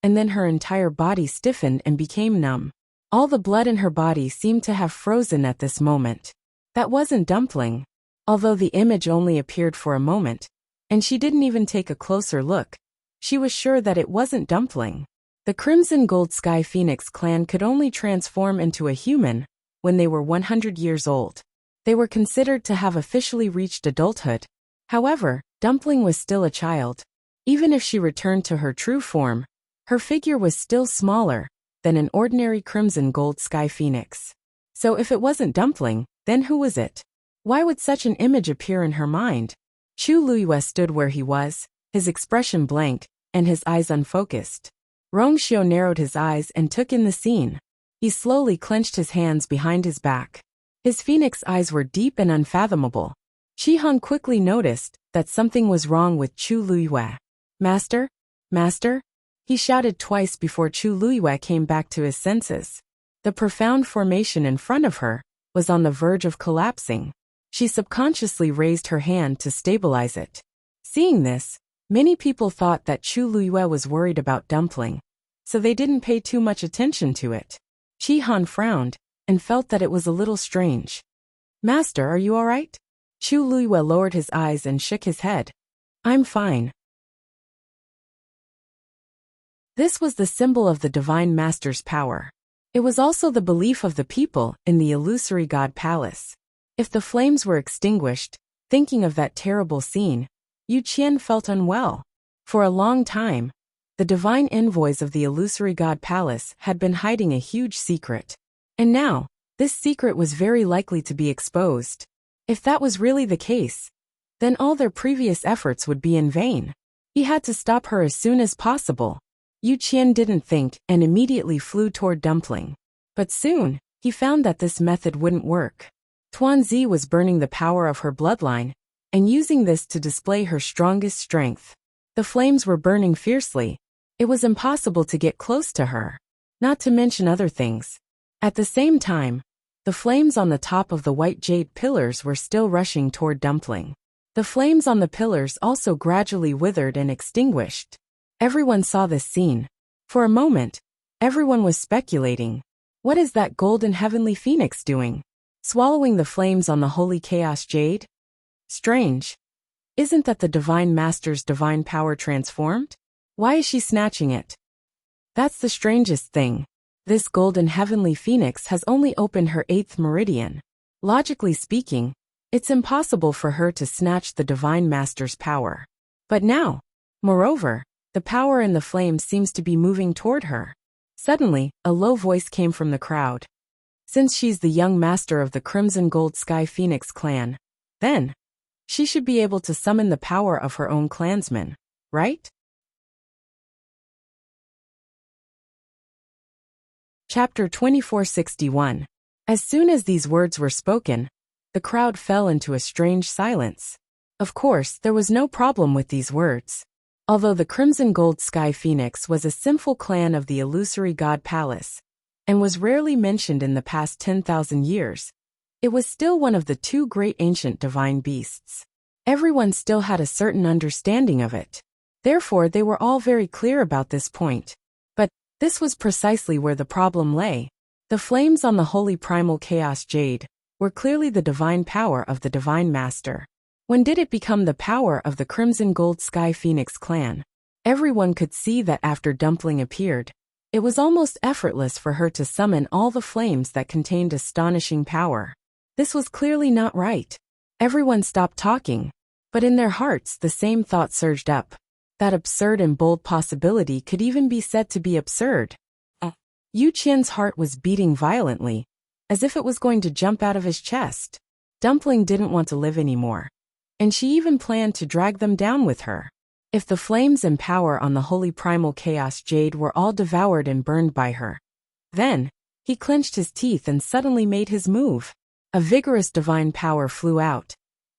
and then her entire body stiffened and became numb. All the blood in her body seemed to have frozen at this moment. That wasn't Dumpling. Although the image only appeared for a moment, and she didn't even take a closer look, she was sure that it wasn't Dumpling. The Crimson Gold Sky Phoenix clan could only transform into a human when they were 100 years old. They were considered to have officially reached adulthood. However, Dumpling was still a child. Even if she returned to her true form, her figure was still smaller than an ordinary Crimson Gold Sky Phoenix. So if it wasn't Dumpling, then who was it? Why would such an image appear in her mind? Chu Luyue stood where he was, his expression blank, and his eyes unfocused. Rongxiu narrowed his eyes and took in the scene. He slowly clenched his hands behind his back. His phoenix eyes were deep and unfathomable. Shihan quickly noticed that something was wrong with Chu Luyue. Master? Master? He shouted twice before Chu Luyue came back to his senses. The profound formation in front of her was on the verge of collapsing. She subconsciously raised her hand to stabilize it. Seeing this, many people thought that Chu Luyue was worried about Dumpling, so they didn't pay too much attention to it. Shihan frowned and felt that it was a little strange. Master, are you all right? Chu Luyue lowered his eyes and shook his head. I'm fine. This was the symbol of the Divine Master's power. It was also the belief of the people in the illusory God Palace. If the flames were extinguished, thinking of that terrible scene, Yu Qian felt unwell. For a long time, the divine envoys of the illusory God Palace had been hiding a huge secret. And now, this secret was very likely to be exposed. If that was really the case, then all their previous efforts would be in vain. He had to stop her as soon as possible. Yu Qian didn't think and immediately flew toward Dumpling. But soon, he found that this method wouldn't work. Tuanzi was burning the power of her bloodline and using this to display her strongest strength. The flames were burning fiercely. It was impossible to get close to her, not to mention other things. At the same time, the flames on the top of the white jade pillars were still rushing toward Dumpling. The flames on the pillars also gradually withered and extinguished. Everyone saw this scene. For a moment, everyone was speculating. What is that golden heavenly phoenix doing? Swallowing the flames on the holy chaos jade? Strange. Isn't that the Divine Master's divine power transformed? Why is she snatching it? That's the strangest thing. This golden heavenly phoenix has only opened her 8th meridian. Logically speaking, it's impossible for her to snatch the Divine Master's power. But now, moreover, the power in the flames seems to be moving toward her. Suddenly, a low voice came from the crowd. Since she's the young master of the Crimson Gold Sky Phoenix clan, then she should be able to summon the power of her own clansmen, right? Chapter 2461. As soon as these words were spoken, the crowd fell into a strange silence. Of course, there was no problem with these words. Although the Crimson Gold Sky Phoenix was a sinful clan of the illusory God Palace, and was rarely mentioned in the past 10,000 years, it was still one of the 2 great ancient divine beasts. Everyone still had a certain understanding of it. Therefore, they were all very clear about this point. But this was precisely where the problem lay. The flames on the holy primal chaos jade were clearly the divine power of the Divine Master. When did it become the power of the Crimson Gold Sky Phoenix clan? Everyone could see that after Dumpling appeared, it was almost effortless for her to summon all the flames that contained astonishing power. This was clearly not right. Everyone stopped talking, but in their hearts the same thought surged up. That absurd and bold possibility could even be said to be absurd. Yu Qian's heart was beating violently, as if it was going to jump out of his chest. Dumpling didn't want to live anymore, and she even planned to drag them down with her. If the flames and power on the holy primal chaos jade were all devoured and burned by her, then he clenched his teeth and suddenly made his move. A vigorous divine power flew out,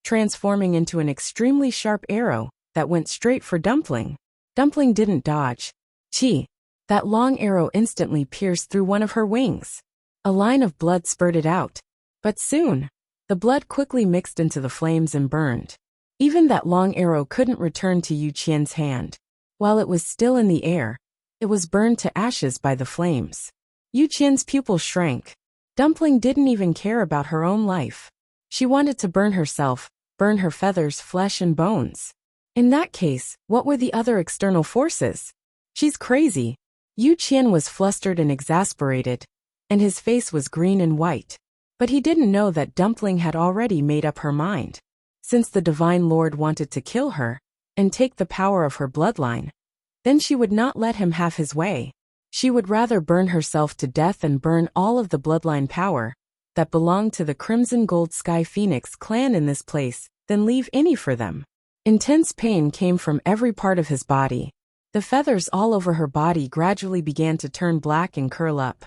transforming into an extremely sharp arrow that went straight for Dumpling. Dumpling didn't dodge. Chi! That long arrow instantly pierced through one of her wings. A line of blood spurted out. But soon, the blood quickly mixed into the flames and burned. Even that long arrow couldn't return to Yu Qian's hand. While it was still in the air, it was burned to ashes by the flames. Yu Qian's pupil shrank. Dumpling didn't even care about her own life. She wanted to burn herself, burn her feathers, flesh and bones. In that case, what were the other external forces? She's crazy. Yu Qian was flustered and exasperated, and his face was green and white. But he didn't know that Dumpling had already made up her mind. Since the Divine Lord wanted to kill her and take the power of her bloodline, then she would not let him have his way. She would rather burn herself to death and burn all of the bloodline power that belonged to the Crimson Gold Sky Phoenix clan in this place than leave any for them. Intense pain came from every part of his body. The feathers all over her body gradually began to turn black and curl up.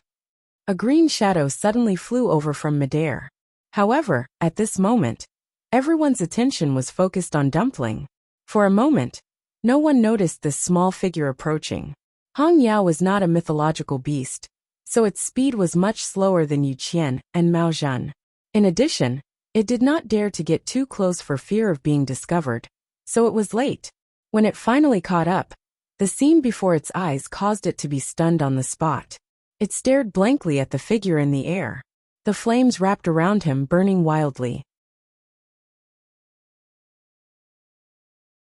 A green shadow suddenly flew over from midair. However, at this moment, everyone's attention was focused on Dumpling. For a moment, no one noticed this small figure approaching. Hong Yao was not a mythological beast, so its speed was much slower than Yu Qian and Mao Zhan. In addition, it did not dare to get too close for fear of being discovered, so it was late. When it finally caught up, the scene before its eyes caused it to be stunned on the spot. It stared blankly at the figure in the air. The flames wrapped around him, burning wildly.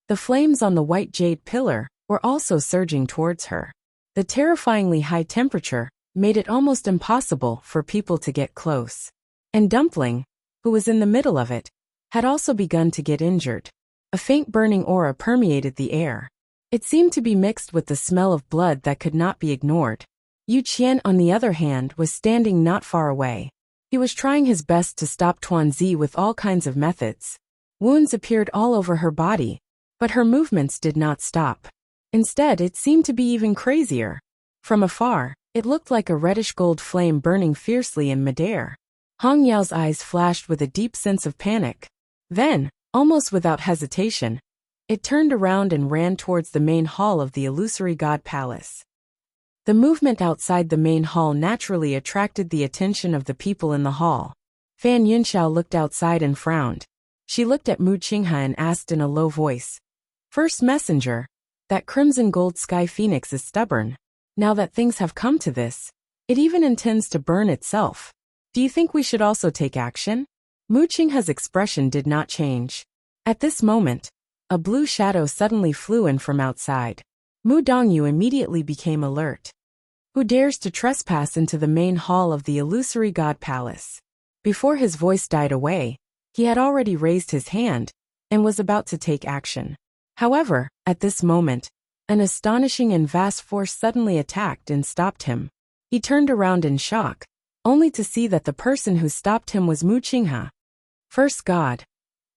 The flames on the white jade pillar were also surging towards her. The terrifyingly high temperature made it almost impossible for people to get close. And Dumpling, who was in the middle of it, had also begun to get injured. A faint burning aura permeated the air. It seemed to be mixed with the smell of blood that could not be ignored. Yu Qian, on the other hand, was standing not far away. He was trying his best to stop Tuanzi with all kinds of methods. Wounds appeared all over her body, but her movements did not stop. Instead, it seemed to be even crazier. From afar, it looked like a reddish gold flame burning fiercely in midair. Hong Yao's eyes flashed with a deep sense of panic. Then, almost without hesitation, it turned around and ran towards the main hall of the illusory god palace. The movement outside the main hall naturally attracted the attention of the people in the hall. Fan Yunxiao looked outside and frowned. She looked at Mu Qinghe and asked in a low voice, "First messenger, that Crimson Gold Sky Phoenix is stubborn. Now that things have come to this, it even intends to burn itself. Do you think we should also take action?" Mu Qinghe's expression did not change. At this moment, a blue shadow suddenly flew in from outside. Mu Dongyu immediately became alert. Who dares to trespass into the main hall of the illusory god palace? Before his voice died away, he had already raised his hand and was about to take action. However, at this moment, an astonishing and vast force suddenly attacked and stopped him. He turned around in shock, only to see that the person who stopped him was Mu Qinghe. First God.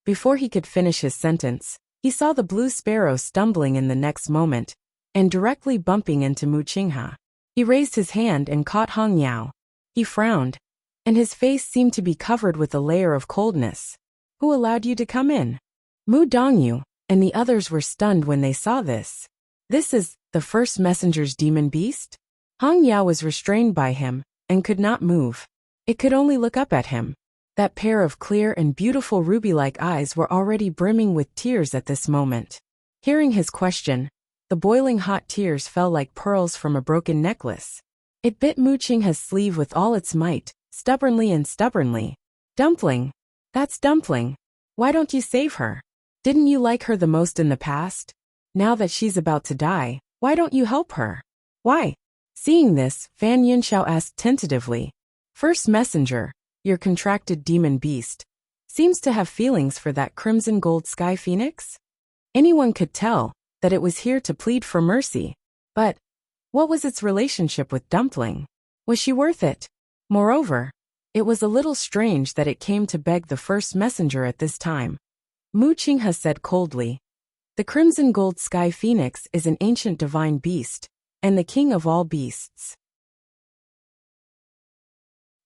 Before he could finish his sentence, he saw the blue sparrow stumbling in the next moment and directly bumping into Mu Qinghe. He raised his hand and caught Hong Yao. He frowned, and his face seemed to be covered with a layer of coldness. "Who allowed you to come in?" Mu Dongyu and the others were stunned when they saw this. "This is the first messenger's demon beast?" Hong Yao was restrained by him and could not move. It could only look up at him. That pair of clear and beautiful ruby-like eyes were already brimming with tears at this moment. Hearing his question, the boiling hot tears fell like pearls from a broken necklace. It bit Mu Qinghe's sleeve with all its might, stubbornly. "Dumpling! That's Dumpling! Why don't you save her? Didn't you like her the most in the past? Now that she's about to die, why don't you help her?" "Why?" Seeing this, Fan Yunxiao asked tentatively. "First messenger, your contracted demon beast, seems to have feelings for that Crimson Gold Sky Phoenix? Anyone could tell that it was here to plead for mercy. But what was its relationship with Dumpling? Was she worth it? Moreover, it was a little strange that it came to beg the first messenger at this time." Mu Qinghe said coldly, "The Crimson Gold Sky Phoenix is an ancient divine beast, and the king of all beasts.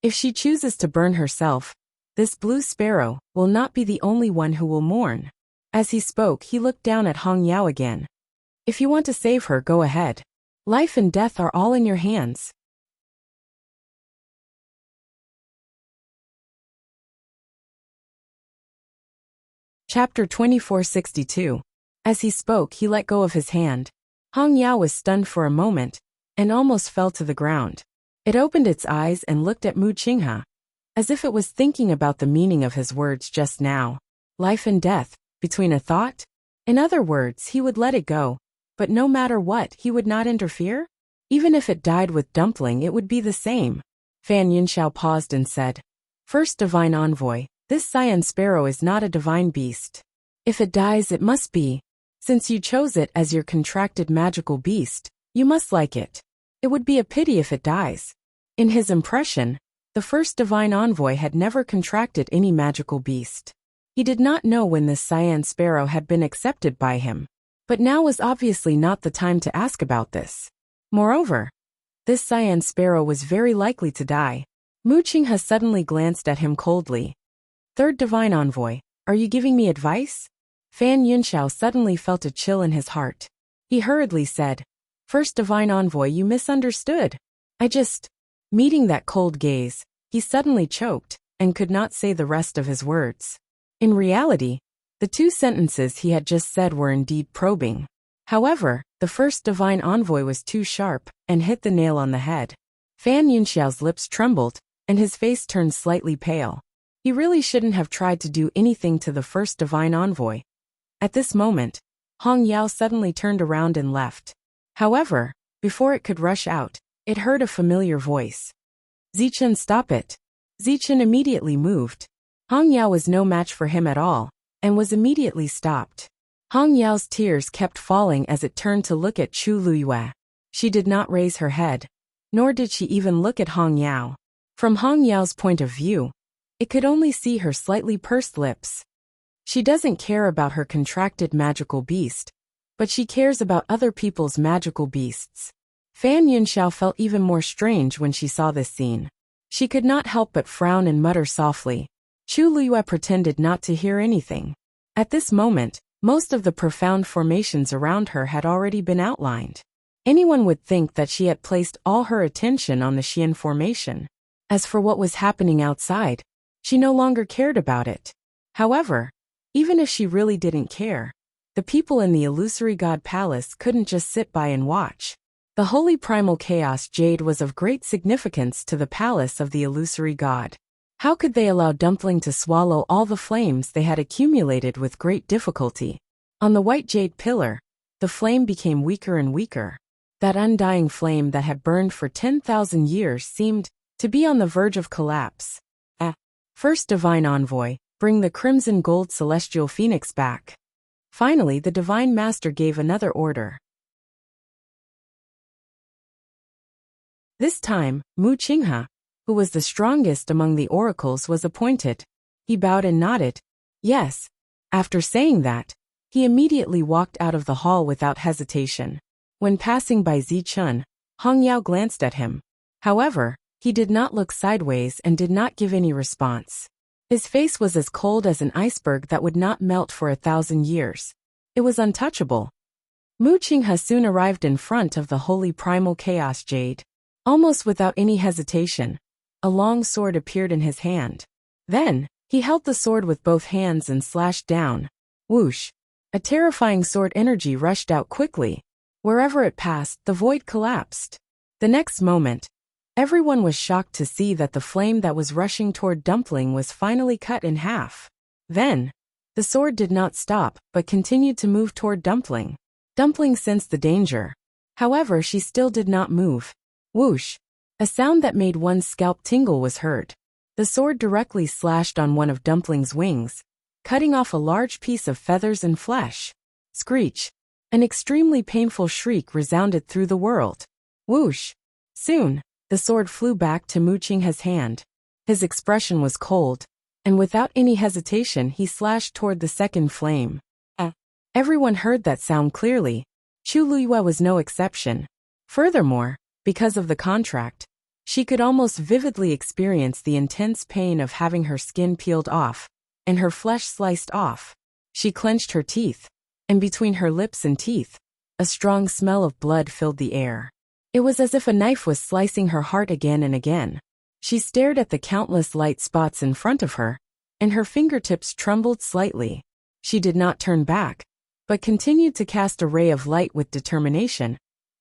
If she chooses to burn herself, this blue sparrow will not be the only one who will mourn." As he spoke, he looked down at Hong Yao again. If you want to save her, go ahead. Life and death are all in your hands. Chapter 2462. As he spoke, he let go of his hand. Hong Yao was stunned for a moment, and almost fell to the ground. It opened its eyes and looked at Mu Qinghe, as if it was thinking about the meaning of his words just now. Life and death, between a thought? In other words, he would let it go, but no matter what, he would not interfere? Even if it died with Dumpling, it would be the same. Fan Yunxiao paused and said, "First divine envoy, this cyan sparrow is not a divine beast. If it dies, it must be. Since you chose it as your contracted magical beast, you must like it. It would be a pity if it dies." In his impression, the first divine envoy had never contracted any magical beast. He did not know when this cyan sparrow had been accepted by him, but now was obviously not the time to ask about this. Moreover, this cyan sparrow was very likely to die. Mu Qinghe suddenly glanced at him coldly. "Third divine envoy, are you giving me advice?" Fan Yunxiao suddenly felt a chill in his heart. He hurriedly said, "First divine envoy, you misunderstood. Meeting that cold gaze, he suddenly choked and could not say the rest of his words. In reality, the two sentences he had just said were indeed probing. However, the first divine envoy was too sharp and hit the nail on the head. Fan Yunxiao's lips trembled, and his face turned slightly pale. He really shouldn't have tried to do anything to the first divine envoy. At this moment, Hong Yao suddenly turned around and left. However, before it could rush out, it heard a familiar voice. "Zichen, stop it." Zichen immediately moved. Hong Yao was no match for him at all, and was immediately stopped. Hong Yao's tears kept falling as it turned to look at Chu Luyue. She did not raise her head, nor did she even look at Hong Yao. From Hong Yao's point of view, it could only see her slightly pursed lips. She doesn't care about her contracted magical beast, but she cares about other people's magical beasts. Fan Yunxiao felt even more strange when she saw this scene. She could not help but frown and mutter softly. Chu Luyue pretended not to hear anything. At this moment, most of the profound formations around her had already been outlined. Anyone would think that she had placed all her attention on the Xian formation. As for what was happening outside, she no longer cared about it. However, even if she really didn't care, the people in the illusory god palace couldn't just sit by and watch. The holy primal chaos jade was of great significance to the palace of the illusory god. How could they allow Dumpling to swallow all the flames they had accumulated with great difficulty? On the white jade pillar, the flame became weaker and weaker. That undying flame that had burned for 10,000 years seemed to be on the verge of collapse. First divine envoy, bring the crimson gold celestial phoenix back. Finally, the divine master gave another order. This time, Mu Qinghe, who was the strongest among the oracles, was appointed. He bowed and nodded. Yes. After saying that, he immediately walked out of the hall without hesitation. When passing by Zichen, Hong Yao glanced at him. However, he did not look sideways and did not give any response. His face was as cold as an iceberg that would not melt for 1,000 years. It was untouchable. Mu Qinghe soon arrived in front of the holy primal chaos jade. Almost without any hesitation, a long sword appeared in his hand. Then, he held the sword with both hands and slashed down. Whoosh! A terrifying sword energy rushed out quickly. Wherever it passed, the void collapsed. The next moment, everyone was shocked to see that the flame that was rushing toward Dumpling was finally cut in half. Then, the sword did not stop, but continued to move toward Dumpling. Dumpling sensed the danger. However, she still did not move. Whoosh! A sound that made one's scalp tingle was heard. The sword directly slashed on one of Dumpling's wings, cutting off a large piece of feathers and flesh. Screech! An extremely painful shriek resounded through the world. Whoosh! Soon, the sword flew back to Mu Qinghe's hand. His expression was cold, and without any hesitation he slashed toward the second flame. Everyone heard that sound clearly. Chu Luyue was no exception. Furthermore, because of the contract, she could almost vividly experience the intense pain of having her skin peeled off and her flesh sliced off. She clenched her teeth, and between her lips and teeth, A strong smell of blood filled the air. It was as if a knife was slicing her heart again and again. She stared at the countless light spots in front of her, and her fingertips trembled slightly. She did not turn back, but continued to cast a ray of light with determination,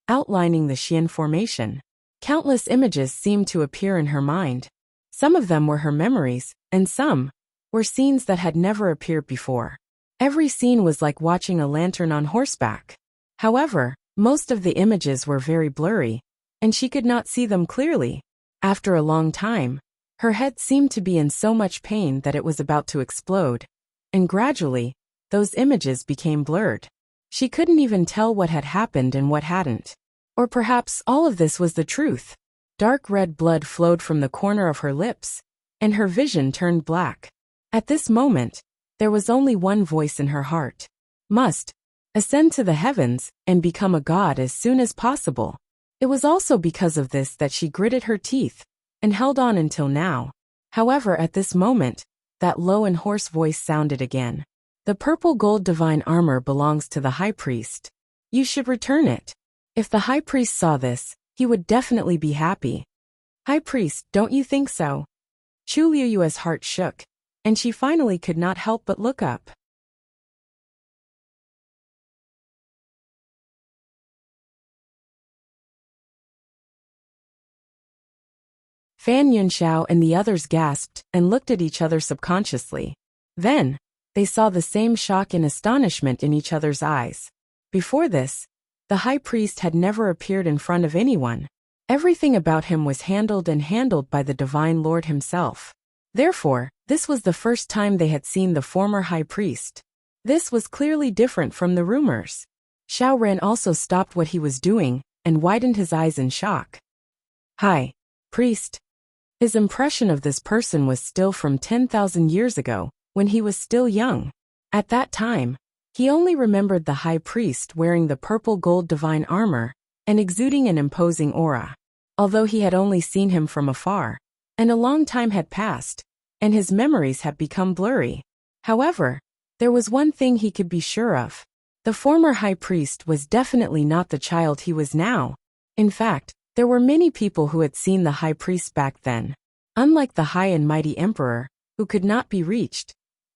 outlining the Xian formation. Countless images seemed to appear in her mind. Some of them were her memories, and some were scenes that had never appeared before. Every scene was like watching a lantern on horseback. However, most of the images were very blurry, and she could not see them clearly. After a long time, her head seemed to be in so much pain that it was about to explode, and gradually, those images became blurred. She couldn't even tell what had happened and what hadn't. Or perhaps all of this was the truth. Dark red blood flowed from the corner of her lips, and her vision turned black. At this moment, there was only one voice in her heart. Must ascend to the heavens and become a god as soon as possible. It was also because of this that she gritted her teeth and held on until now. However, at this moment, that low and hoarse voice sounded again. The purple gold divine armor belongs to the high priest. You should return it. If the high priest saw this, he would definitely be happy. High priest, don't you think so? Chu Liuyue's heart shook, and she finally could not help but look up. Fan Yunxiao and the others gasped and looked at each other subconsciously. Then, they saw the same shock and astonishment in each other's eyes. Before this, the high priest had never appeared in front of anyone. Everything about him was handled by the Divine Lord himself. Therefore, this was the first time they had seen the former high priest. This was clearly different from the rumors. Xiao Ran also stopped what he was doing and widened his eyes in shock. High priest. His impression of this person was still from 10,000 years ago, when he was still young. At that time, he only remembered the high priest wearing the purple gold divine armor and exuding an imposing aura. Although he had only seen him from afar, and a long time had passed, and his memories had become blurry. However, there was one thing he could be sure of. The former high priest was definitely not the child he was now. In fact, there were many people who had seen the high priest back then. Unlike the high and mighty emperor, who could not be reached,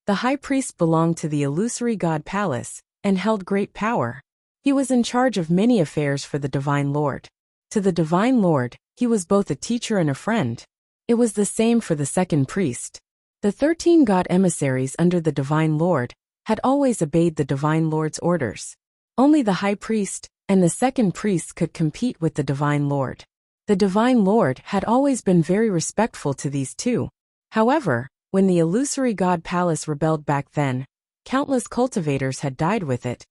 the high priest belonged to the illusory god palace and held great power. He was in charge of many affairs for the Divine Lord. To the Divine Lord, he was both a teacher and a friend. It was the same for the second priest. The 13 god emissaries under the Divine Lord had always obeyed the Divine Lord's orders. Only the high priest and the second priest could compete with the Divine Lord. The Divine Lord had always been very respectful to these two. However, when the illusory god palace rebelled back then, countless cultivators had died with it,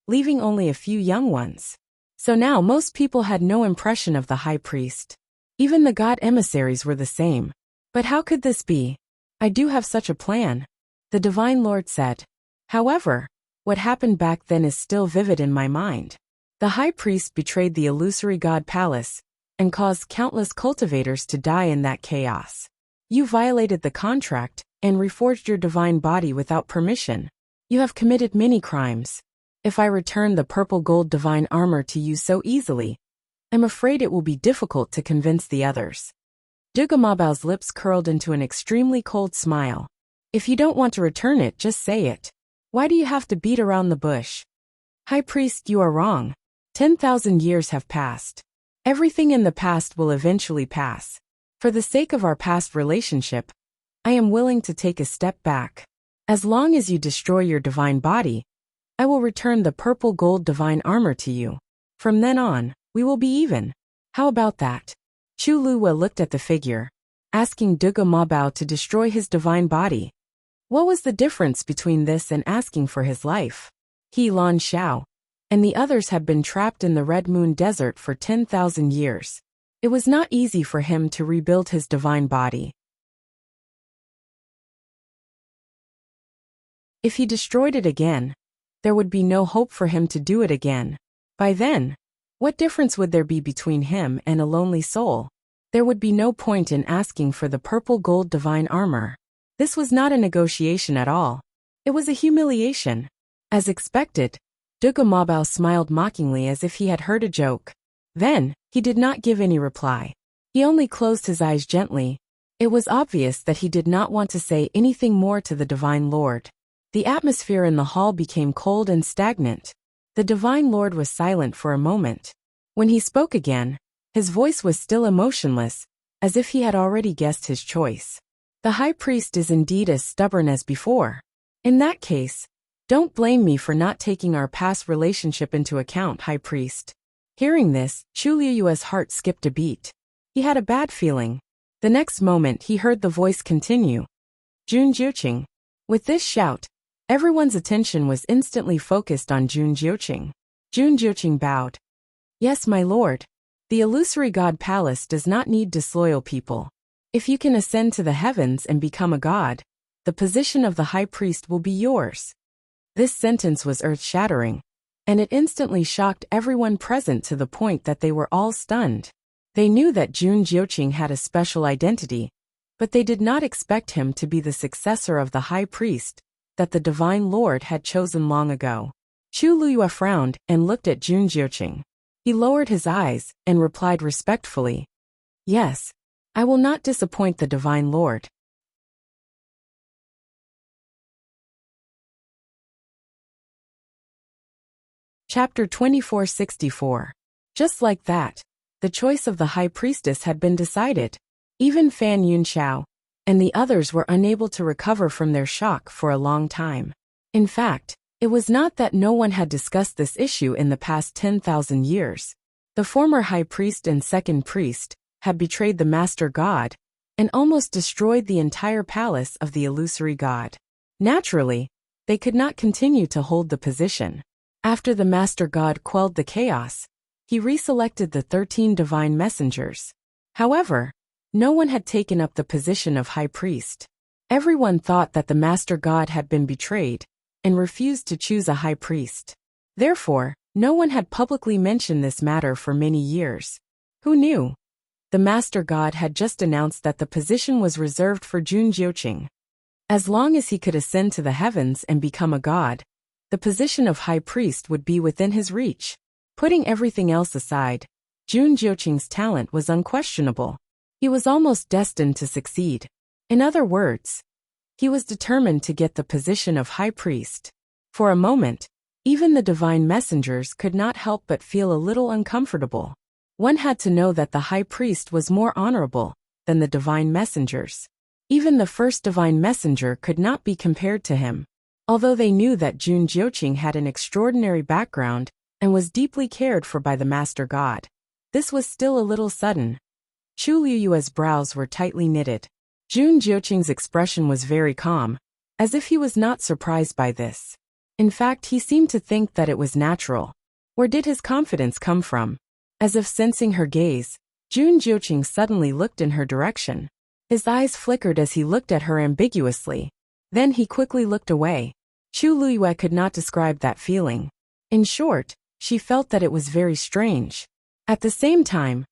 leaving only a few young ones. So now most people had no impression of the high priest. Even the god emissaries were the same. But how could this be? I do have such a plan, the Divine Lord said. However, what happened back then is still vivid in my mind. The high priest betrayed the illusory god palace and caused countless cultivators to die in that chaos. You violated the contract and reforged your divine body without permission. You have committed many crimes. If I return the purple gold divine armor to you so easily, I'm afraid it will be difficult to convince the others. Duga Mabao's lips curled into an extremely cold smile. If you don't want to return it, just say it. Why do you have to beat around the bush? High priest, you are wrong. 10,000 years have passed. Everything in the past will eventually pass. For the sake of our past relationship, I am willing to take a step back. As long as you destroy your divine body, I will return the purple gold divine armor to you. From then on, we will be even. How about that? Chu Luwa looked at the figure, asking Duga Mabao to destroy his divine body. What was the difference between this and asking for his life? He Lan Xiao and the others had been trapped in the Red Moon Desert for 10,000 years. It was not easy for him to rebuild his divine body. If he destroyed it again, there would be no hope for him to do it again. By then, what difference would there be between him and a lonely soul? There would be no point in asking for the purple gold divine armor. This was not a negotiation at all. It was a humiliation. As expected, Dugamabao smiled mockingly as if he had heard a joke. Then, he did not give any reply. He only closed his eyes gently. It was obvious that he did not want to say anything more to the Divine Lord. The atmosphere in the hall became cold and stagnant. The Divine Lord was silent for a moment. When he spoke again, his voice was still emotionless, as if he had already guessed his choice. The High Priest is indeed as stubborn as before. In that case, don't blame me for not taking our past relationship into account, High Priest. Hearing this, Chu Liuyue's heart skipped a beat. He had a bad feeling. The next moment he heard the voice continue. Jun Jiuqing. With this shout, everyone's attention was instantly focused on Jun Jiuqing. Jun Jiuqing bowed. Yes, my lord. The illusory god palace does not need disloyal people. If you can ascend to the heavens and become a god, the position of the high priest will be yours. This sentence was earth-shattering, and it instantly shocked everyone present to the point that they were all stunned. They knew that Jun Jiuqing had a special identity, but they did not expect him to be the successor of the high priest that the Divine Lord had chosen long ago. Chu Liyue frowned and looked at Jun Jiuqing. He lowered his eyes and replied respectfully, Yes, I will not disappoint the Divine Lord. Chapter 2464. Just like that, the choice of the High Priestess had been decided. Even Fan Yunxiao and the others were unable to recover from their shock for a long time. In fact, it was not that no one had discussed this issue in the past 10,000 years. The former High Priest and Second Priest had betrayed the Master God and almost destroyed the entire palace of the illusory god. Naturally, they could not continue to hold the position. After the Master God quelled the chaos, he reselected the 13 divine messengers. However, no one had taken up the position of High Priest. Everyone thought that the Master God had been betrayed and refused to choose a High Priest. Therefore, no one had publicly mentioned this matter for many years. Who knew? The Master God had just announced that the position was reserved for Jun Jiuqing. As long as he could ascend to the heavens and become a god, the position of High Priest would be within his reach. Putting everything else aside, Jun Jiuqing's talent was unquestionable. He was almost destined to succeed. In other words, he was determined to get the position of High Priest. For a moment, even the divine messengers could not help but feel a little uncomfortable. One had to know that the High Priest was more honorable than the divine messengers. Even the first divine messenger could not be compared to him. Although they knew that Jun Jiuqing had an extraordinary background and was deeply cared for by the Master God, this was still a little sudden. Chu Liyue's brows were tightly knitted. Jun Jiuqing's expression was very calm, as if he was not surprised by this. In fact, he seemed to think that it was natural. Where did his confidence come from? As if sensing her gaze, Jun Jiuqing suddenly looked in her direction. His eyes flickered as he looked at her ambiguously. Then he quickly looked away. Chu Liyue could not describe that feeling. In short, she felt that it was very strange. At the same time,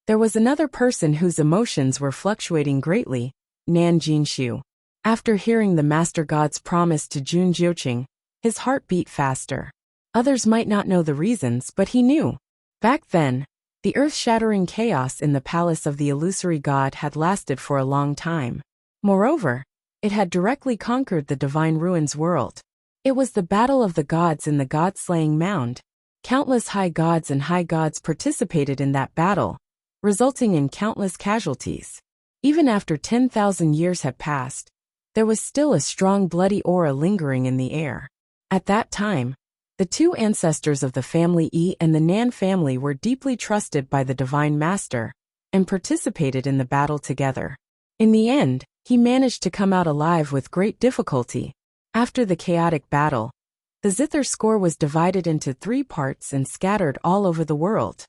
there was another person whose emotions were fluctuating greatly, Nan Jinshu. After hearing the Master God's promise to Jun Jiuqing, his heart beat faster. Others might not know the reasons, but he knew. Back then, the earth-shattering chaos in the palace of the illusory god had lasted for a long time. Moreover, it had directly conquered the divine ruins world. It was the battle of the gods in the god-slaying mound. Countless high gods and high gods participated in that battle, resulting in countless casualties. Even after 10,000 years had passed, there was still a strong bloody aura lingering in the air. At that time, the two ancestors of the family Yi and the Nan family were deeply trusted by the Divine Master and participated in the battle together. In the end, he managed to come out alive with great difficulty. After the chaotic battle, the zither score was divided into 3 parts and scattered all over the world.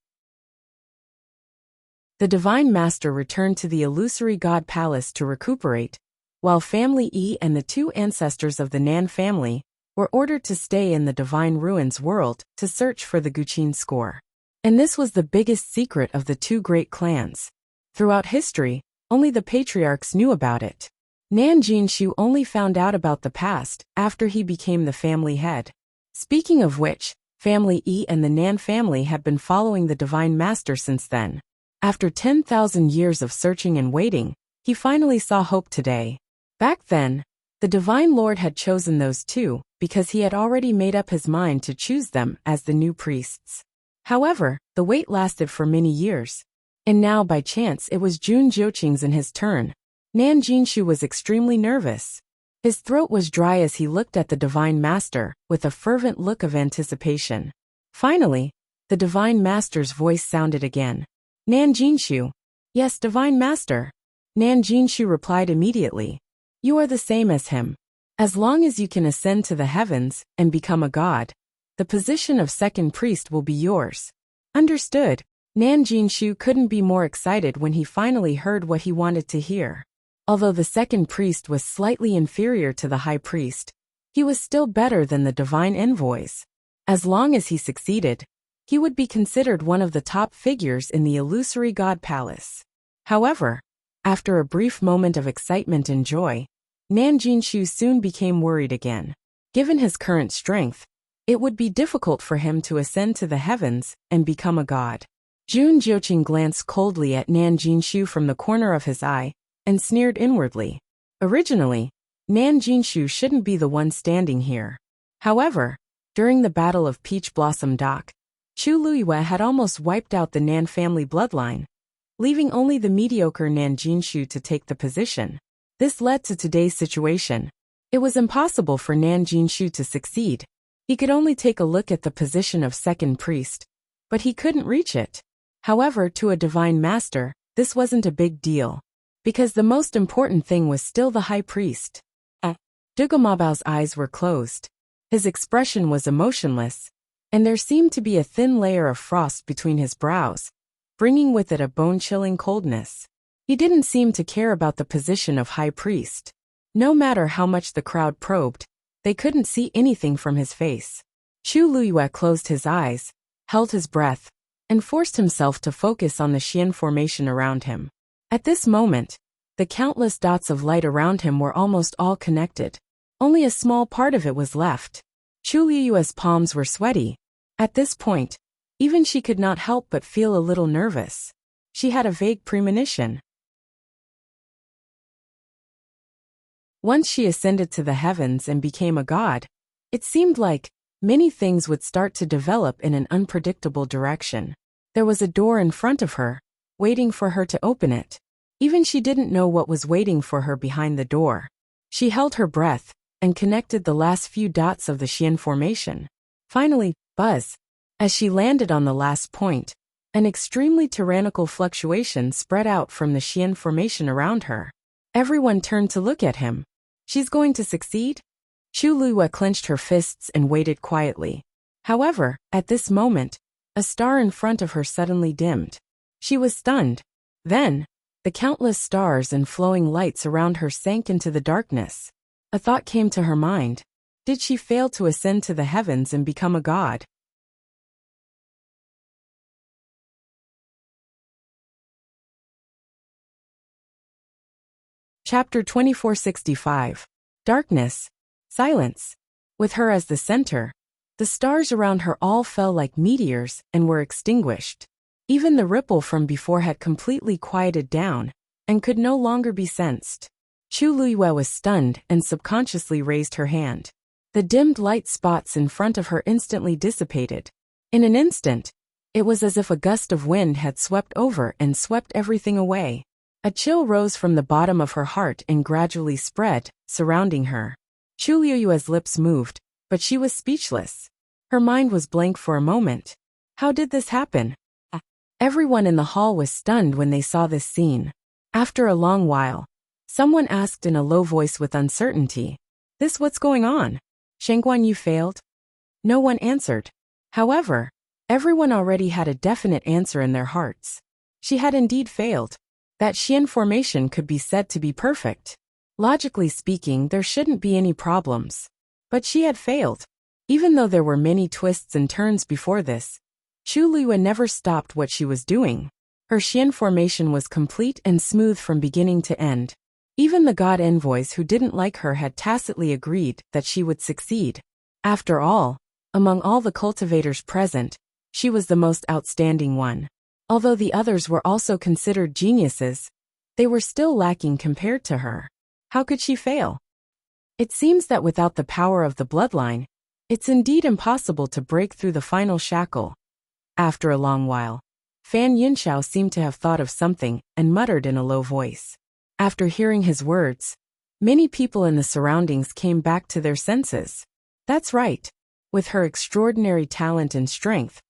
The Divine Master returned to the illusory god palace to recuperate, while family Yi and the 2 ancestors of the Nan family were ordered to stay in the divine ruins world to search for the Guqin score. And this was the biggest secret of the 2 great clans. Throughout history, only the patriarchs knew about it. Nan Jinshu only found out about the past after he became the family head. Speaking of which, Family E and the Nan family had been following the Divine Master since then. After 10,000 years of searching and waiting, he finally saw hope today. Back then, the Divine Lord had chosen those two because he had already made up his mind to choose them as the new priests. However, the wait lasted for many years. And now by chance it was Jun Jiuqing's in his turn. Nan Jinshu was extremely nervous. His throat was dry as he looked at the Divine Master with a fervent look of anticipation. Finally, the Divine Master's voice sounded again. Nan Jinshu. Yes, Divine Master. Nan Jinshu replied immediately. You are the same as him. As long as you can ascend to the heavens and become a god, the position of second priest will be yours. Understood. Nan Jinshu couldn't be more excited when he finally heard what he wanted to hear. Although the second priest was slightly inferior to the high priest, he was still better than the divine envoys. As long as he succeeded, he would be considered one of the top figures in the illusory god palace. However, after a brief moment of excitement and joy, Nan Jinshu soon became worried again. Given his current strength, it would be difficult for him to ascend to the heavens and become a god. Jun Jiuqing glanced coldly at Nan Jinshu from the corner of his eye and sneered inwardly. Originally, Nan Jinshu shouldn't be the one standing here. However, during the Battle of Peach Blossom Dock, Chu Luyue had almost wiped out the Nan family bloodline, leaving only the mediocre Nan Jinshu to take the position. This led to today's situation. It was impossible for Nan Jinshu to succeed. He could only take a look at the position of second priest, but he couldn't reach it. However, to a divine master, this wasn't a big deal, because the most important thing was still the high priest. Dugumabao's eyes were closed. His expression was emotionless, and there seemed to be a thin layer of frost between his brows, bringing with it a bone-chilling coldness. He didn't seem to care about the position of high priest. No matter how much the crowd probed, they couldn't see anything from his face. Chu Luyue closed his eyes, held his breath, and forced himself to focus on the Xian formation around him. At this moment, the countless dots of light around him were almost all connected. Only a small part of it was left. Chu Luyue's palms were sweaty. At this point, even she could not help but feel a little nervous. She had a vague premonition. Once she ascended to the heavens and became a god, it seemed like many things would start to develop in an unpredictable direction. There was a door in front of her, waiting for her to open it. Even she didn't know what was waiting for her behind the door. She held her breath and connected the last few dots of the Xian formation. Finally, buzz. As she landed on the last point, an extremely tyrannical fluctuation spread out from the Xian formation around her. Everyone turned to look at him. She's going to succeed? Chu Luyue clenched her fists and waited quietly. However, at this moment, a star in front of her suddenly dimmed. She was stunned. Then, the countless stars and flowing lights around her sank into the darkness. A thought came to her mind. Did she fail to ascend to the heavens and become a god? Chapter 2465. Darkness. Silence. With her as the center, the stars around her all fell like meteors and were extinguished. Even the ripple from before had completely quieted down and could no longer be sensed. Chu Luyue was stunned and subconsciously raised her hand. The dimmed light spots in front of her instantly dissipated. In an instant, it was as if a gust of wind had swept over and swept everything away. A chill rose from the bottom of her heart and gradually spread, surrounding her. Chu Luyue's lips moved, but she was speechless. Her mind was blank for a moment. How did this happen? Everyone in the hall was stunned when they saw this scene. After a long while, someone asked in a low voice with uncertainty, What's going on? Shengguan Yu failed? No one answered. However, everyone already had a definite answer in their hearts. She had indeed failed. That Xian formation could be said to be perfect. Logically speaking, there shouldn't be any problems. But she had failed. Even though there were many twists and turns before this, Chu Luyue never stopped what she was doing. Her Xian formation was complete and smooth from beginning to end. Even the god envoys who didn't like her had tacitly agreed that she would succeed. After all, Among all the cultivators present, she was the most outstanding one. Although the others were also considered geniuses, they were still lacking compared to her. How could she fail? It seems that without the power of the bloodline, it's indeed impossible to break through the final shackle. After a long while, Fan Yunxiao seemed to have thought of something and muttered in a low voice. After hearing his words, many people in the surroundings came back to their senses. That's right. With her extraordinary talent and strength,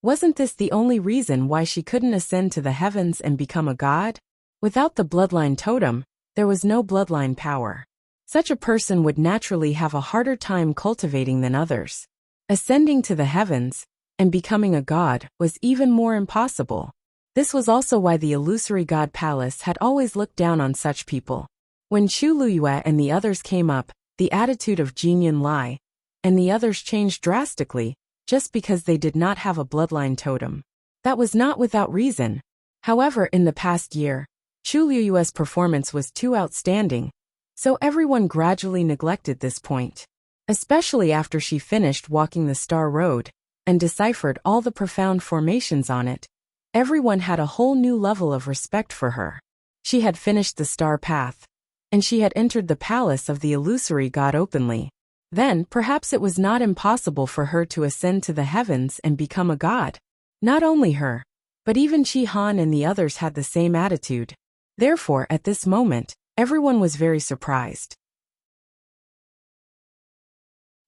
wasn't this the only reason why she couldn't ascend to the heavens and become a god? Without the bloodline totem, there was no bloodline power. Such a person would naturally have a harder time cultivating than others. Ascending to the heavens and becoming a god was even more impossible. This was also why the illusory god palace had always looked down on such people. When Chu Luyue and the others came up, the attitude of Jin Yun Lai and the others changed drastically, just because they did not have a bloodline totem. That was not without reason. However, in the past year, Chu Luyue's performance was too outstanding, so everyone gradually neglected this point. Especially after she finished walking the Star Road and deciphered all the profound formations on it, everyone had a whole new level of respect for her. She had finished the Star Path, and she had entered the palace of the illusory god openly. Then, perhaps it was not impossible for her to ascend to the heavens and become a god. Not only her, but even Qi Han and the others had the same attitude. Therefore, at this moment, everyone was very surprised.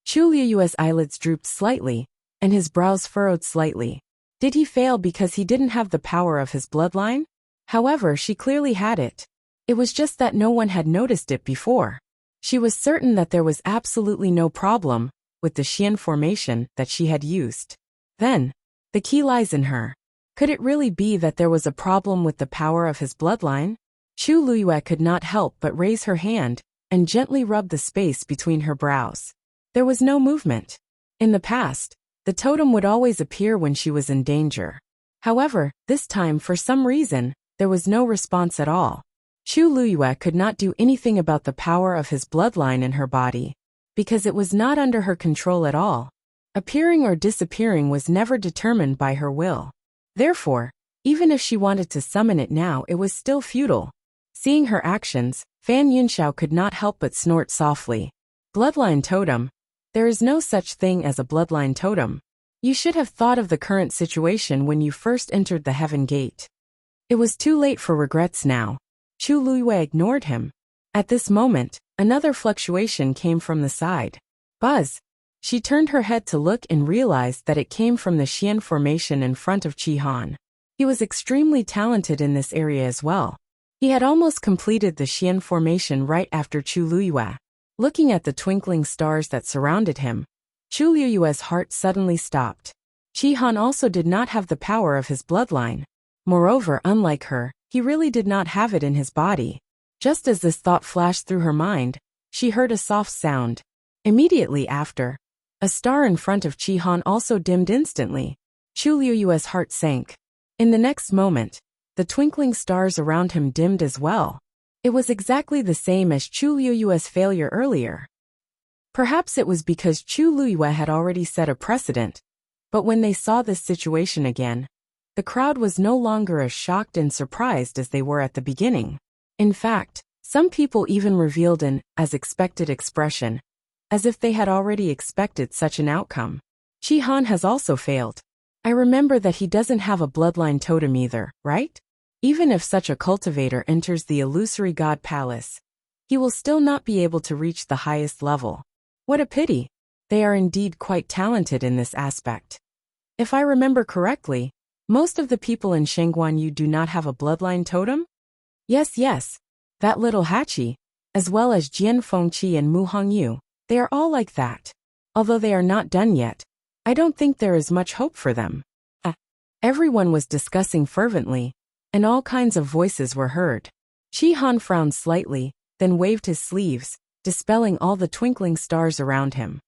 Chu Liyue's eyelids drooped slightly, and his brows furrowed slightly. Did he fail because he didn't have the power of his bloodline? However, she clearly had it. It was just that no one had noticed it before. She was certain that there was absolutely no problem with the Xian formation that she had used. Then, the key lies in her. Could it really be that there was a problem with the power of his bloodline? Chu Luyue could not help but raise her hand and gently rub the space between her brows. There was no movement. In the past, the totem would always appear when she was in danger. However, this time for some reason, there was no response at all. Chu Luyue could not do anything about the power of his bloodline in her body, because it was not under her control at all. Appearing or disappearing was never determined by her will. Therefore, even if she wanted to summon it now, it was still futile. Seeing her actions, Fan Yunxiao could not help but snort softly. Bloodline totem? There is no such thing as a bloodline totem. You should have thought of the current situation when you first entered the Heaven Gate. It was too late for regrets now. Chu Luyue ignored him. At this moment, another fluctuation came from the side. Buzz! She turned her head to look and realized that it came from the Xian formation in front of Qi Han. He was extremely talented in this area as well. He had almost completed the Xian formation right after Chu Luyue. Looking at the twinkling stars that surrounded him, Chu Luyue's heart suddenly stopped. Qi Han also did not have the power of his bloodline. Moreover, unlike her, he really did not have it in his body. Just as this thought flashed through her mind, she heard a soft sound. Immediately after, a star in front of Qi Han also dimmed instantly. Chu Liyue's heart sank. In the next moment, the twinkling stars around him dimmed as well. It was exactly the same as Chu Liyue's failure earlier. Perhaps it was because Chu Luyue had already set a precedent, but when they saw this situation again, the crowd was no longer as shocked and surprised as they were at the beginning. In fact, some people even revealed an as expected expression, as if they had already expected such an outcome. Qi Han has also failed. I remember that he doesn't have a bloodline totem either, right? Even if such a cultivator enters the illusory god palace, he will still not be able to reach the highest level. What a pity. They are indeed quite talented in this aspect. If I remember correctly, most of the people in Shengguanyu do not have a bloodline totem? Yes. That little Hachi, as well as Jian Fengqi and Mu Hongyu, they are all like that. Although they are not done yet, I don't think there is much hope for them. Everyone was discussing fervently, and all kinds of voices were heard. Qi Han frowned slightly, then waved his sleeves, dispelling all the twinkling stars around him.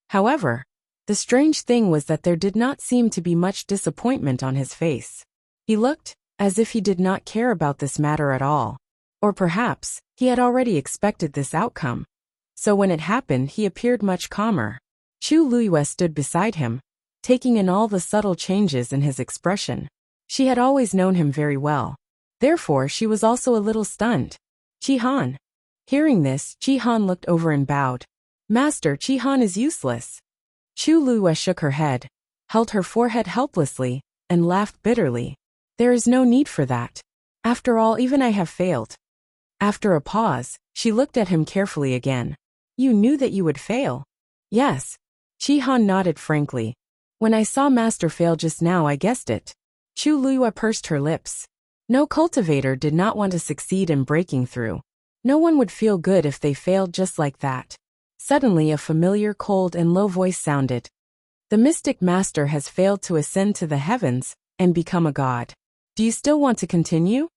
However, the strange thing was that there did not seem to be much disappointment on his face. He looked as if he did not care about this matter at all. Or perhaps, he had already expected this outcome. So when it happened, he appeared much calmer. Chu Luyue stood beside him, taking in all the subtle changes in his expression. She had always known him very well. Therefore, she was also a little stunned. Chi-Han. Hearing this, Chi-Han looked over and bowed. Master, Chi-Han is useless. Chu Luyue shook her head, held her forehead helplessly, and laughed bitterly. There is no need for that. After all, even I have failed. After a pause, she looked at him carefully again. You knew that you would fail? Yes. Chi-Han nodded frankly. When I saw Master fail just now, I guessed it. Chu Luyue pursed her lips. No cultivator did not want to succeed in breaking through. No one would feel good if they failed just like that. Suddenly a familiar cold and low voice sounded. The mystic master has failed to ascend to the heavens and become a god. Do you still want to continue?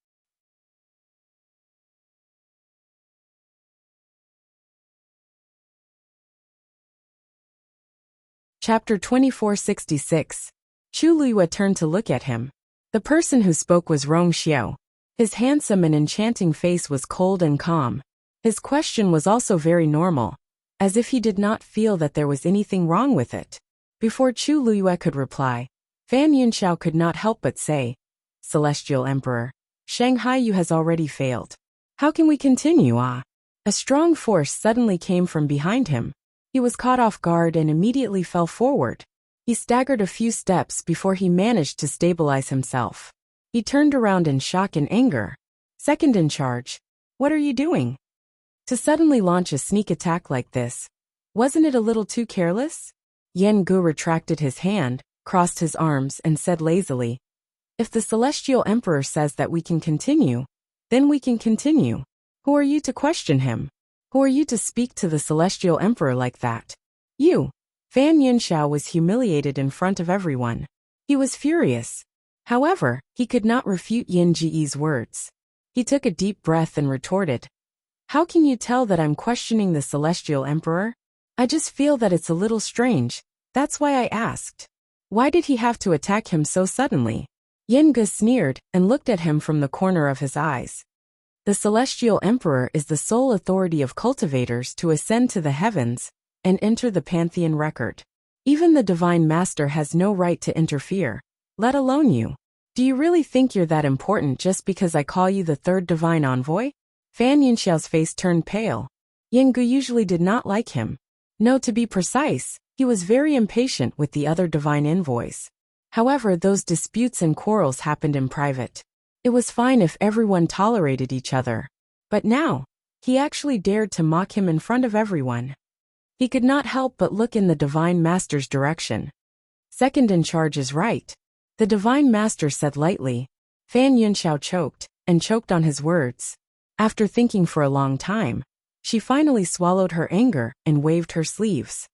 Chapter 2466. Chu Luyue turned to look at him. The person who spoke was Rong Xiao. His handsome and enchanting face was cold and calm. His question was also very normal, as if he did not feel that there was anything wrong with it. Before Chu Luyue could reply, Fan Yunxiao could not help but say, Celestial Emperor, Shanghai Yu has already failed. How can we continue? A strong force suddenly came from behind him. He was caught off guard and immediately fell forward. He staggered a few steps before he managed to stabilize himself. He turned around in shock and anger. Second in charge, what are you doing? To suddenly launch a sneak attack like this, wasn't it a little too careless? Yan Gu retracted his hand, crossed his arms, and said lazily, If the Celestial Emperor says that we can continue, then we can continue. Who are you to question him? Who are you to speak to the Celestial Emperor like that? You. Fan Yunxiao was humiliated in front of everyone. He was furious. However, he could not refute Yin Ji's words. He took a deep breath and retorted, How can you tell that I'm questioning the Celestial Emperor? I just feel that it's a little strange. That's why I asked. Why did he have to attack him so suddenly? Yin Ge sneered and looked at him from the corner of his eyes. The Celestial Emperor is the sole authority of cultivators to ascend to the heavens and enter the Pantheon record. Even the Divine Master has no right to interfere, let alone you. Do you really think you're that important just because I call you the third Divine Envoy? Fan Yunxiao's face turned pale. Yin Gu usually did not like him. No, to be precise, he was very impatient with the other Divine Envoys. However, those disputes and quarrels happened in private. It was fine if everyone tolerated each other. But now, he actually dared to mock him in front of everyone. He could not help but look in the Divine Master's direction. Second in charge is right. The Divine Master said lightly. Fan Yunxiao choked, and choked on his words. After thinking for a long time, she finally swallowed her anger and waved her sleeves.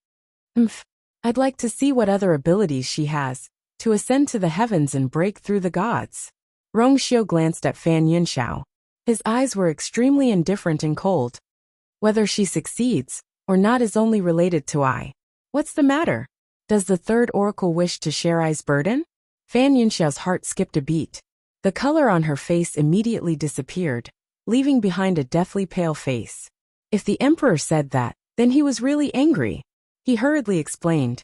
I'd like to see what other abilities she has, to ascend to the heavens and break through the gods. Rong Xiao glanced at Fan Yunxiao. His eyes were extremely indifferent and cold. Whether she succeeds or not is only related to I. What's the matter? Does the third oracle wish to share I's burden? Fan Yunxiao's heart skipped a beat. The color on her face immediately disappeared, leaving behind a deathly pale face. If the emperor said that, then he was really angry. He hurriedly explained.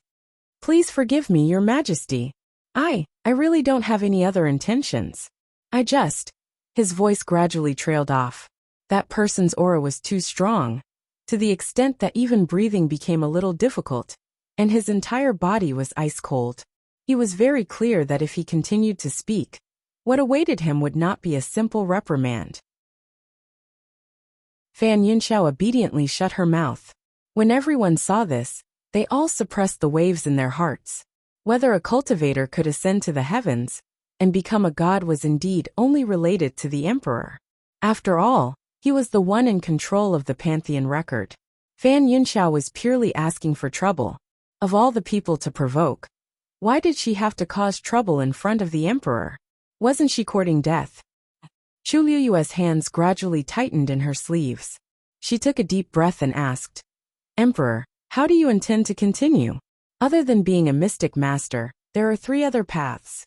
Please forgive me, Your Majesty. I really don't have any other intentions. His voice gradually trailed off. That person's aura was too strong, to the extent that even breathing became a little difficult, and his entire body was ice cold. He was very clear that if he continued to speak, what awaited him would not be a simple reprimand. Fan Yunxiao obediently shut her mouth. When everyone saw this, they all suppressed the waves in their hearts. Whether a cultivator could ascend to the heavens and become a god was indeed only related to the emperor. After all, he was the one in control of the Pantheon record. Fan Yunxiao was purely asking for trouble. Of all the people to provoke, why did she have to cause trouble in front of the emperor? Wasn't she courting death? Chu Luyue's hands gradually tightened in her sleeves. She took a deep breath and asked, Emperor, how do you intend to continue? Other than being a mystic master, there are 3 other paths.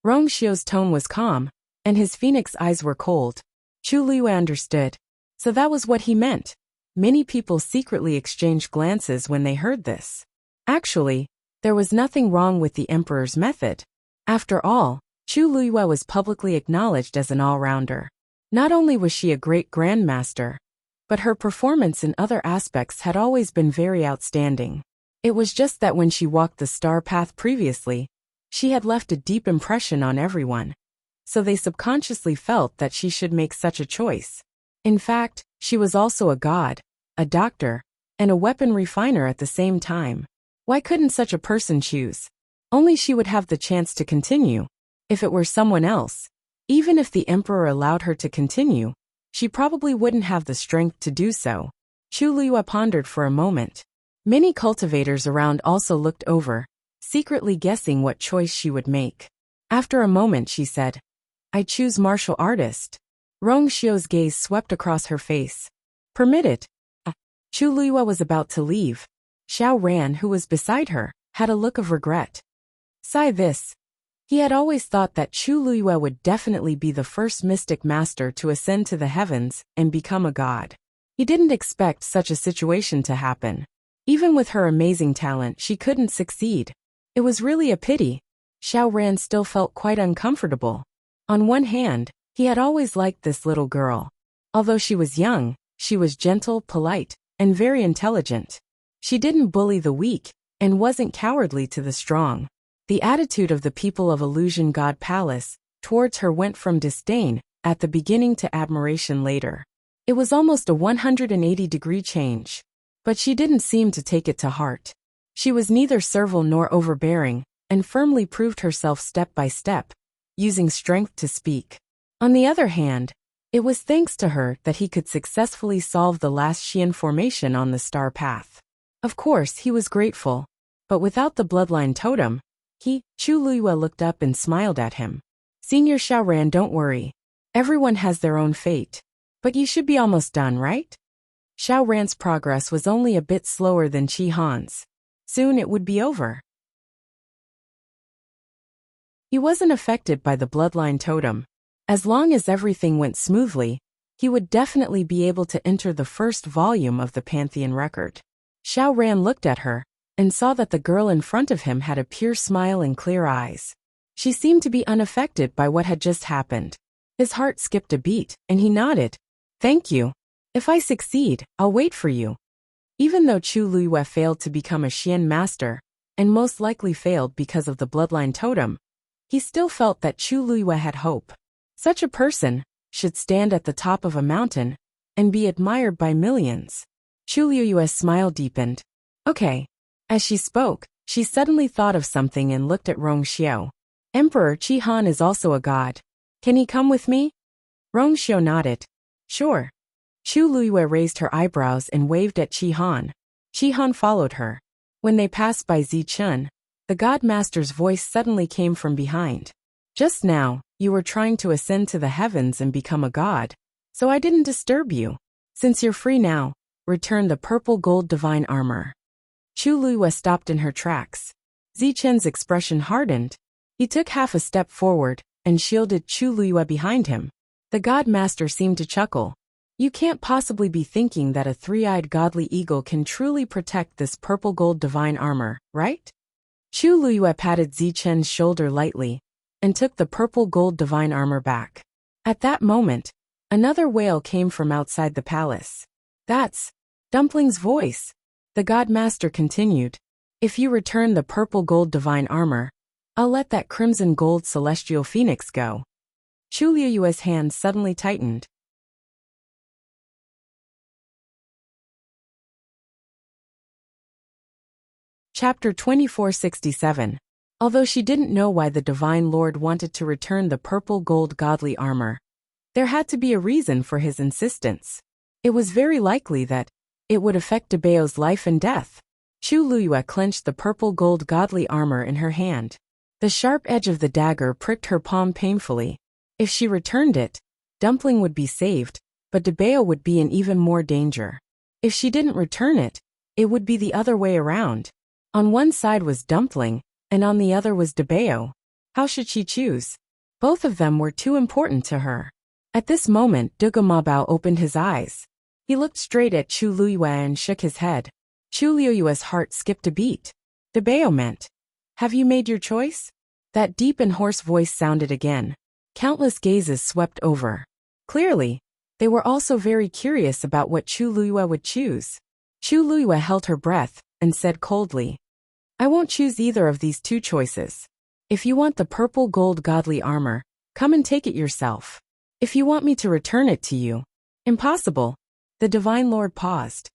Rong Xiao's tone was calm, and his phoenix eyes were cold. Chu Luyue understood. So that was what he meant. Many people secretly exchanged glances when they heard this. Actually, there was nothing wrong with the emperor's method. After all, Chu Liyue was publicly acknowledged as an all-rounder. Not only was she a great grandmaster, but her performance in other aspects had always been very outstanding. It was just that when she walked the star path previously, she had left a deep impression on everyone, so they subconsciously felt that she should make such a choice. In fact, she was also a god, a doctor, and a weapon refiner at the same time. Why couldn't such a person choose? Only she would have the chance to continue. If it were someone else, even if the emperor allowed her to continue, she probably wouldn't have the strength to do so. Chu Liyue pondered for a moment. Many cultivators around also looked over, secretly guessing what choice she would make. After a moment she said, "I choose martial artist." Rong Xiu's gaze swept across her face. "Permit it." Chu Liyue was about to leave. Xiao Ran, who was beside her, had a look of regret. Sigh this. He had always thought that Chu Liyue would definitely be the first mystic master to ascend to the heavens and become a god. He didn't expect such a situation to happen. Even with her amazing talent, she couldn't succeed. It was really a pity. Xiao Ran still felt quite uncomfortable. On one hand, he had always liked this little girl. Although she was young, she was gentle, polite, and very intelligent. She didn't bully the weak, and wasn't cowardly to the strong. The attitude of the people of Illusion God Palace towards her went from disdain at the beginning to admiration later. It was almost a 180-degree change. But she didn't seem to take it to heart. She was neither servile nor overbearing, and firmly proved herself step by step, using strength to speak. On the other hand, it was thanks to her that he could successfully solve the last Xian formation on the star path. Of course, he was grateful, but without the bloodline totem, Chu Liyue looked up and smiled at him. Senior Xiao Ran, don't worry. Everyone has their own fate. But you should be almost done, right? Xiao Ran's progress was only a bit slower than Qi Han's. Soon it would be over. He wasn't affected by the bloodline totem. As long as everything went smoothly, he would definitely be able to enter the first volume of the Pantheon record. Xiao Ran looked at her, and saw that the girl in front of him had a pure smile and clear eyes. She seemed to be unaffected by what had just happened. His heart skipped a beat, and he nodded. Thank you. If I succeed, I'll wait for you. Even though Chu Liyue failed to become a Xian master, and most likely failed because of the bloodline totem, he still felt that Chu Liyue had hope. Such a person should stand at the top of a mountain and be admired by millions. Chu Liyue's smile deepened. Okay. As she spoke, she suddenly thought of something and looked at Rong Xiu. Emperor Qi Han is also a god. Can he come with me? Rong Xiu nodded. Sure. Chu Liyue raised her eyebrows and waved at Qi Han. Qi Han followed her. When they passed by Zi Chun, the god master's voice suddenly came from behind. Just now, you were trying to ascend to the heavens and become a god, so I didn't disturb you. Since you're free now, return the purple gold divine armor. Chu Liyue stopped in her tracks. Zi Chen's expression hardened. He took half a step forward and shielded Chu Liyue behind him. The god master seemed to chuckle. You can't possibly be thinking that a three-eyed godly eagle can truly protect this purple gold divine armor, right? Chu Liyue patted Zi Chen's shoulder lightly and took the purple gold divine armor back. At that moment, another wail came from outside the palace. That's Dumpling's voice. The god master continued. If you return the purple gold divine armor, I'll let that crimson gold celestial phoenix go. Chu Liyue's hand suddenly tightened. Chapter 2467. Although she didn't know why the Divine Lord wanted to return the purple gold godly armor, there had to be a reason for his insistence. It was very likely that it would affect Debao's life and death. Chu Liyue clenched the purple gold godly armor in her hand. The sharp edge of the dagger pricked her palm painfully. If she returned it, Dumpling would be saved, but Debao would be in even more danger. If she didn't return it, it would be the other way around. On one side was Dumpling, and on the other was Debao. How should she choose? Both of them were too important to her. At this moment, Duga Mabao opened his eyes. He looked straight at Chu Liyue and shook his head. Chu Liyue's heart skipped a beat. Debeo meant, "Have you made your choice?" That deep and hoarse voice sounded again. Countless gazes swept over. Clearly, they were also very curious about what Chu Liyue would choose. Chu Liyue held her breath and said coldly, "I won't choose either of these two choices. If you want the purple gold godly armor, come and take it yourself. If you want me to return it to you, impossible." The Divine Lord paused.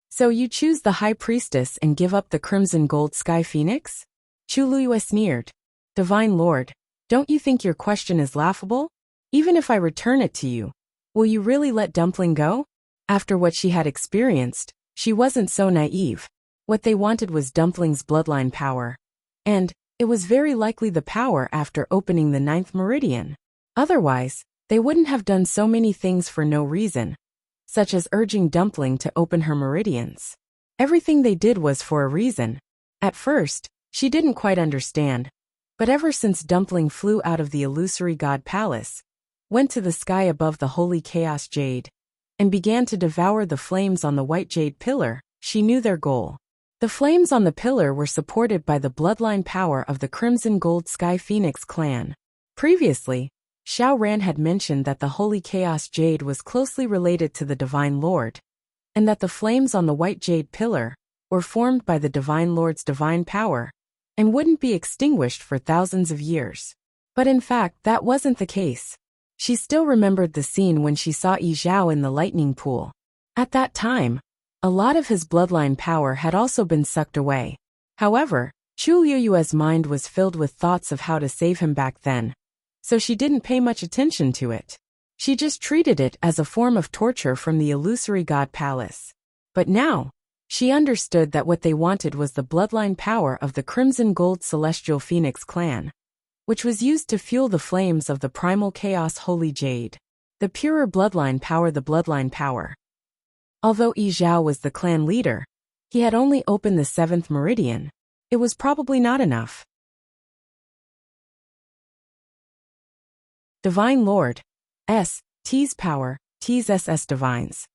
"So you choose the High Priestess and give up the crimson gold sky phoenix?" Chu Liyue sneered. "Divine Lord, don't you think your question is laughable? Even if I return it to you, will you really let Dumpling go?" After what she had experienced, she wasn't so naive. What they wanted was Dumpling's bloodline power. And it was very likely the power after opening the 9th meridian. Otherwise, they wouldn't have done so many things for no reason, such as urging Dumpling to open her meridians. Everything they did was for a reason. At first, she didn't quite understand, but ever since Dumpling flew out of the illusory god palace, went to the sky above the holy chaos jade, and began to devour the flames on the white jade pillar, she knew their goal. The flames on the pillar were supported by the bloodline power of the Crimson Gold Sky Phoenix clan. Previously, Xiao Ran had mentioned that the Holy Chaos Jade was closely related to the Divine Lord, and that the flames on the white jade pillar were formed by the Divine Lord's divine power, and wouldn't be extinguished for thousands of years. But in fact, that wasn't the case. She still remembered the scene when she saw Yi Zhao in the lightning pool. At that time, a lot of his bloodline power had also been sucked away. However, Chu Liyue's mind was filled with thoughts of how to save him back then, so she didn't pay much attention to it. She just treated it as a form of torture from the illusory god palace. But now, she understood that what they wanted was the bloodline power of the Crimson Gold Celestial Phoenix clan, which was used to fuel the flames of the primal chaos holy jade. The purer bloodline power, the bloodline power. Although Yi Zhao was the clan leader, he had only opened the 7th meridian. It was probably not enough. Divine Lord. T's power, T's SS divines.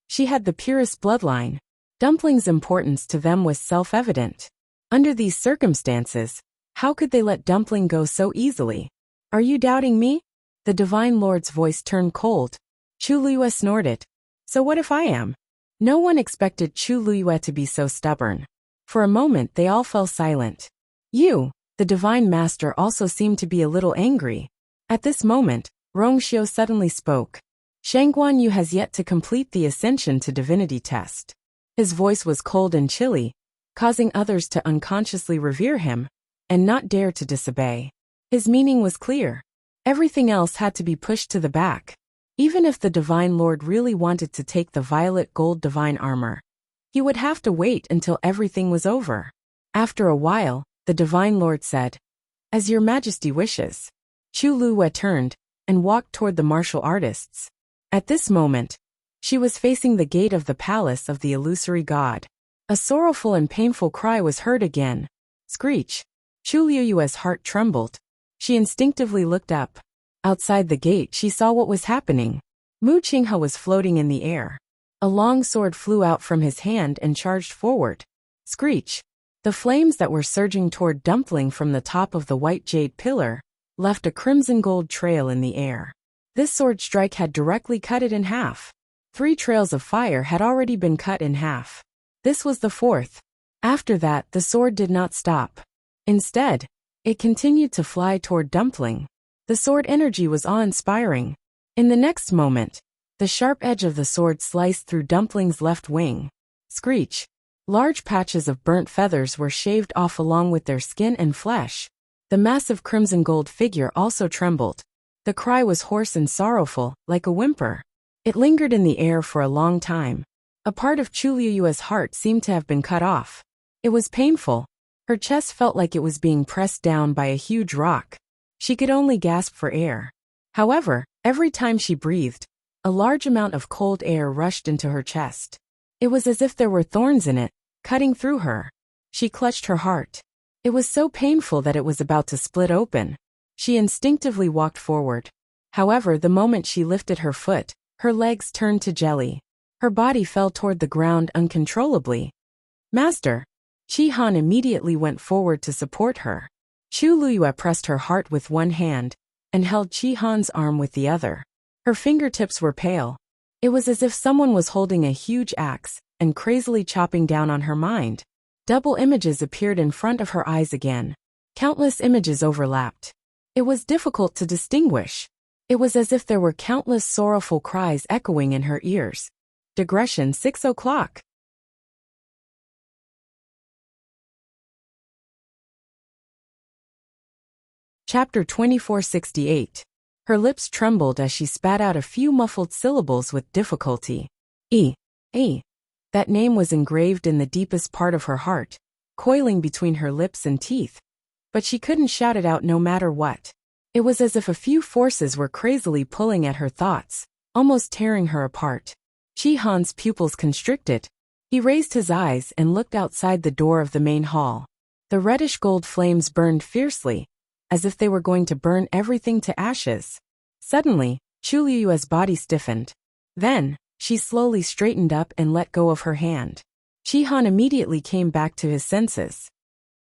She had the purest bloodline. Dumpling's importance to them was self-evident. Under these circumstances, how could they let Dumpling go so easily? "Are you doubting me?" The Divine Lord's voice turned cold. Chu Liyue snorted. "So what if I am?" No one expected Chu Liyue to be so stubborn. For a moment they all fell silent. "You," the Divine Master also seemed to be a little angry. At this moment, Rongxiu suddenly spoke. "Shangguan Yu has yet to complete the Ascension to Divinity test." His voice was cold and chilly, causing others to unconsciously revere him and not dare to disobey. His meaning was clear. Everything else had to be pushed to the back. Even if the Divine Lord really wanted to take the violet gold divine armor, he would have to wait until everything was over. After a while, the Divine Lord said, "As your Majesty wishes." Chu Liyue turned and walked toward the martial artists. At this moment, she was facing the gate of the palace of the illusory god. A sorrowful and painful cry was heard again. Screech. Chu Liyue's heart trembled. She instinctively looked up. Outside the gate she saw what was happening. Mu Qinghe was floating in the air. A long sword flew out from his hand and charged forward. Screech. The flames that were surging toward Dumpling from the top of the white jade pillar left a crimson gold trail in the air. This sword strike had directly cut it in half. 3 trails of fire had already been cut in half. This was the 4th. After that, the sword did not stop. Instead, it continued to fly toward Dumpling. The sword energy was awe-inspiring. In the next moment, the sharp edge of the sword sliced through Dumpling's left wing. Screech. Large patches of burnt feathers were shaved off along with their skin and flesh. The massive crimson gold figure also trembled. The cry was hoarse and sorrowful, like a whimper. It lingered in the air for a long time. A part of Chu Liyue's heart seemed to have been cut off. It was painful. Her chest felt like it was being pressed down by a huge rock. She could only gasp for air. However, every time she breathed, a large amount of cold air rushed into her chest. It was as if there were thorns in it, cutting through her. She clutched her heart. It was so painful that it was about to split open. She instinctively walked forward. However, the moment she lifted her foot, her legs turned to jelly. Her body fell toward the ground uncontrollably. Master! Chi-Han immediately went forward to support her. Chu Luyue pressed her heart with one hand and held Chi-Han's arm with the other. Her fingertips were pale. It was as if someone was holding a huge axe and crazily chopping down on her mind. Double images appeared in front of her eyes again. Countless images overlapped. It was difficult to distinguish. It was as if there were countless sorrowful cries echoing in her ears. Digression 6 o'clock. Chapter 2468. Her lips trembled as she spat out a few muffled syllables with difficulty. E. That name was engraved in the deepest part of her heart, coiling between her lips and teeth. But she couldn't shout it out no matter what. It was as if a few forces were crazily pulling at her thoughts, almost tearing her apart. Chi-Han's pupils constricted. He raised his eyes and looked outside the door of the main hall. The reddish gold flames burned fiercely, as if they were going to burn everything to ashes. Suddenly, Chu Luyue's body stiffened. Then, she slowly straightened up and let go of her hand. Chi-Han immediately came back to his senses.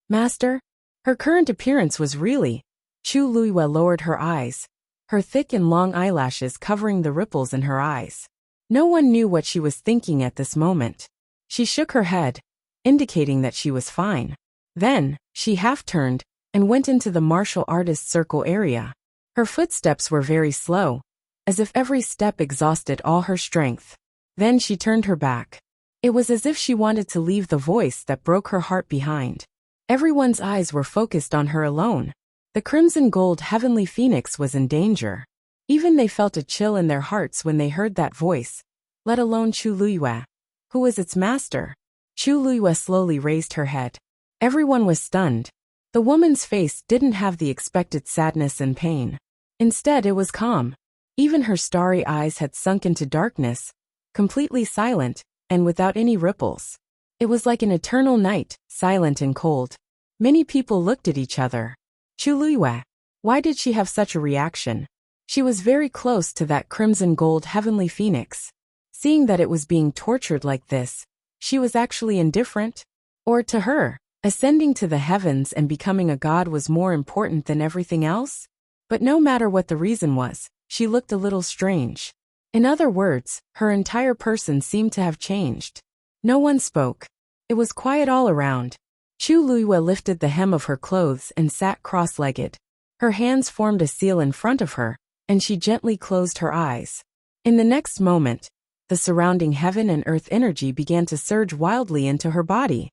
Master? Her current appearance was really. Chu Luyue lowered her eyes, her thick and long eyelashes covering the ripples in her eyes. No one knew what she was thinking at this moment. She shook her head, indicating that she was fine. Then, she half-turned and went into the martial artist circle area. Her footsteps were very slow, as if every step exhausted all her strength. Then she turned her back. It was as if she wanted to leave the voice that broke her heart behind. Everyone's eyes were focused on her alone. The crimson gold heavenly phoenix was in danger. Even they felt a chill in their hearts when they heard that voice, let alone Chu Luyue. Who was its master? Chu Luyue slowly raised her head. Everyone was stunned. The woman's face didn't have the expected sadness and pain. Instead, it was calm. Even her starry eyes had sunk into darkness, completely silent, and without any ripples. It was like an eternal night, silent and cold. Many people looked at each other. Chu Luyue. Why did she have such a reaction? She was very close to that crimson gold heavenly phoenix. Seeing that it was being tortured like this, she was actually indifferent? Or to her, ascending to the heavens and becoming a god was more important than everything else? But no matter what the reason was, she looked a little strange. In other words, her entire person seemed to have changed. No one spoke. It was quiet all around. Chu Luyue lifted the hem of her clothes and sat cross-legged. Her hands formed a seal in front of her, and she gently closed her eyes. In the next moment, the surrounding heaven and earth energy began to surge wildly into her body.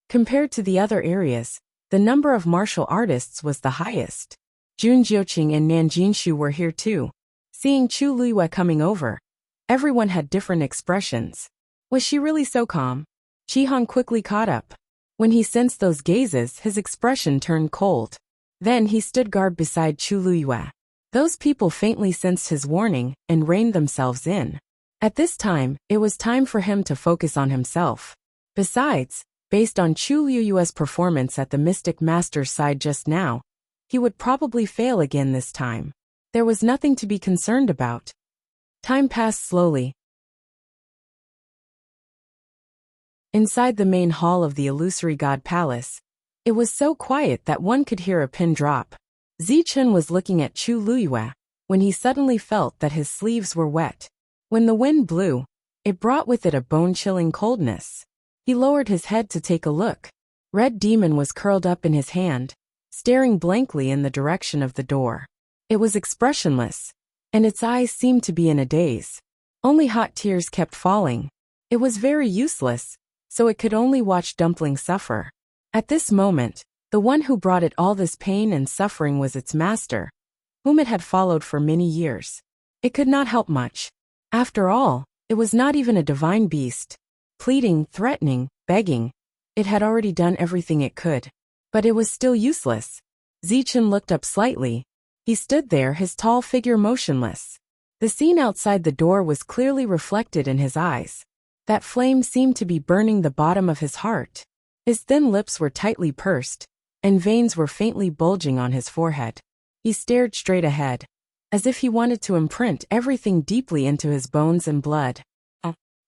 Compared to the other areas, the number of martial artists was the highest. Jun Jiuqing and Nan Jinshu were here too. Seeing Chu Luyue coming over, everyone had different expressions. Was she really so calm? Chi-Han quickly caught up. When he sensed those gazes, his expression turned cold. Then he stood guard beside Chu Luyue. Those people faintly sensed his warning and reined themselves in. At this time, it was time for him to focus on himself. Besides, based on Chu Luyue's performance at the Mystic Master's side just now, he would probably fail again this time. There was nothing to be concerned about. Time passed slowly. Inside the main hall of the Illusory God Palace, it was so quiet that one could hear a pin drop. Zichun was looking at Chu Luyue when he suddenly felt that his sleeves were wet. When the wind blew, it brought with it a bone-chilling coldness. He lowered his head to take a look. Red Demon was curled up in his hand, staring blankly in the direction of the door. It was expressionless, and its eyes seemed to be in a daze. Only hot tears kept falling. It was very useless, so it could only watch Dumpling suffer. At this moment, the one who brought it all this pain and suffering was its master, whom it had followed for many years. It could not help much. After all, it was not even a divine beast. Pleading, threatening, begging, it had already done everything it could. But it was still useless. Zichun looked up slightly. He stood there, his tall figure motionless. The scene outside the door was clearly reflected in his eyes. That flame seemed to be burning the bottom of his heart. His thin lips were tightly pursed, and veins were faintly bulging on his forehead. He stared straight ahead, as if he wanted to imprint everything deeply into his bones and blood.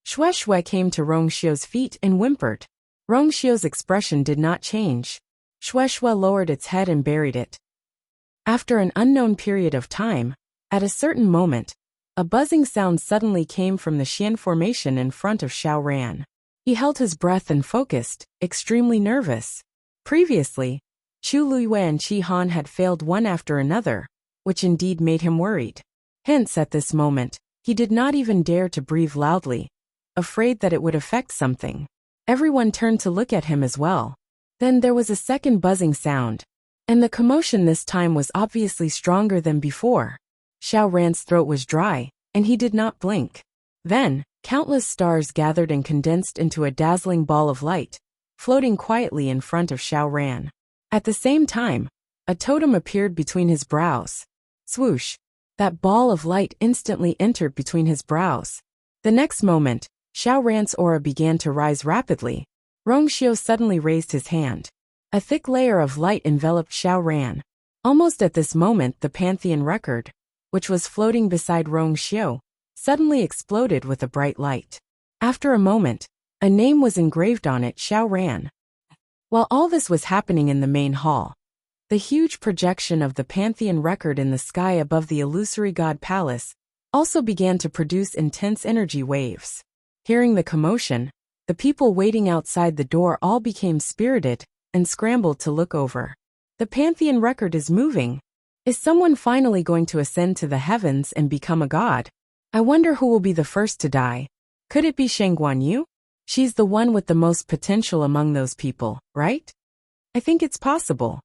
Xue Xue came to Rongxiu's feet and whimpered. Rongxiu's expression did not change. Xue Xue lowered its head and buried it. After an unknown period of time, at a certain moment, a buzzing sound suddenly came from the Xian formation in front of Xiao Ran. He held his breath and focused, extremely nervous. Previously, Chu Luiyue and Qi Han had failed one after another, which indeed made him worried. Hence, at this moment, he did not even dare to breathe loudly, afraid that it would affect something. Everyone turned to look at him as well. Then there was a second buzzing sound, and the commotion this time was obviously stronger than before. Xiao Ran's throat was dry, and he did not blink. Then, countless stars gathered and condensed into a dazzling ball of light, floating quietly in front of Xiao Ran. At the same time, a totem appeared between his brows. Swoosh! That ball of light instantly entered between his brows. The next moment, Xiao Ran's aura began to rise rapidly. Rongxiu suddenly raised his hand. A thick layer of light enveloped Xiao Ran. Almost at this moment, the Pantheon record, which was floating beside Rongxiu, suddenly exploded with a bright light. After a moment, a name was engraved on it, Xiao Ran. While all this was happening in the main hall, the huge projection of the Pantheon record in the sky above the illusory god palace also began to produce intense energy waves. Hearing the commotion, the people waiting outside the door all became spirited and scrambled to look over. The Pantheon record is moving. Is someone finally going to ascend to the heavens and become a god? I wonder who will be the first to die. Could it be Sheng Guanyu? She's the one with the most potential among those people, right? I think it's possible.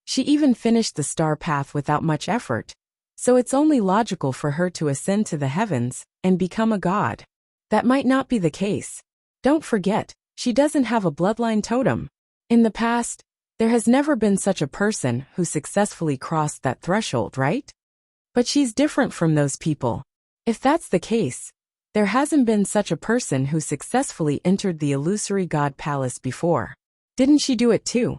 She even finished the star path without much effort, so it's only logical for her to ascend to the heavens and become a god. That might not be the case. Don't forget, she doesn't have a bloodline totem. In the past, there has never been such a person who successfully crossed that threshold, right? But she's different from those people. If that's the case, there hasn't been such a person who successfully entered the illusory god palace before. Didn't she do it too?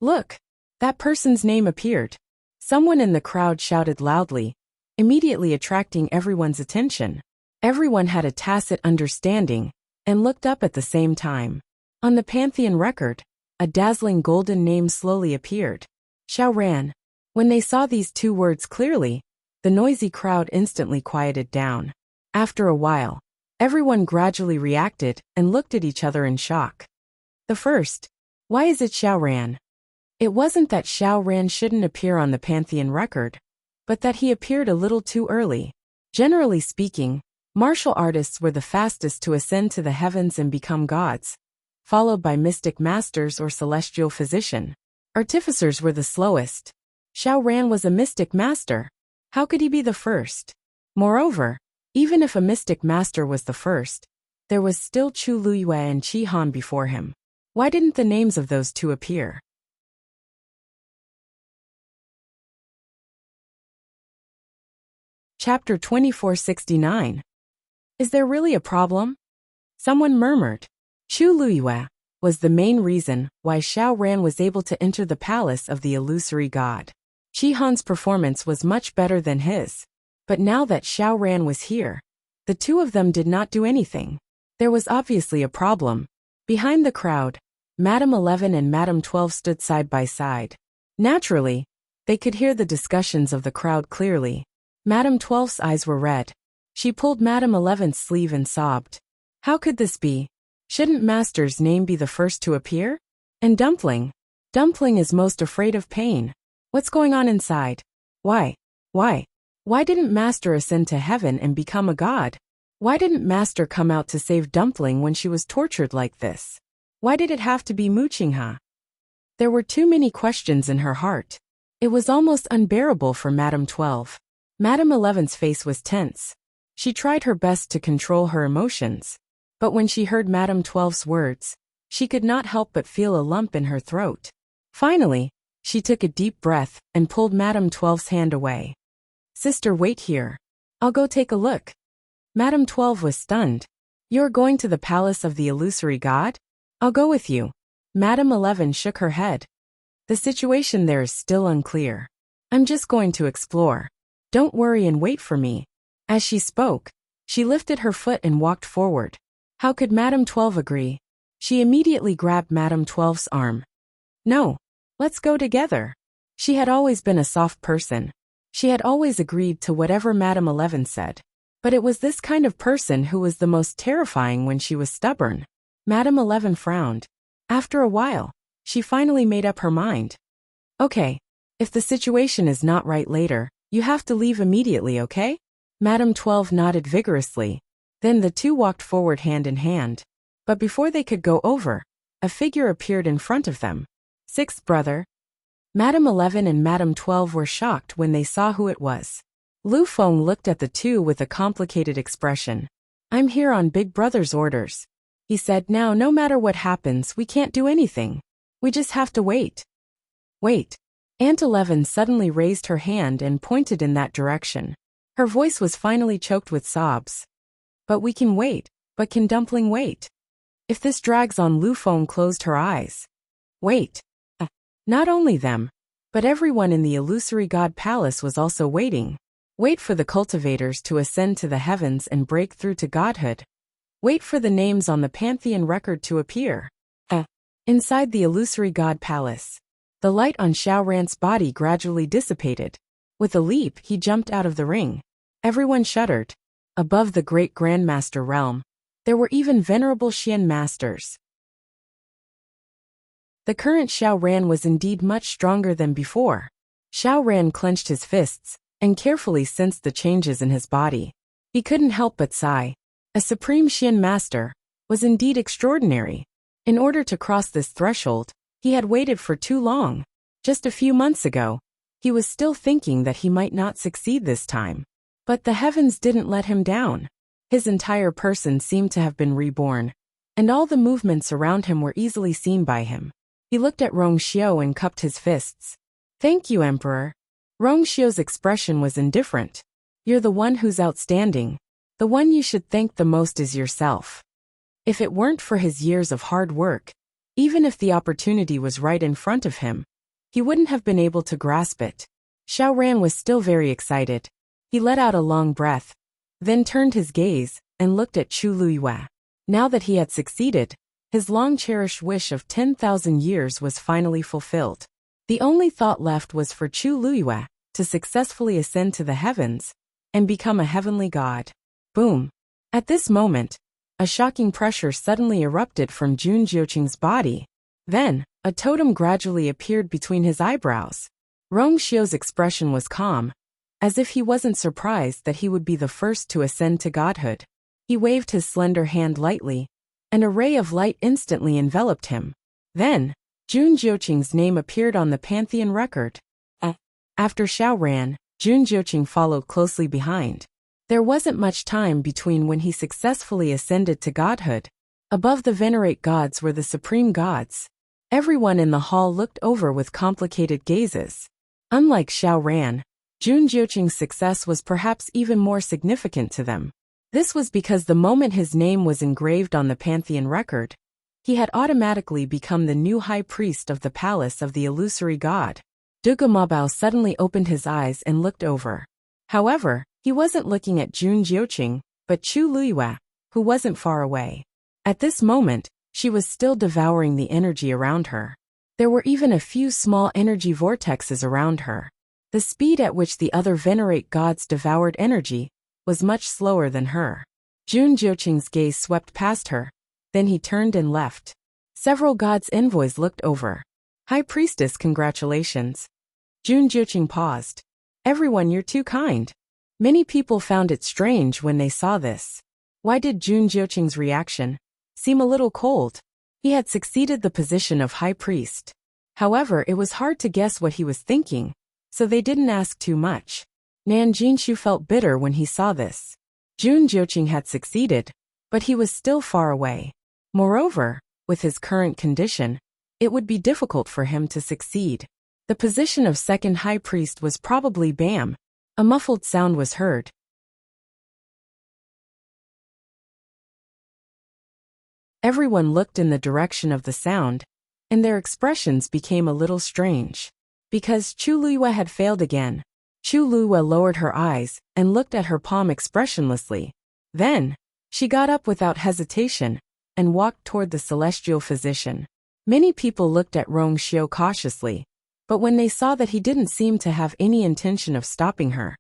Look, that person's name appeared. Someone in the crowd shouted loudly, immediately attracting everyone's attention. Everyone had a tacit understanding and looked up at the same time. On the Pantheon record, a dazzling golden name slowly appeared. Xiao Ran. When they saw these two words clearly, the noisy crowd instantly quieted down. After a while, everyone gradually reacted and looked at each other in shock. The first. Why is it Xiao Ran? It wasn't that Xiao Ran shouldn't appear on the Pantheon record, but that he appeared a little too early. Generally speaking, martial artists were the fastest to ascend to the heavens and become gods, followed by mystic masters or celestial physician. Artificers were the slowest. Xiao Ran was a mystic master. How could he be the first? Moreover, even if a mystic master was the first, there was still Chu Luiyue and Qi Han before him. Why didn't the names of those two appear? Chapter 2469. Is there really a problem? Someone murmured. Chu Luiyue was the main reason why Xiao Ran was able to enter the palace of the illusory god. Qi Han's performance was much better than his. But now that Xiao Ran was here, the two of them did not do anything. There was obviously a problem. Behind the crowd, Madame 11 and Madame 12 stood side by side. Naturally, they could hear the discussions of the crowd clearly. Madame 12's eyes were red. She pulled Madame 11's sleeve and sobbed. How could this be? Shouldn't Master's name be the first to appear? And Dumpling? Dumpling is most afraid of pain. What's going on inside? Why didn't Master ascend to heaven and become a god? Why didn't Master come out to save Dumpling when she was tortured like this? Why did it have to be Muqingha? There were too many questions in her heart. It was almost unbearable for Madame 12. Madame 11's face was tense. She tried her best to control her emotions. But when she heard Madame 12's words, she could not help but feel a lump in her throat. Finally, she took a deep breath and pulled Madame 12's hand away. Sister, wait here. I'll go take a look. Madame 12 was stunned. You're going to the palace of the illusory god? I'll go with you. Madame 11 shook her head. The situation there is still unclear. I'm just going to explore. Don't worry and wait for me. As she spoke, she lifted her foot and walked forward. How could Madame 12 agree? She immediately grabbed Madame 12's arm. No. Let's go together. She had always been a soft person. She had always agreed to whatever Madame 11 said. But it was this kind of person who was the most terrifying when she was stubborn. Madame 11 frowned. After a while, she finally made up her mind. Okay. If the situation is not right later, you have to leave immediately, okay? Madame 12 nodded vigorously. Then the two walked forward hand in hand. But before they could go over, a figure appeared in front of them. Sixth brother. Madame 11 and Madame 12 were shocked when they saw who it was. Lu Feng looked at the two with a complicated expression. I'm here on Big Brother's orders. He said, now no matter what happens, we can't do anything. We just have to wait. Wait. Aunt 11 suddenly raised her hand and pointed in that direction. Her voice was finally choked with sobs. But we can wait. But can Dumpling wait? If this drags on, Lu Feng closed her eyes. Wait. Not only them, but everyone in the illusory god palace was also waiting. Wait for the cultivators to ascend to the heavens and break through to godhood. Wait for the names on the pantheon record to appear. Inside the illusory god palace, the light on Xiao Ran's body gradually dissipated. With a leap, he jumped out of the ring. Everyone shuddered. Above the great Grandmaster realm, there were even venerable Xian masters. The current Xiao Ran was indeed much stronger than before. Xiao Ran clenched his fists and carefully sensed the changes in his body. He couldn't help but sigh. A supreme Xian master was indeed extraordinary. In order to cross this threshold, he had waited for too long. Just a few months ago, he was still thinking that he might not succeed this time. But the heavens didn't let him down. His entire person seemed to have been reborn, and all the movements around him were easily seen by him. He looked at Rongxiu and cupped his fists. Thank you, Emperor. Rongxiu's expression was indifferent. You're the one who's outstanding. The one you should thank the most is yourself. If it weren't for his years of hard work, even if the opportunity was right in front of him, he wouldn't have been able to grasp it. Xiao Ran was still very excited. He let out a long breath, then turned his gaze and looked at Chu Luyue. Now that he had succeeded, his long-cherished wish of 10,000 years was finally fulfilled. The only thought left was for Chu Luyue to successfully ascend to the heavens and become a heavenly god. Boom! At this moment, a shocking pressure suddenly erupted from Jun Jiuqing's body. Then, a totem gradually appeared between his eyebrows. Rongxiu's expression was calm, as if he wasn't surprised that he would be the first to ascend to godhood. He waved his slender hand lightly. An array of light instantly enveloped him. Then, Jun Jiuqing's name appeared on the pantheon record. After Xiao Ran, Jun Jiuqing followed closely behind. There wasn't much time between when he successfully ascended to godhood. Above the venerate gods were the supreme gods. Everyone in the hall looked over with complicated gazes. Unlike Xiao Ran, Jun Jiuqing's success was perhaps even more significant to them. This was because the moment his name was engraved on the pantheon record, he had automatically become the new high priest of the palace of the illusory god. Dugu Mabao suddenly opened his eyes and looked over. However, he wasn't looking at Jun Jiuqing, but Chu Luyue, who wasn't far away. At this moment, she was still devouring the energy around her. There were even a few small energy vortexes around her. The speed at which the other venerate gods devoured energy was much slower than her. Jun Jiuqing's gaze swept past her. Then he turned and left. Several gods' envoys looked over. High Priestess, congratulations. Jun Jiuqing paused. Everyone, you're too kind. Many people found it strange when they saw this. Why did Jun Jiuqing's reaction seem a little cold? He had succeeded the position of High Priest. However, it was hard to guess what he was thinking, so they didn't ask too much. Nan Jinshu felt bitter when he saw this. Jun Jiuqing had succeeded, but he was still far away. Moreover, with his current condition, it would be difficult for him to succeed. The position of second high priest was probably Bam. A muffled sound was heard. Everyone looked in the direction of the sound, and their expressions became a little strange. Because Chu Luyue had failed again, Chu Luyue lowered her eyes and looked at her palm expressionlessly. Then, she got up without hesitation and walked toward the celestial physician. Many people looked at Rong Xiu cautiously, but when they saw that he didn't seem to have any intention of stopping her,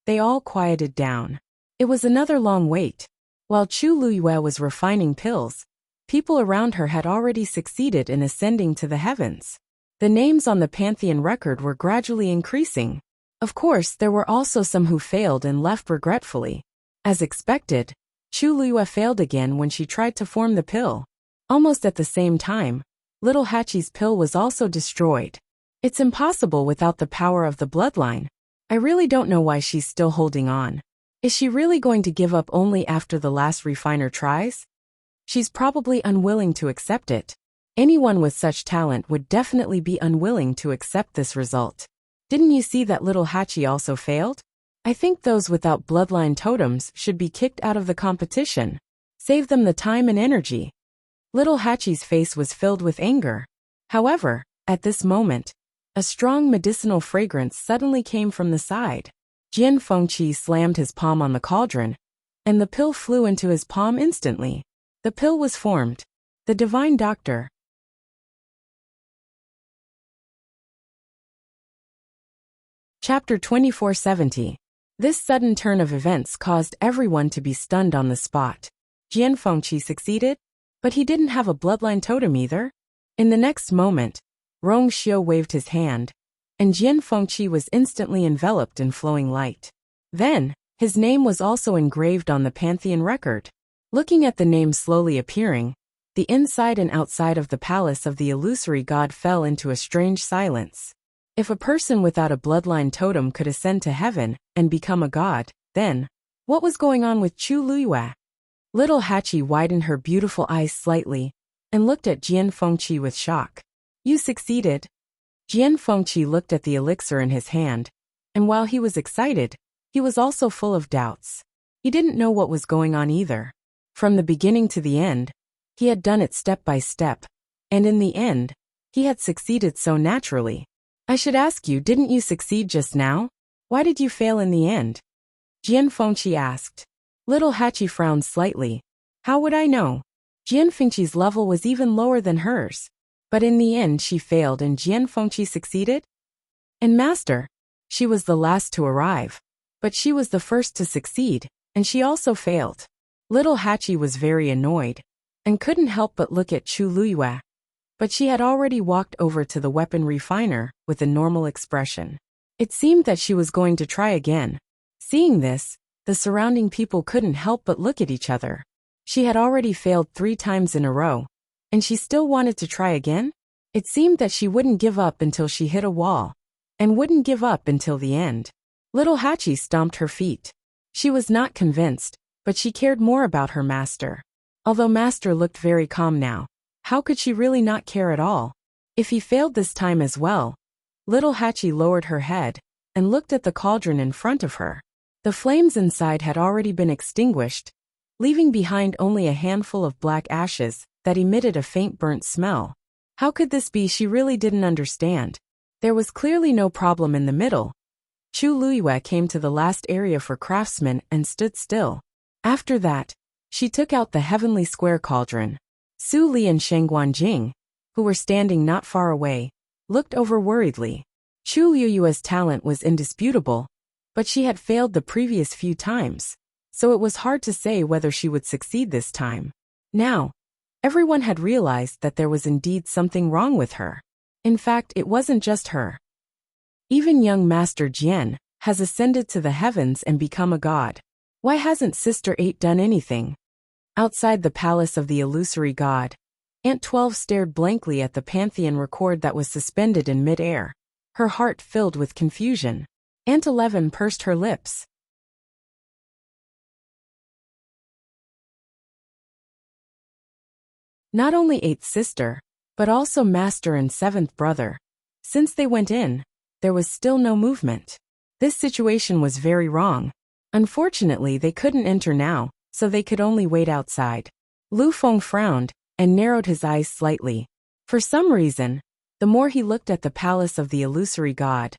they all quieted down. It was another long wait. While Chu Luyue was refining pills, people around her had already succeeded in ascending to the heavens. The names on the Pantheon record were gradually increasing. Of course, there were also some who failed and left regretfully. As expected, Chu Luyue failed again when she tried to form the pill. Almost at the same time, little Hachi's pill was also destroyed. It's impossible without the power of the bloodline. I really don't know why she's still holding on. Is she really going to give up only after the last refiner tries? She's probably unwilling to accept it. Anyone with such talent would definitely be unwilling to accept this result. Didn't you see that little Hachi also failed? I think those without bloodline totems should be kicked out of the competition. Save them the time and energy. Little Hachi's face was filled with anger. However, at this moment, a strong medicinal fragrance suddenly came from the side. Jian Fengqi slammed his palm on the cauldron, and the pill flew into his palm instantly. The pill was formed. The Divine Doctor. Chapter 2470. This sudden turn of events caused everyone to be stunned on the spot. Jian Fengqi succeeded, but he didn't have a bloodline totem either. In the next moment, Rong Xiu waved his hand, and Jian Fengqi was instantly enveloped in flowing light. Then, his name was also engraved on the Pantheon record. Looking at the name slowly appearing, the inside and outside of the palace of the illusory god fell into a strange silence. If a person without a bloodline totem could ascend to heaven and become a god, then, what was going on with Chu Luyue? Little Hachi widened her beautiful eyes slightly and looked at Jian Fengqi with shock. You succeeded. Jian Fengqi looked at the elixir in his hand, and while he was excited, he was also full of doubts. He didn't know what was going on either. From the beginning to the end, he had done it step by step, and in the end, he had succeeded so naturally. I should ask you, didn't you succeed just now? Why did you fail in the end? Jian Fengqi asked. Little Hachi frowned slightly. How would I know? Jian Fengqi's level was even lower than hers. But in the end she failed and Jian Fengqi succeeded? And Master, she was the last to arrive. But she was the first to succeed, and she also failed. Little Hachi was very annoyed, and couldn't help but look at Chu Luyue. But she had already walked over to the weapon refiner with a normal expression. It seemed that she was going to try again. Seeing this, the surrounding people couldn't help but look at each other. She had already failed 3 times in a row, and she still wanted to try again? It seemed that she wouldn't give up until she hit a wall, and wouldn't give up until the end. Little Hachi stomped her feet. She was not convinced, but she cared more about her master. Although Master looked very calm now, how could she really not care at all? If he failed this time as well? Little Hachi lowered her head and looked at the cauldron in front of her. The flames inside had already been extinguished, leaving behind only a handful of black ashes that emitted a faint burnt smell. How could this be? She really didn't understand. There was clearly no problem in the middle. Chu Luyue came to the last area for craftsmen and stood still. After that, she took out the heavenly square cauldron. Su Li and Sheng Guanjing, who were standing not far away, looked over worriedly. Chu Luyue's talent was indisputable, but she had failed the previous few times, so it was hard to say whether she would succeed this time. Now, everyone had realized that there was indeed something wrong with her. In fact, it wasn't just her. Even young Master Jian has ascended to the heavens and become a god. Why hasn't Sister 8 done anything? Outside the palace of the illusory god, Aunt 12 stared blankly at the Pantheon record that was suspended in mid-air, her heart filled with confusion. Aunt 11 pursed her lips. Not only 8th sister, but also Master and 7th brother. Since they went in, there was still no movement. This situation was very wrong. Unfortunately, they couldn't enter now, so they could only wait outside. Lu Feng frowned and narrowed his eyes slightly. For some reason, the more he looked at the palace of the illusory god,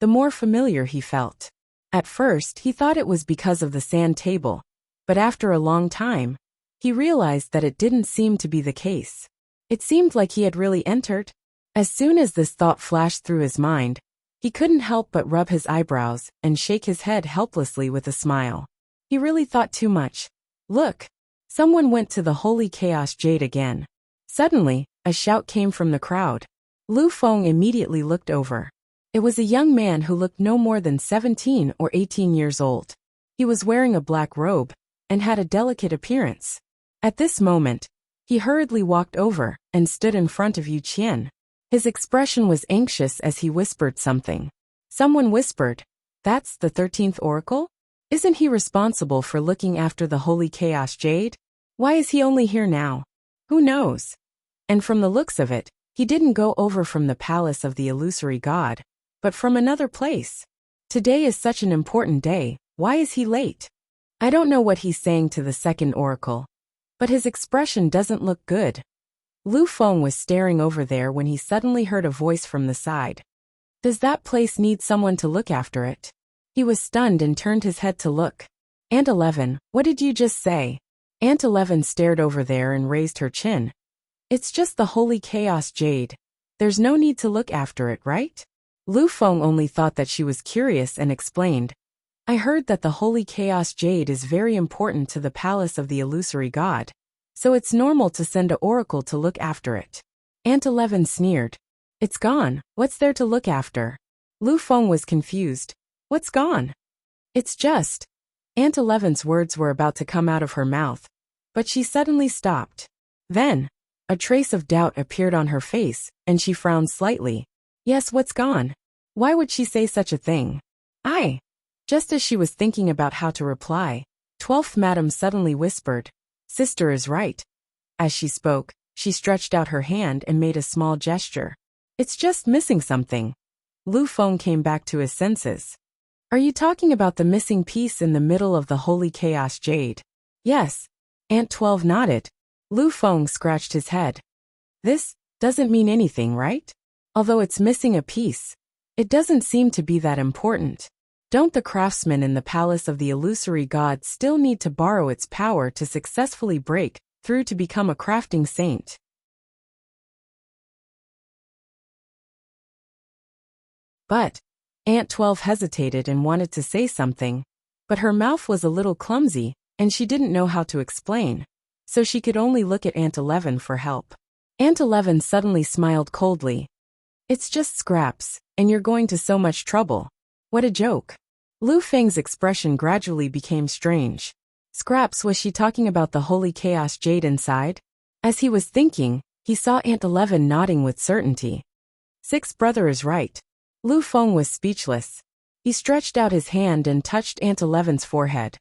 the more familiar he felt. At first, he thought it was because of the sand table, but after a long time, he realized that it didn't seem to be the case. It seemed like he had really entered. As soon as this thought flashed through his mind, he couldn't help but rub his eyebrows and shake his head helplessly with a smile. He really thought too much. Look! Someone went to the Holy Chaos Jade again. Suddenly, a shout came from the crowd. Lu Feng immediately looked over. It was a young man who looked no more than 17 or 18 years old. He was wearing a black robe and had a delicate appearance. At this moment, he hurriedly walked over and stood in front of Yu Qian. His expression was anxious as he whispered something. Someone whispered, "That's the 13th oracle? Isn't he responsible for looking after the Holy Chaos Jade? Why is he only here now? Who knows?" And from the looks of it, he didn't go over from the palace of the illusory god, but from another place. Today is such an important day, why is he late? I don't know what he's saying to the second oracle, but his expression doesn't look good. Lu Feng was staring over there when he suddenly heard a voice from the side. Does that place need someone to look after it? He was stunned and turned his head to look. Aunt 11, what did you just say? Aunt 11 stared over there and raised her chin. It's just the Holy Chaos Jade. There's no need to look after it, right? Lu Feng only thought that she was curious and explained. I heard that the Holy Chaos Jade is very important to the palace of the illusory god, so it's normal to send an oracle to look after it. Aunt 11 sneered. It's gone, what's there to look after? Lu Feng was confused. What's gone? It's just. Aunt 11's words were about to come out of her mouth, but she suddenly stopped. Then, a trace of doubt appeared on her face, and she frowned slightly. Yes, what's gone? Why would she say such a thing? Just as she was thinking about how to reply, 12th Madam suddenly whispered, Sister is right. As she spoke, she stretched out her hand and made a small gesture. It's just missing something. Lu Feng came back to his senses. Are you talking about the missing piece in the middle of the Holy Chaos Jade? Yes. Aunt 12 nodded. Lu Feng scratched his head. This doesn't mean anything, right? Although it's missing a piece, it doesn't seem to be that important. Don't the craftsmen in the palace of the illusory god still need to borrow its power to successfully break through to become a crafting saint? But Aunt 12 hesitated and wanted to say something, but her mouth was a little clumsy, and she didn't know how to explain, so she could only look at Aunt 11 for help. Aunt 11 suddenly smiled coldly. It's just scraps, and you're going to so much trouble. What a joke. Lu Feng's expression gradually became strange. Scraps, was she talking about the Holy Chaos Jade inside? As he was thinking, he saw Aunt 11 nodding with certainty. Sixth brother is right. Lu Feng was speechless. He stretched out his hand and touched Aunt 11's forehead.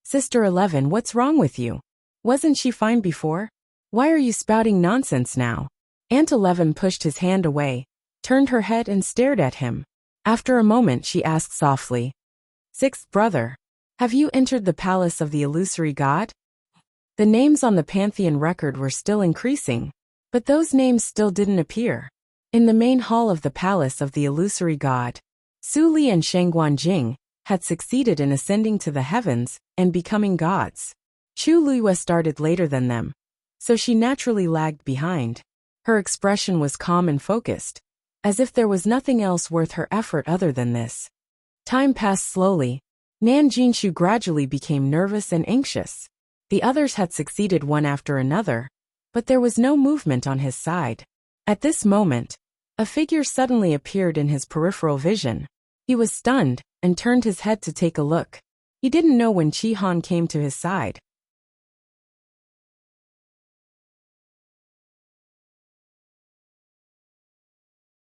Sister 11, what's wrong with you? Wasn't she fine before? Why are you spouting nonsense now? Aunt 11 pushed his hand away, turned her head and stared at him. After a moment she asked softly, Sixth brother, have you entered the palace of the illusory god? The names on the pantheon record were still increasing, but those names still didn't appear. In the main hall of the palace of the illusory god, Su Li and Shangguan Jing had succeeded in ascending to the heavens and becoming gods. Chu Luiyue started later than them, so she naturally lagged behind. Her expression was calm and focused, as if there was nothing else worth her effort other than this. Time passed slowly. Nan Jinshu gradually became nervous and anxious. The others had succeeded one after another, but there was no movement on his side. At this moment, a figure suddenly appeared in his peripheral vision. He was stunned and turned his head to take a look. He didn't know when Qi Han came to his side.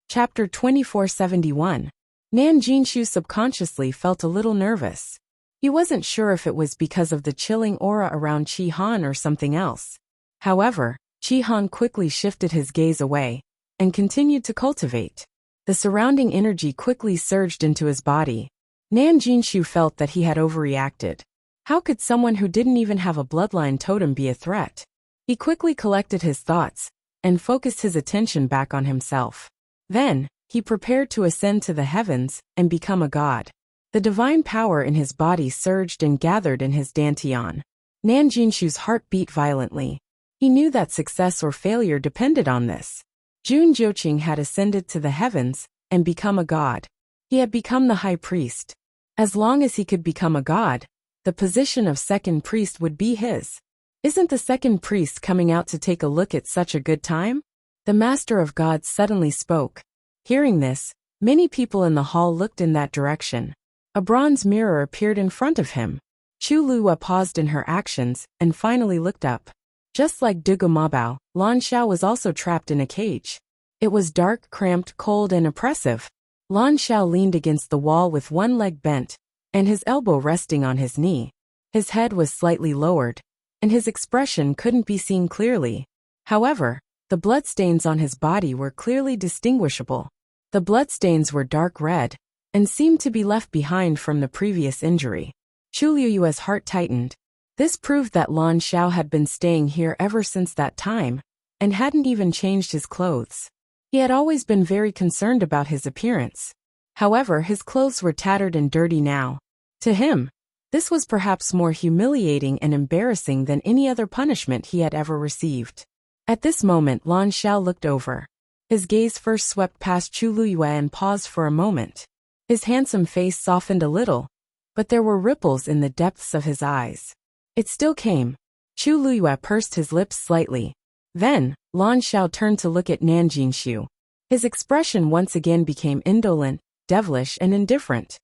Chapter 2471. Nan Jinshu subconsciously felt a little nervous. He wasn't sure if it was because of the chilling aura around Qi Han or something else. However, Qi Han quickly shifted his gaze away and continued to cultivate. The surrounding energy quickly surged into his body. Nan Jinshu felt that he had overreacted. How could someone who didn't even have a bloodline totem be a threat? He quickly collected his thoughts and focused his attention back on himself. Then, He prepared to ascend to the heavens and become a god. The divine power in his body surged and gathered in his dantian. Nan Jinshu's heart beat violently. He knew that success or failure depended on this. Jun Jiuqing had ascended to the heavens and become a god. He had become the high priest. As long as he could become a god, the position of second priest would be his. Isn't the second priest coming out to take a look at such a good time? The master of gods suddenly spoke. Hearing this, many people in the hall looked in that direction. A bronze mirror appeared in front of him. Chu Luo paused in her actions and finally looked up. Just like Dugu Mabao, Lan Xiao was also trapped in a cage. It was dark, cramped, cold, and oppressive. Lan Xiao leaned against the wall with one leg bent, and his elbow resting on his knee. His head was slightly lowered, and his expression couldn't be seen clearly. However, the bloodstains on his body were clearly distinguishable. The bloodstains were dark red, and seemed to be left behind from the previous injury. Chu Liyue's heart tightened. This proved that Lan Xiao had been staying here ever since that time, and hadn't even changed his clothes. He had always been very concerned about his appearance. However, his clothes were tattered and dirty now. To him, this was perhaps more humiliating and embarrassing than any other punishment he had ever received. At this moment, Lan Xiao looked over. His gaze first swept past Chu Liyue and paused for a moment. His handsome face softened a little, but there were ripples in the depths of his eyes. It still came. Chu Liyue pursed his lips slightly. Then, Lan Xiao turned to look at Nan Jinshu. His expression once again became indolent, devilish, and indifferent.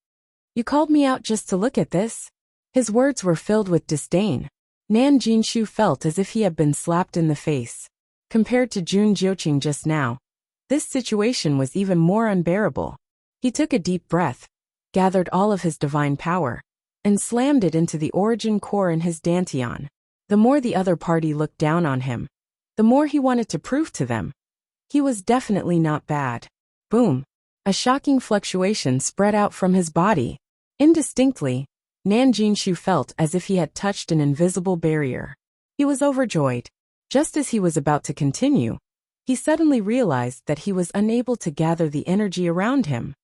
You called me out just to look at this? His words were filled with disdain. Nan Jinshu felt as if he had been slapped in the face. Compared to Jun Jiuqing just now, this situation was even more unbearable. He took a deep breath, gathered all of his divine power, and slammed it into the origin core in his dantian. The more the other party looked down on him, the more he wanted to prove to them. He was definitely not bad. Boom! A shocking fluctuation spread out from his body. Indistinctly, Nan Jinshu felt as if he had touched an invisible barrier. He was overjoyed. Just as he was about to continue, he suddenly realized that he was unable to gather the energy around him.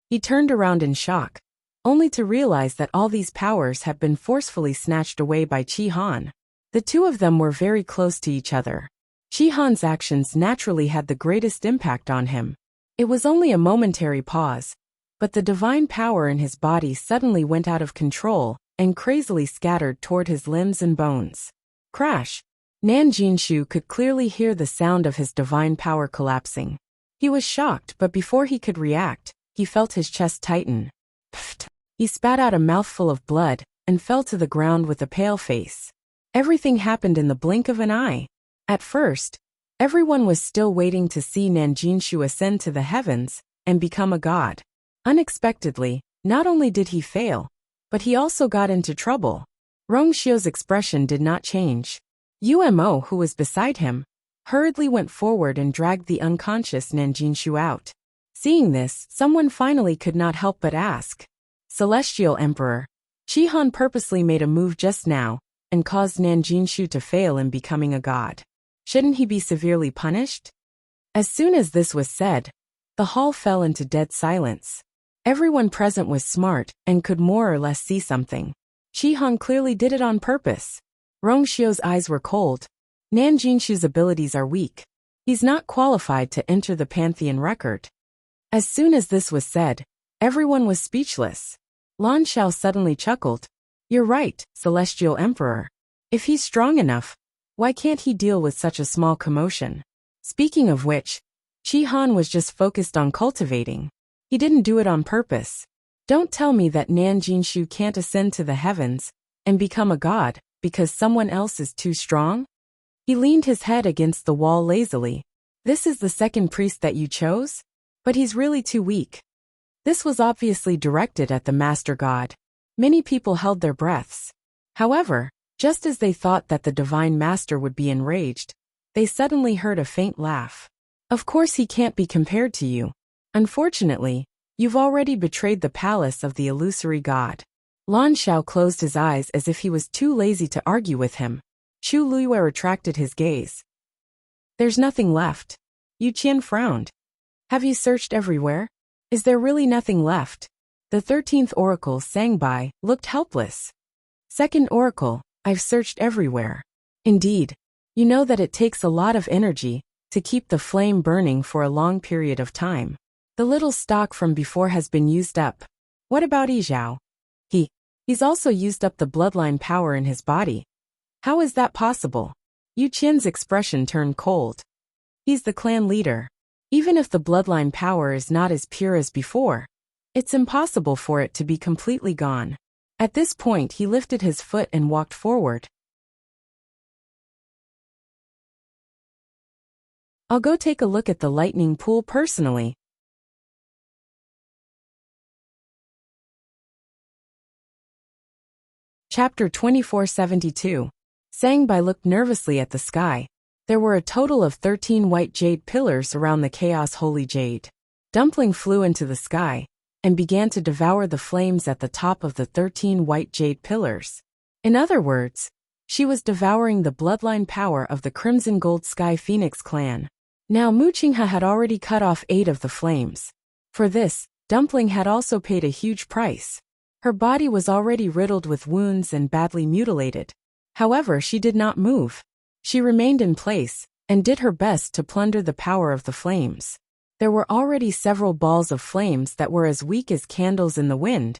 He turned around in shock, only to realize that all these powers had been forcefully snatched away by Qi Han. The two of them were very close to each other. Qi Han's actions naturally had the greatest impact on him. It was only a momentary pause, but the divine power in his body suddenly went out of control and crazily scattered toward his limbs and bones. Crash! Nan Jinshu could clearly hear the sound of his divine power collapsing. He was shocked, but before he could react, he felt his chest tighten. Pfft! He spat out a mouthful of blood and fell to the ground with a pale face. Everything happened in the blink of an eye. At first, everyone was still waiting to see Nan Jinshu ascend to the heavens and become a god. Unexpectedly, not only did he fail, but he also got into trouble. Rongxiu's expression did not change. Umo, who was beside him, hurriedly went forward and dragged the unconscious Nan Jinshu out. Seeing this, someone finally could not help but ask, Celestial Emperor, Qi Han purposely made a move just now and caused Nan Jinshu to fail in becoming a god. Shouldn't he be severely punished? As soon as this was said, the hall fell into dead silence. Everyone present was smart and could more or less see something. Qi Han clearly did it on purpose. Rongxiu's eyes were cold. Nan Jinshu's abilities are weak. He's not qualified to enter the Pantheon record. As soon as this was said, everyone was speechless. Lan Xiao suddenly chuckled. You're right, Celestial Emperor. If he's strong enough, why can't he deal with such a small commotion? Speaking of which, Qi Han was just focused on cultivating. He didn't do it on purpose. Don't tell me that Nan Jinshu can't ascend to the heavens and become a god because someone else is too strong? He leaned his head against the wall lazily. This is the second priest that you chose? But he's really too weak. This was obviously directed at the Master God. Many people held their breaths. However, just as they thought that the Divine Master would be enraged, they suddenly heard a faint laugh. Of course he can't be compared to you. Unfortunately, you've already betrayed the palace of the illusory god. Lan Xiao closed his eyes as if he was too lazy to argue with him. Chu Liyue retracted his gaze. There's nothing left. Yu Qian frowned. Have you searched everywhere? Is there really nothing left? The 13th oracle, Sangbai, looked helpless. Second oracle, I've searched everywhere. Indeed. You know that it takes a lot of energy to keep the flame burning for a long period of time. The little stock from before has been used up. What about Yi Zhao? He's also used up the bloodline power in his body. How is that possible? Yu Qian's expression turned cold. He's the clan leader. Even if the bloodline power is not as pure as before, it's impossible for it to be completely gone. At this point he lifted his foot and walked forward. I'll go take a look at the lightning pool personally. Chapter 2472. Sangbai looked nervously at the sky. There were a total of 13 white jade pillars around the chaos holy jade. Dumpling flew into the sky and began to devour the flames at the top of the 13 white jade pillars. In other words, she was devouring the bloodline power of the Crimson Gold Sky Phoenix clan. Now Mu Qinghe had already cut off 8 of the flames. For this, Dumpling had also paid a huge price. Her body was already riddled with wounds and badly mutilated. However, she did not move. She remained in place and did her best to plunder the power of the flames. There were already several balls of flames that were as weak as candles in the wind,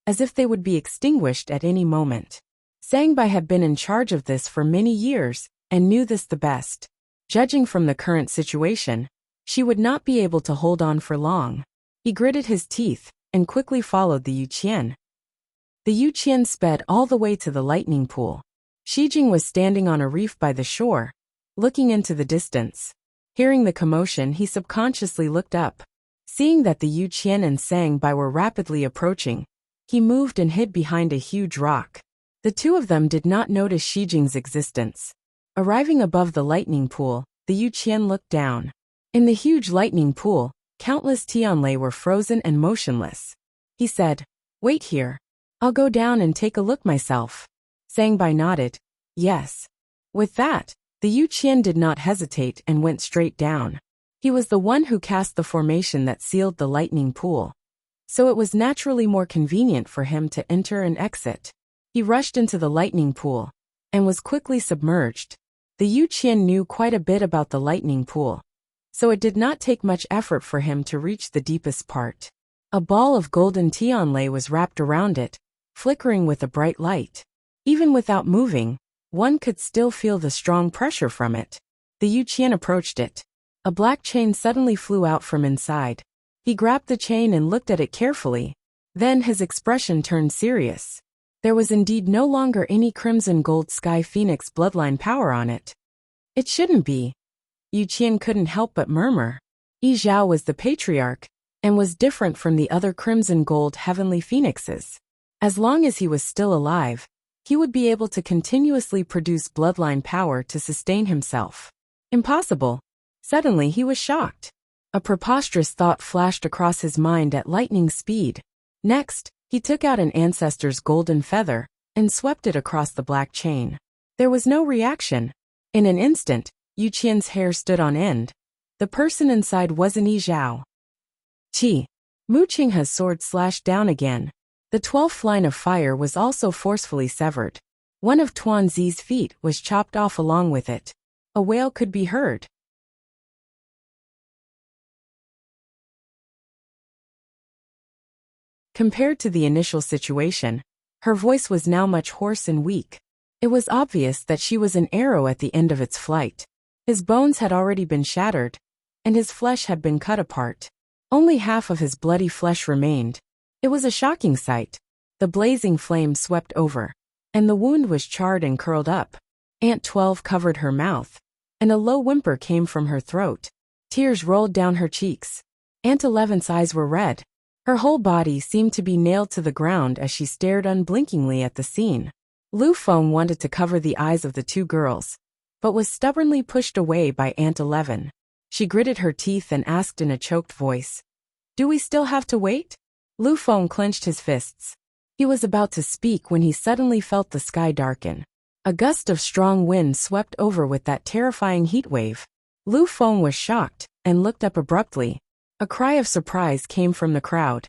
as if they would be extinguished at any moment. Sangbai had been in charge of this for many years and knew this the best. Judging from the current situation, she would not be able to hold on for long. He gritted his teeth and quickly followed the Yu Qian. The Yu Qian sped all the way to the lightning pool. Shijing was standing on a reef by the shore, looking into the distance. Hearing the commotion, he subconsciously looked up. Seeing that the Yu Qian and Sangbai were rapidly approaching, he moved and hid behind a huge rock. The two of them did not notice Shijing's existence. Arriving above the lightning pool, the Yu Qian looked down. In the huge lightning pool, countless Tianlei were frozen and motionless. He said, "Wait here. I'll go down and take a look myself." Sangbai nodded. Yes. With that, the Yu Qian did not hesitate and went straight down. He was the one who cast the formation that sealed the lightning pool, so it was naturally more convenient for him to enter and exit. He rushed into the lightning pool and was quickly submerged. The Yu Qian knew quite a bit about the lightning pool, so it did not take much effort for him to reach the deepest part. A ball of golden Tianlei was wrapped around it, flickering with a bright light. Even without moving, one could still feel the strong pressure from it. The Yu Qian approached it. A black chain suddenly flew out from inside. He grabbed the chain and looked at it carefully. Then his expression turned serious. There was indeed no longer any Crimson Gold Sky Phoenix bloodline power on it. It shouldn't be. Yu Qian couldn't help but murmur. Yi Zhao was the patriarch, and was different from the other Crimson Gold Heavenly Phoenixes. As long as he was still alive, he would be able to continuously produce bloodline power to sustain himself. Impossible. Suddenly he was shocked. A preposterous thought flashed across his mind at lightning speed. Next, he took out an ancestor's golden feather and swept it across the black chain. There was no reaction. In an instant, Yu Qian's hair stood on end. The person inside wasn't Yi Zhao. Mu Qinghe's sword slashed down again. The 12th line of fire was also forcefully severed. One of Tuan Zi's feet was chopped off along with it. A wail could be heard. Compared to the initial situation, her voice was now much hoarse and weak. It was obvious that she was an arrow at the end of its flight. His bones had already been shattered, and his flesh had been cut apart. Only half of his bloody flesh remained. It was a shocking sight. The blazing flame swept over, and the wound was charred and curled up. Ant 12 covered her mouth, and a low whimper came from her throat. Tears rolled down her cheeks. Ant 11's eyes were red. Her whole body seemed to be nailed to the ground as she stared unblinkingly at the scene. Lu Feng wanted to cover the eyes of the two girls, but was stubbornly pushed away by Ant 11. She gritted her teeth and asked in a choked voice, "Do we still have to wait?" Lu Feng clenched his fists. He was about to speak when he suddenly felt the sky darken. A gust of strong wind swept over with that terrifying heat wave. Lu Feng was shocked and looked up abruptly. A cry of surprise came from the crowd.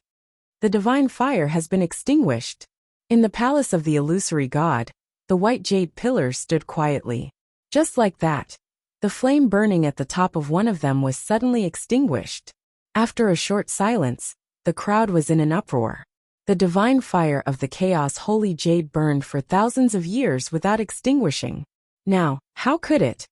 The divine fire has been extinguished. In the palace of the illusory god, the white jade pillars stood quietly. Just like that, the flame burning at the top of one of them was suddenly extinguished. After a short silence, the crowd was in an uproar. The divine fire of the chaos holy jade burned for thousands of years without extinguishing. Now, how could it?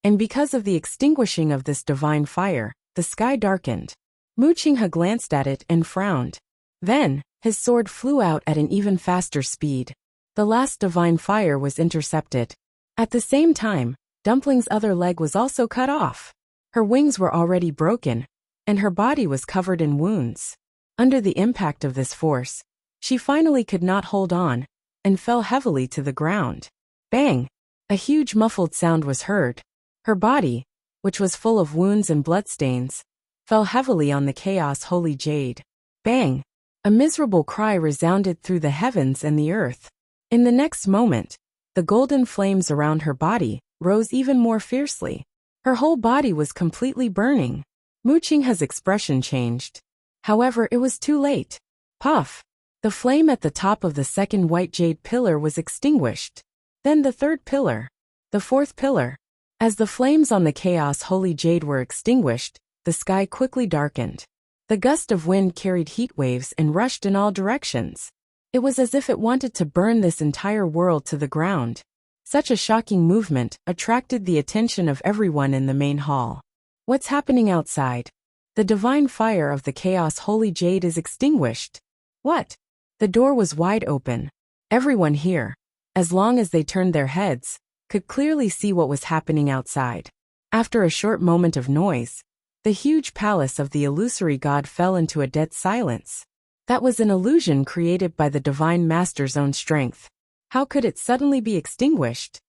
And because of the extinguishing of this divine fire, the sky darkened. Mu Qinghe glanced at it and frowned. Then, his sword flew out at an even faster speed. The last divine fire was intercepted. At the same time, Dumpling's other leg was also cut off. Her wings were already broken, and her body was covered in wounds. Under the impact of this force, she finally could not hold on, and fell heavily to the ground. Bang! A huge muffled sound was heard. Her body, which was full of wounds and bloodstains, fell heavily on the chaos holy jade. Bang! A miserable cry resounded through the heavens and the earth. In the next moment, the golden flames around her body rose even more fiercely. Her whole body was completely burning. Mu Qinghe's expression changed. However, it was too late. Puff! The flame at the top of the second white jade pillar was extinguished. Then the third pillar. The fourth pillar. As the flames on the chaos holy jade were extinguished, the sky quickly darkened. The gust of wind carried heat waves and rushed in all directions. It was as if it wanted to burn this entire world to the ground. Such a shocking movement attracted the attention of everyone in the main hall. What's happening outside? The divine fire of the chaos holy jade is extinguished. What? The door was wide open. Everyone here, as long as they turned their heads, could clearly see what was happening outside. After a short moment of noise, the huge palace of the illusory god fell into a dead silence. That was an illusion created by the divine master's own strength. How could it suddenly be extinguished?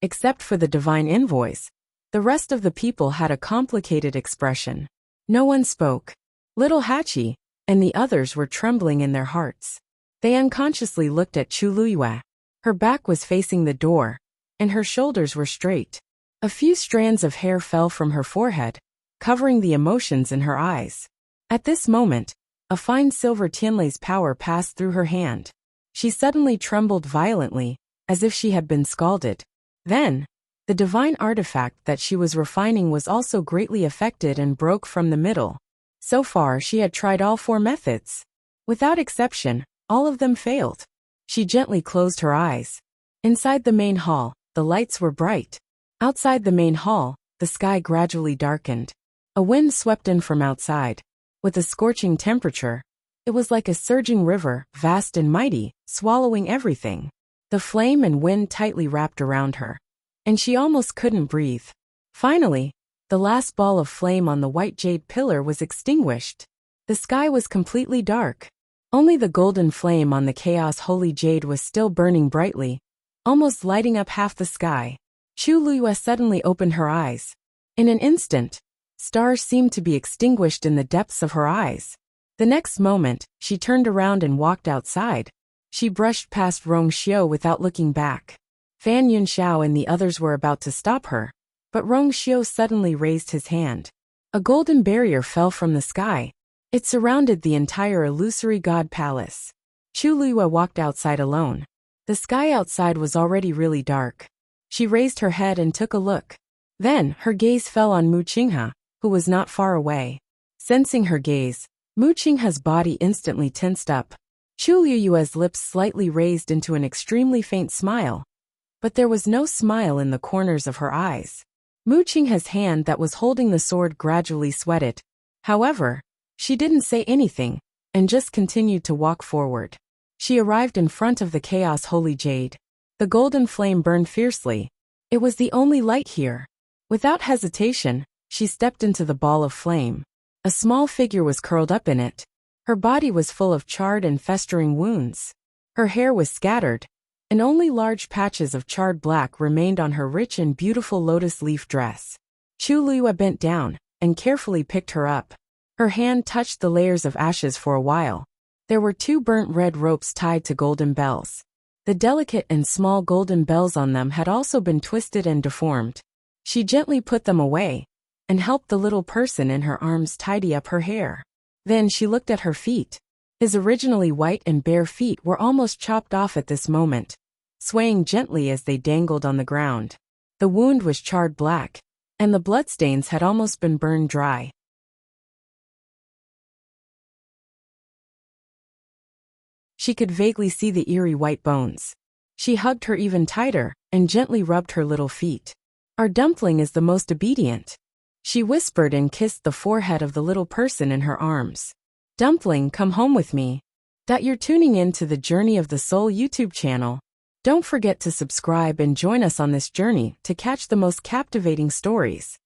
Except for the divine invoice, the rest of the people had a complicated expression. No one spoke. Little Hachi and the others were trembling in their hearts. They unconsciously looked at Chu Luyue. Her back was facing the door, and her shoulders were straight. A few strands of hair fell from her forehead, covering the emotions in her eyes. At this moment, a fine silver tianlei's power passed through her hand. She suddenly trembled violently, as if she had been scalded. Then, the divine artifact that she was refining was also greatly affected and broke from the middle. So far, she had tried all 4 methods. Without exception, all of them failed. She gently closed her eyes. Inside the main hall, the lights were bright. Outside the main hall, the sky gradually darkened. A wind swept in from outside. With a scorching temperature, it was like a surging river, vast and mighty, swallowing everything. The flame and wind tightly wrapped around her, and she almost couldn't breathe. Finally, the last ball of flame on the white jade pillar was extinguished. The sky was completely dark. Only the golden flame on the chaos holy jade was still burning brightly, almost lighting up half the sky. Chu Luyue suddenly opened her eyes. In an instant, stars seemed to be extinguished in the depths of her eyes. The next moment, she turned around and walked outside. She brushed past Rong Xiu without looking back. Fan Yunxiao and the others were about to stop her, but Rong Xiu suddenly raised his hand. A golden barrier fell from the sky. It surrounded the entire illusory god palace. Chu Luyue walked outside alone. The sky outside was already really dark. She raised her head and took a look. Then, her gaze fell on Mu Qinghe, who was not far away. Sensing her gaze, Mu Qinghe's body instantly tensed up. Chu Luyue's lips slightly raised into an extremely faint smile. But there was no smile in the corners of her eyes. Mu Qinghe's hand that was holding the sword gradually sweated. However, she didn't say anything, and just continued to walk forward. She arrived in front of the chaos holy jade. The golden flame burned fiercely. It was the only light here. Without hesitation, she stepped into the ball of flame. A small figure was curled up in it. Her body was full of charred and festering wounds. Her hair was scattered, and only large patches of charred black remained on her rich and beautiful lotus leaf dress. Chu Luyue bent down and carefully picked her up. Her hand touched the layers of ashes for a while. There were 2 burnt red ropes tied to golden bells. The delicate and small golden bells on them had also been twisted and deformed. She gently put them away and helped the little person in her arms tidy up her hair. Then she looked at her feet. His originally white and bare feet were almost chopped off at this moment, swaying gently as they dangled on the ground. The wound was charred black, and the bloodstains had almost been burned dry. She could vaguely see the eerie white bones. She hugged her even tighter and gently rubbed her little feet. "Our dumpling is the most obedient," she whispered and kissed the forehead of the little person in her arms. "Dumpling, come home with me." That you're tuning in to the Journey of the Soul YouTube channel. Don't forget to subscribe and join us on this journey to catch the most captivating stories.